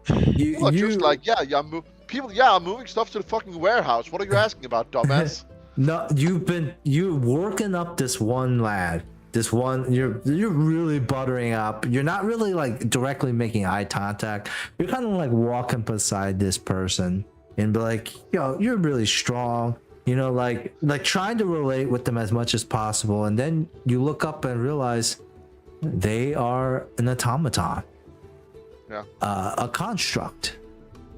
Just like I'm moving stuff to the fucking warehouse. What are you asking about, dumbass? No, you're working up this one lad. This one, you're really buttering up. You're not really like directly making eye contact. You're kind of like walking beside this person and be like, you're really strong. Like trying to relate with them as much as possible. And then you look up and realize they are an automaton. Yeah. A construct.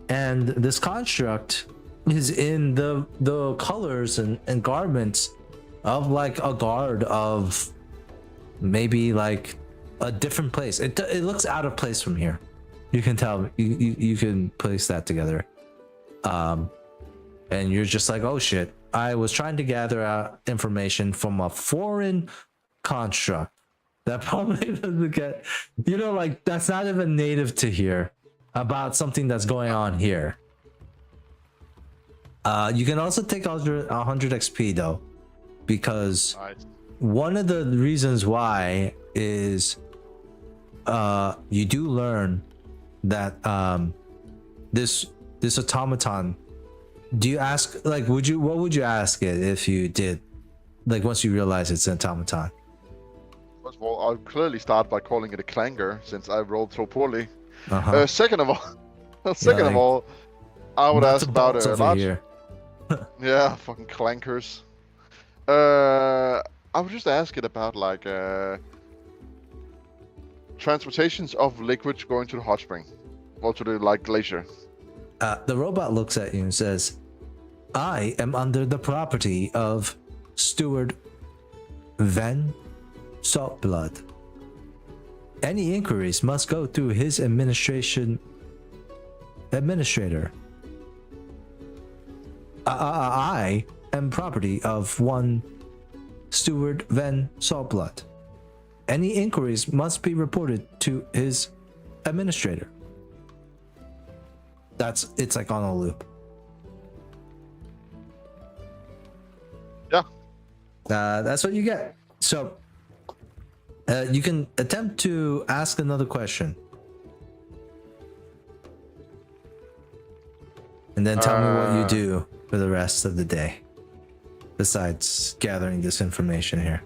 And this construct is in the colors and garments of like a guard of maybe like a different place. It looks out of place from here. You can tell. You can place that together. And you're just like, oh shit, I was trying to gather out information from a foreign construct that probably doesn't get, like that's not even native to here about something that's going on here. You can also take 100 XP though, because one of the reasons why is you do learn that this automaton, do you ask like what would you ask it if you did, like once you realize it's an automaton? First of all, I'll clearly start by calling it a clanger since I rolled so poorly. Second of all, I would ask about a large. Here. Yeah, fucking clankers. I would just ask it about like transportations of liquids going to the hot spring or to the glacier. The robot looks at you and says, I am under the property of Steward Van Saltblood. Any inquiries must go through his administrator. I am property of one Steward Van Saltblood. Any inquiries must be reported to his administrator. It's like on a loop. Yeah. That's what you get. So you can attempt to ask another question. And then tell me what you do for the rest of the day. Besides gathering this information here.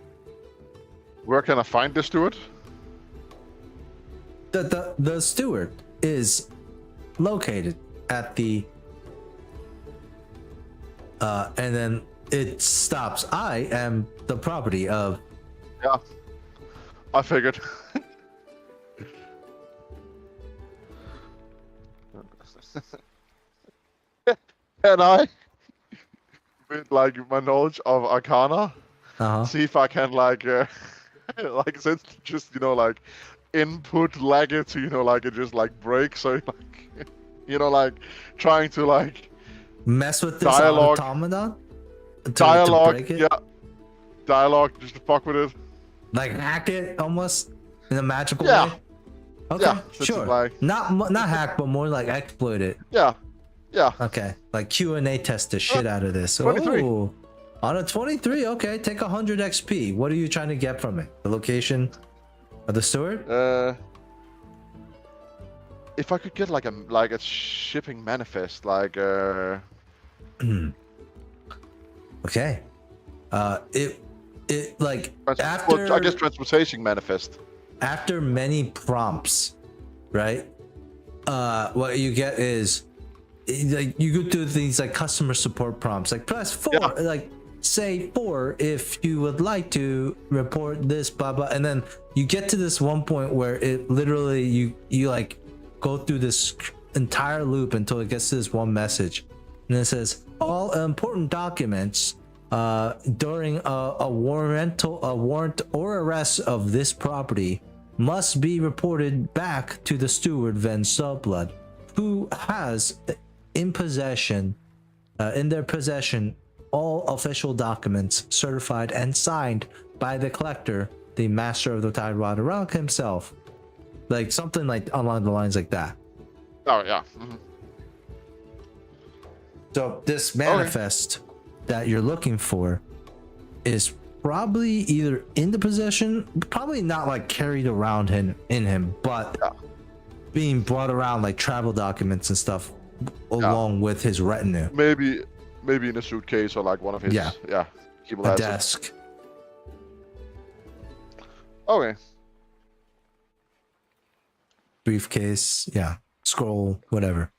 Where can I find the steward? The steward is located at the and then it stops. I am the property of. Yeah, I figured. Can I, with like my knowledge of Arcana, see if I can like since just like input lag it to it just like breaks, so like trying to like mess with this dialogue. automaton? Dialogue, to break it? yeah. Dialogue, just to fuck with it. Like hack it almost in a magical Yeah. way? Okay, Yeah, sure. like... Not hack, but more like exploit it. Yeah, Yeah. Okay, like Q&A test the shit out of this. 23. Oh, on a 23, okay, take 100 XP. What are you trying to get from it? The location of the steward? If I could get like a shipping manifest, like Okay. It like well, after I guess transportation manifest. after many prompts, right? What you get is like you go through things like customer support prompts, like press 4, Yeah. like say 4 if you would like to report this, blah blah, and then you get to this one point where it literally you like go through this entire loop until it gets to this one message, and it says all important documents during a warrant or arrest of this property must be reported back to the steward Van Subblood, who has in their possession all official documents certified and signed by the collector, the master of the Tidewater Rock himself. Like something like along the lines like that. Oh yeah. Mm-hmm. So this manifest that you're looking for is probably either in the possession, probably not like carried around in him, but being brought around like travel documents and stuff along with his retinue. Maybe in a suitcase or like one of his people A has it. desk. Okay. Briefcase, scroll, whatever.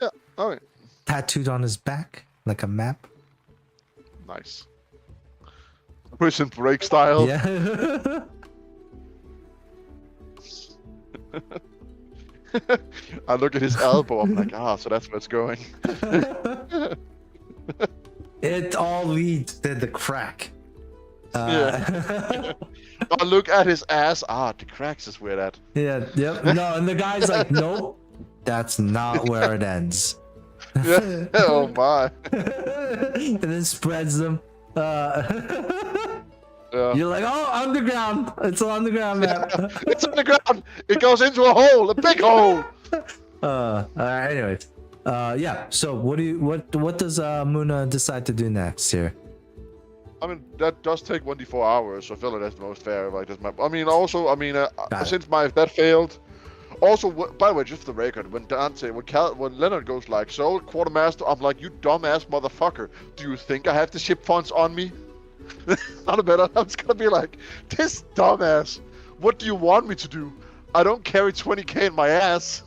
Yeah. Okay. Tattooed on his back like a map. Nice. Prison Break style. Yeah. I look at his elbow. I'm like, so that's where it's going. It all leads to the crack. Yeah. I look at his ass. The cracks is where that. Yeah. Yep. No, and the guy's like, nope, that's not where it ends. Yeah. Oh my. And then spreads them. Yeah. You're like, oh, underground. It's an underground map. It's on the ground. It goes into a hole, a big hole. Anyways. So what does Muna decide to do next here? I mean, that does take 1d4 hours, so I feel like that's the most fair. Like this map. I mean, since that failed. Also, by the way, just for the record, when Leonard goes like, "So, quartermaster," I'm like, "You dumbass motherfucker! Do you think I have the ship funds on me?" Not a better. I'm just gonna be like, "This dumbass. What do you want me to do? I don't carry 20k in my ass."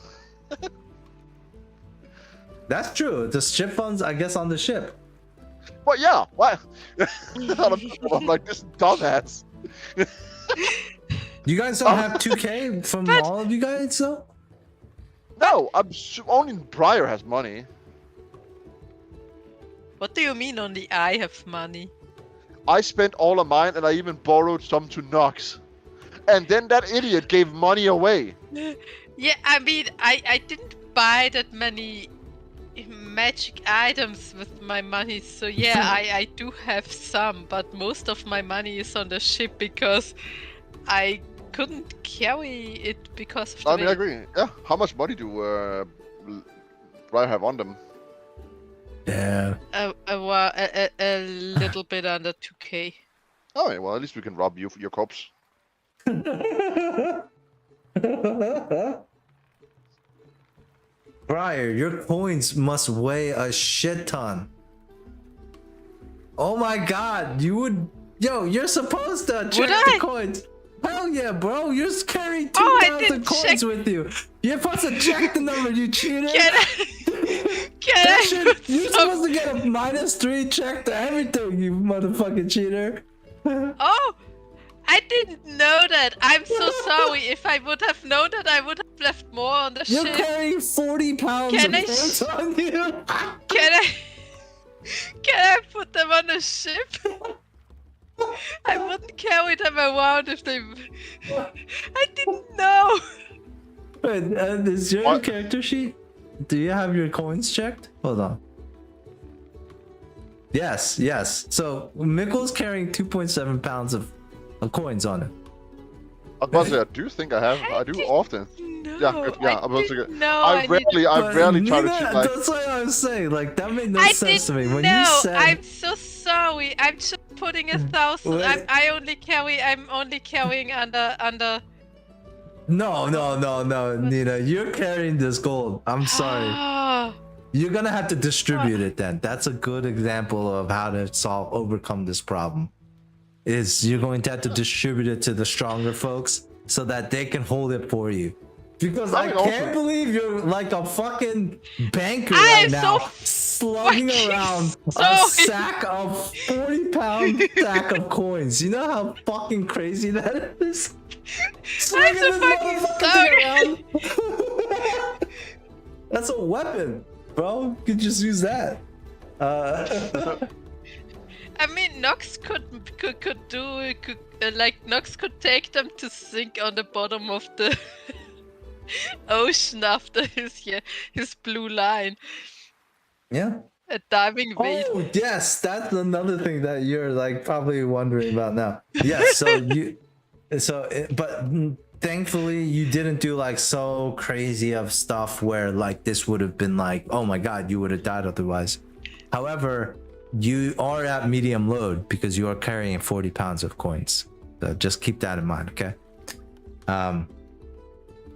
That's true. The ship funds, I guess, on the ship. But yeah, what? I'm like, this dumbass. You guys don't have 2k from all of you guys, though? No, only Briar has money. What do you mean only I have money? I spent all of mine, and I even borrowed some to Nox. And then that idiot gave money away. Yeah, I mean, I didn't buy that many magic items with my money, so yeah, I do have some, but most of my money is on the ship because I couldn't carry it because of the I mean, I agree. Yeah, how much money do Briar have on them? Yeah. A little bit under 2k. Oh, yeah, well, at least we can rob you for your corpse. Briar, your coins must weigh a shit ton. Oh my god, you're supposed to check the coins. Hell yeah, bro, you're carrying 2,000 coins with you. You're supposed to check the number, you cheater. You're supposed to get a -3 check to everything, you motherfucking cheater. Oh, I didn't know that. I'm so sorry. If I would have known that, I would have left more on the ship. You're carrying 40 pounds of coins on you. Can I put them on the ship? I wouldn't carry them around if they... I didn't know. Wait, is your character sheet? Do you have your coins checked? Hold on. Yes. So Mikkel's carrying 2.7 pounds of coins on it. I was about to say, I do think I have. I do often. know. Yeah, good. Yeah, I I'm also didn't good. know. I But rarely try to Nina, cheat. Like, that's what I was saying. Like that made no I sense to me. didn't When you know. said I'm so sorry. I'm just putting 1,000. Wait. I'm only carrying under. no, Nina, you're carrying this gold. I'm sorry. Ah, You're gonna have to distribute it then. That's a good example of how to overcome this problem. Is you're going to have to distribute it to the stronger folks so that they can hold it for you. Because I can't believe you're like a fucking banker right now, slugging around a sack of 40-pound sack of coins. You know how fucking crazy that is? I'm so fucking sorry. That's a weapon, bro. You could just use that. I mean, Nox could Nox could take them to sink on the bottom of the ocean after his blue line. Yeah. A diving bait. Oh yes, that's another thing that you're like probably wondering about now. Yes, but thankfully you didn't do like so crazy of stuff where like this would have been like, oh my god, you would have died otherwise. However, you are at medium load because you are carrying 40 pounds of coins. So just keep that in mind, okay?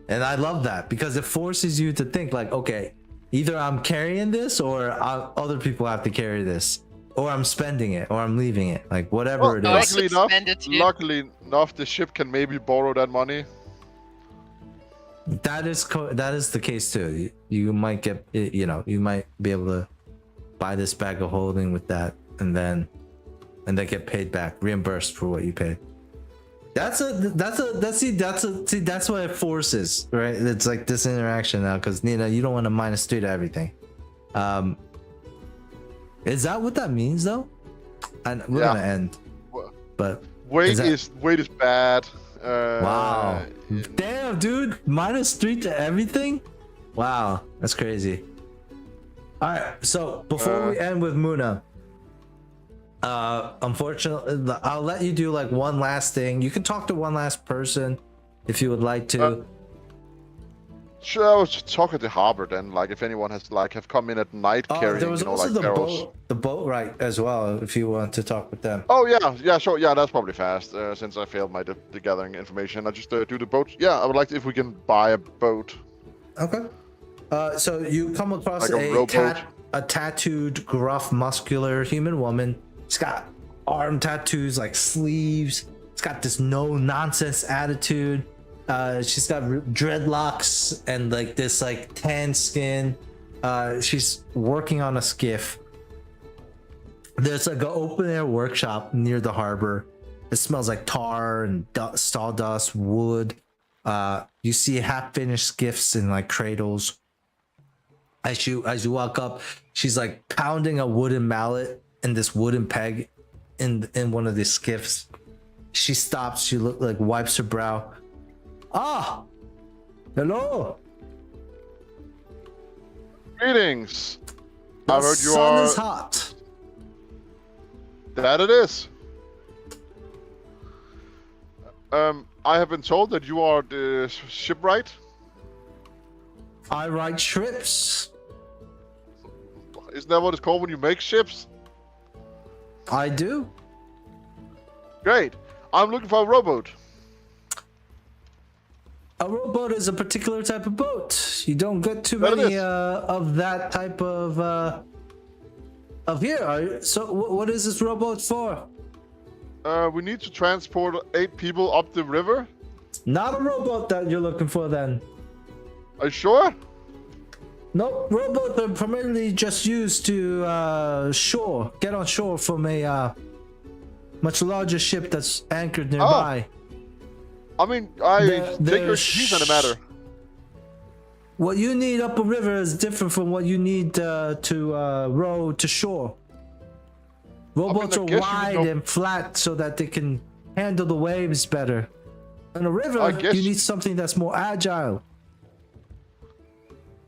And I love that because it forces you to think like, okay, either I'm carrying this or other people have to carry this, or I'm spending it or I'm leaving it, like whatever it is. Luckily enough, the ship can maybe borrow that money. That is the case too. You might get, you might be able to buy this bag of holding with that, and then get paid back, reimbursed for what you paid. That's what it forces, right? It's like this interaction now, because Nina, you don't want to -3 to everything. Is that what that means though? And we're gonna end. But weight is bad. Wow. Damn, dude, -3 to everything. Wow, that's crazy. All right, so before we end with Muna, unfortunately, I'll let you do like one last thing. You can talk to one last person if you would like to. Sure, I was just talking to the harbor then. Like, if anyone has have come in at night carrying, there was also the barrels. boat right as well. If you want to talk with them. Oh yeah, sure, yeah, that's probably fast. Since I failed the gathering information, I just do the boat. Yeah, I would like to, if we can buy a boat. Okay. So you come across like a tattooed, gruff, muscular human woman. She's got arm tattoos, like sleeves. She's got this no-nonsense attitude. She's got dreadlocks and like this like tan skin. She's working on a skiff. There's like an open-air workshop near the harbor. It smells like tar and sawdust, wood. You see half-finished skiffs in like cradles. As you walk up, she's like pounding a wooden mallet and this wooden peg in one of these skiffs. She stops. She wipes her brow. Ah, hello. Greetings. The I heard you sun are. is hot. That it is. I have been told that you are the shipwright. I write ships. Isn't that what it's called when you make ships? I do. Great. I'm looking for a rowboat. A rowboat is a particular type of boat. You don't get too many of that type of here. So what is this rowboat for? We need to transport 8 people up the river. Not a rowboat that you're looking for then. Are you sure? No, rowboats are primarily just used to get on shore from a much larger ship that's anchored nearby. I mean, take your expertise on the matter. What you need up a river is different from what you need to row to shore. Rowboats are wide and flat so that they can handle the waves better. On a river, you need something that's more agile.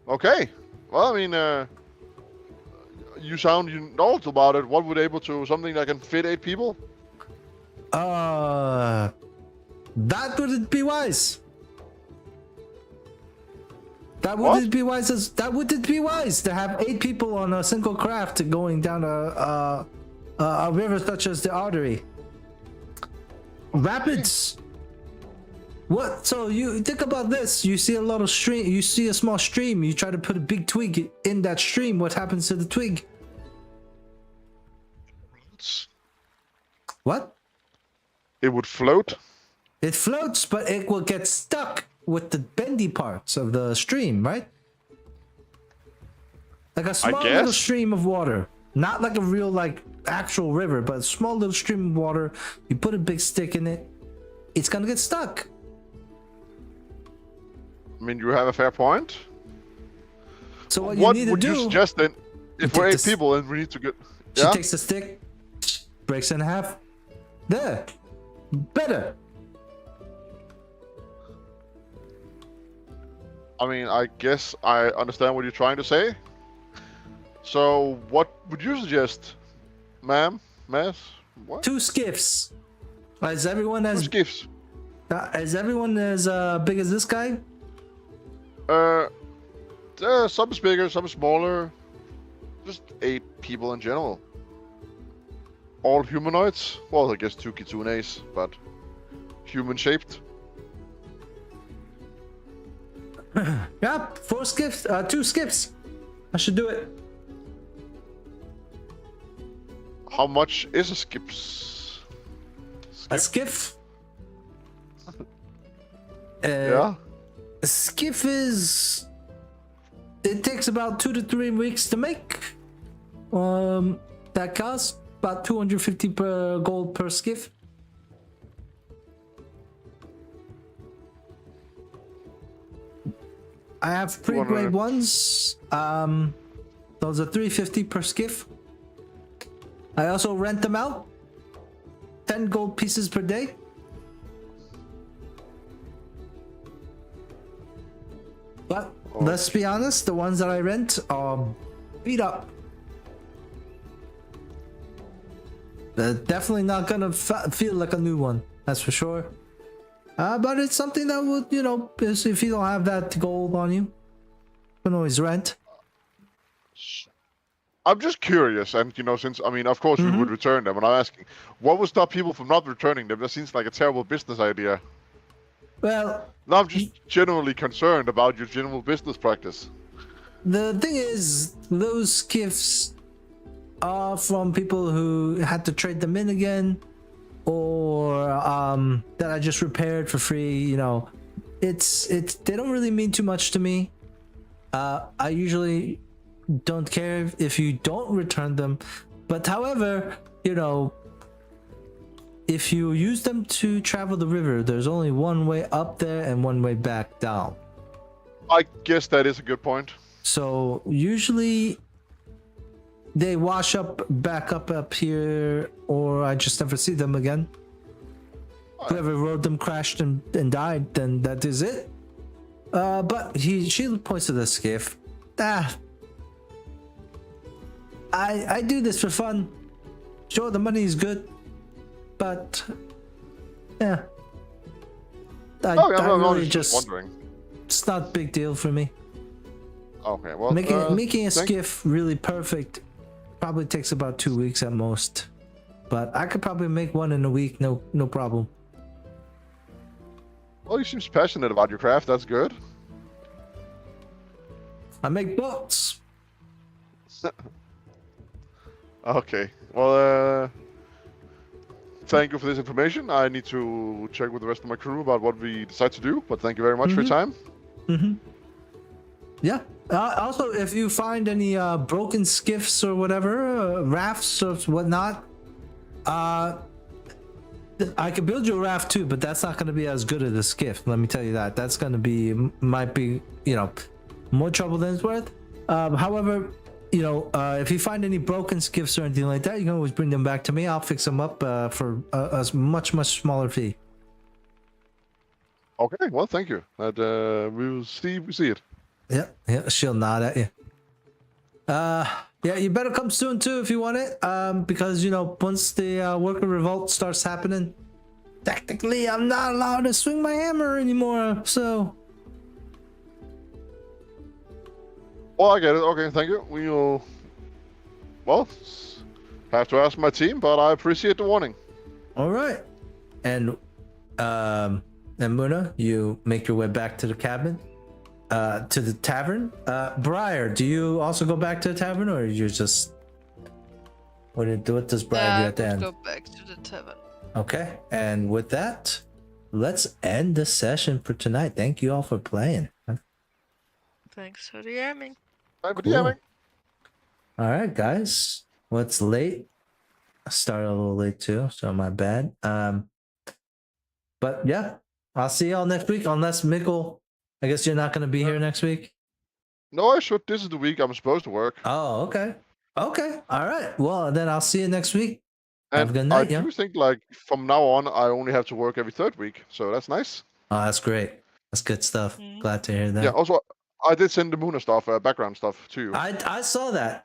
Okay. Well, I mean, you sound knowledgeable about it. What would able to something that can fit 8 people? That wouldn't be wise. That What? wouldn't be wise. That wouldn't be wise to have 8 people on a single craft going down a river such as the artery. Rapids. What? So you think about this. You see a lot of stream. You see a small stream. You try to put a big twig in that stream. What happens to the twig? What? It would float. It floats, but it will get stuck with the bendy parts of the stream, right? Like a small little guess. stream of water. Not like a real, like, actual river, but a small little stream of water. You put a big stick in it, it's gonna get stuck. I mean, you have a fair point. So what What you need would to you do... suggest then? If take we're 8 this- people and we need to get... She Yeah? takes the stick, breaks it in half. There. Better. I mean, I guess I understand what you're trying to say. So, what would you suggest, ma'am? Mass? What? 2 skiffs. Is everyone Two as skiffs. big as this guy? Some is bigger, some is smaller. Just 8 people in general. All humanoids. Well, I guess 2 kitsunes, but human-shaped. Yeah, 4 skiffs. 2 skiffs. I should do it. How much is a skip? A skiff? Yeah. A skiff is... It takes about 2 to 3 weeks to make. That costs about 250 per gold per skiff. I have 3 grade 1s. Those are 350 per skiff. I also rent them out. 10 gold pieces per day. But let's be honest, the ones that I rent are beat up. They're definitely not gonna feel like a new one, that's for sure. But it's something that would, you know, if you don't have that gold on you, you can always rent. I'm just curious, and you know, since I mean, of course, we would return them. And I'm asking, what would stop people from not returning them? That seems like a terrible business idea. Well, No, I'm just genuinely concerned about your general business practice. the thing is, those gifts are from people who had to trade them in again, or that I just repaired for free. You know, it's they don't really mean too much to me. I usually don't care if you don't return them, but however, you know, if you use them to travel the river, there's only one way up there and one way back down. I guess that is a good point. So usually they wash up back up here, or I just never see them again. Whoever rode them crashed and died, then that is it. But she points to the skiff. I do this for fun. Sure, the money is good, but yeah, I I'm really just wondering. it's not a big deal for me. Okay, well, Making a thank- skiff really perfect probably takes about 2 weeks at most, but I could probably make one in a week, no problem. Well, you seem passionate about your craft. That's good. I make boats. Okay. Well, thank you for this information. I need to check with the rest of my crew about what we decide to do. But thank you very much for your time. Yeah. Also, if you find any broken skiffs or whatever, rafts or whatnot, I could build you a raft too, but that's not going to be as good as a skiff. Let me tell you that. That's going to be, might be, you know, more trouble than it's worth. However, you know, if you find any broken skiffs or anything like that, you can always bring them back to me. I'll fix them up for a much smaller fee. Okay. Well, thank you. And we will see it. Yeah, she'll nod at you. Yeah, you better come soon too if you want it. Because you know, once the worker revolt starts happening, technically I'm not allowed to swing my hammer anymore. So Oh, I get it. Okay, thank you. We'll, well, have to ask my team, but I appreciate the warning. All right. And Muna, you make your way back to the cabin, to the tavern. Briar, do you also go back to the tavern, or you just what does Briar do at the end? Go back to the tavern. Okay. And with that, let's end the session for tonight. Thank you all for playing. Thanks for DMing. Thank you for Cool. DMing. All right, guys. Well, it's late. I started a little late too, so my bad. But yeah, I'll see y'all next week. Unless Mikkel, I guess you're not gonna be here next week. No, I should. This is the week I'm supposed to work. Oh, okay. Okay. All right. Well, then I'll see you next week. And Have a good night, I do think, like, from now on, I only have to work every third week, so that's nice. Oh, that's great. That's good stuff. Glad to hear that. Yeah. Also, I did send the Muna stuff, background stuff to you. I saw that.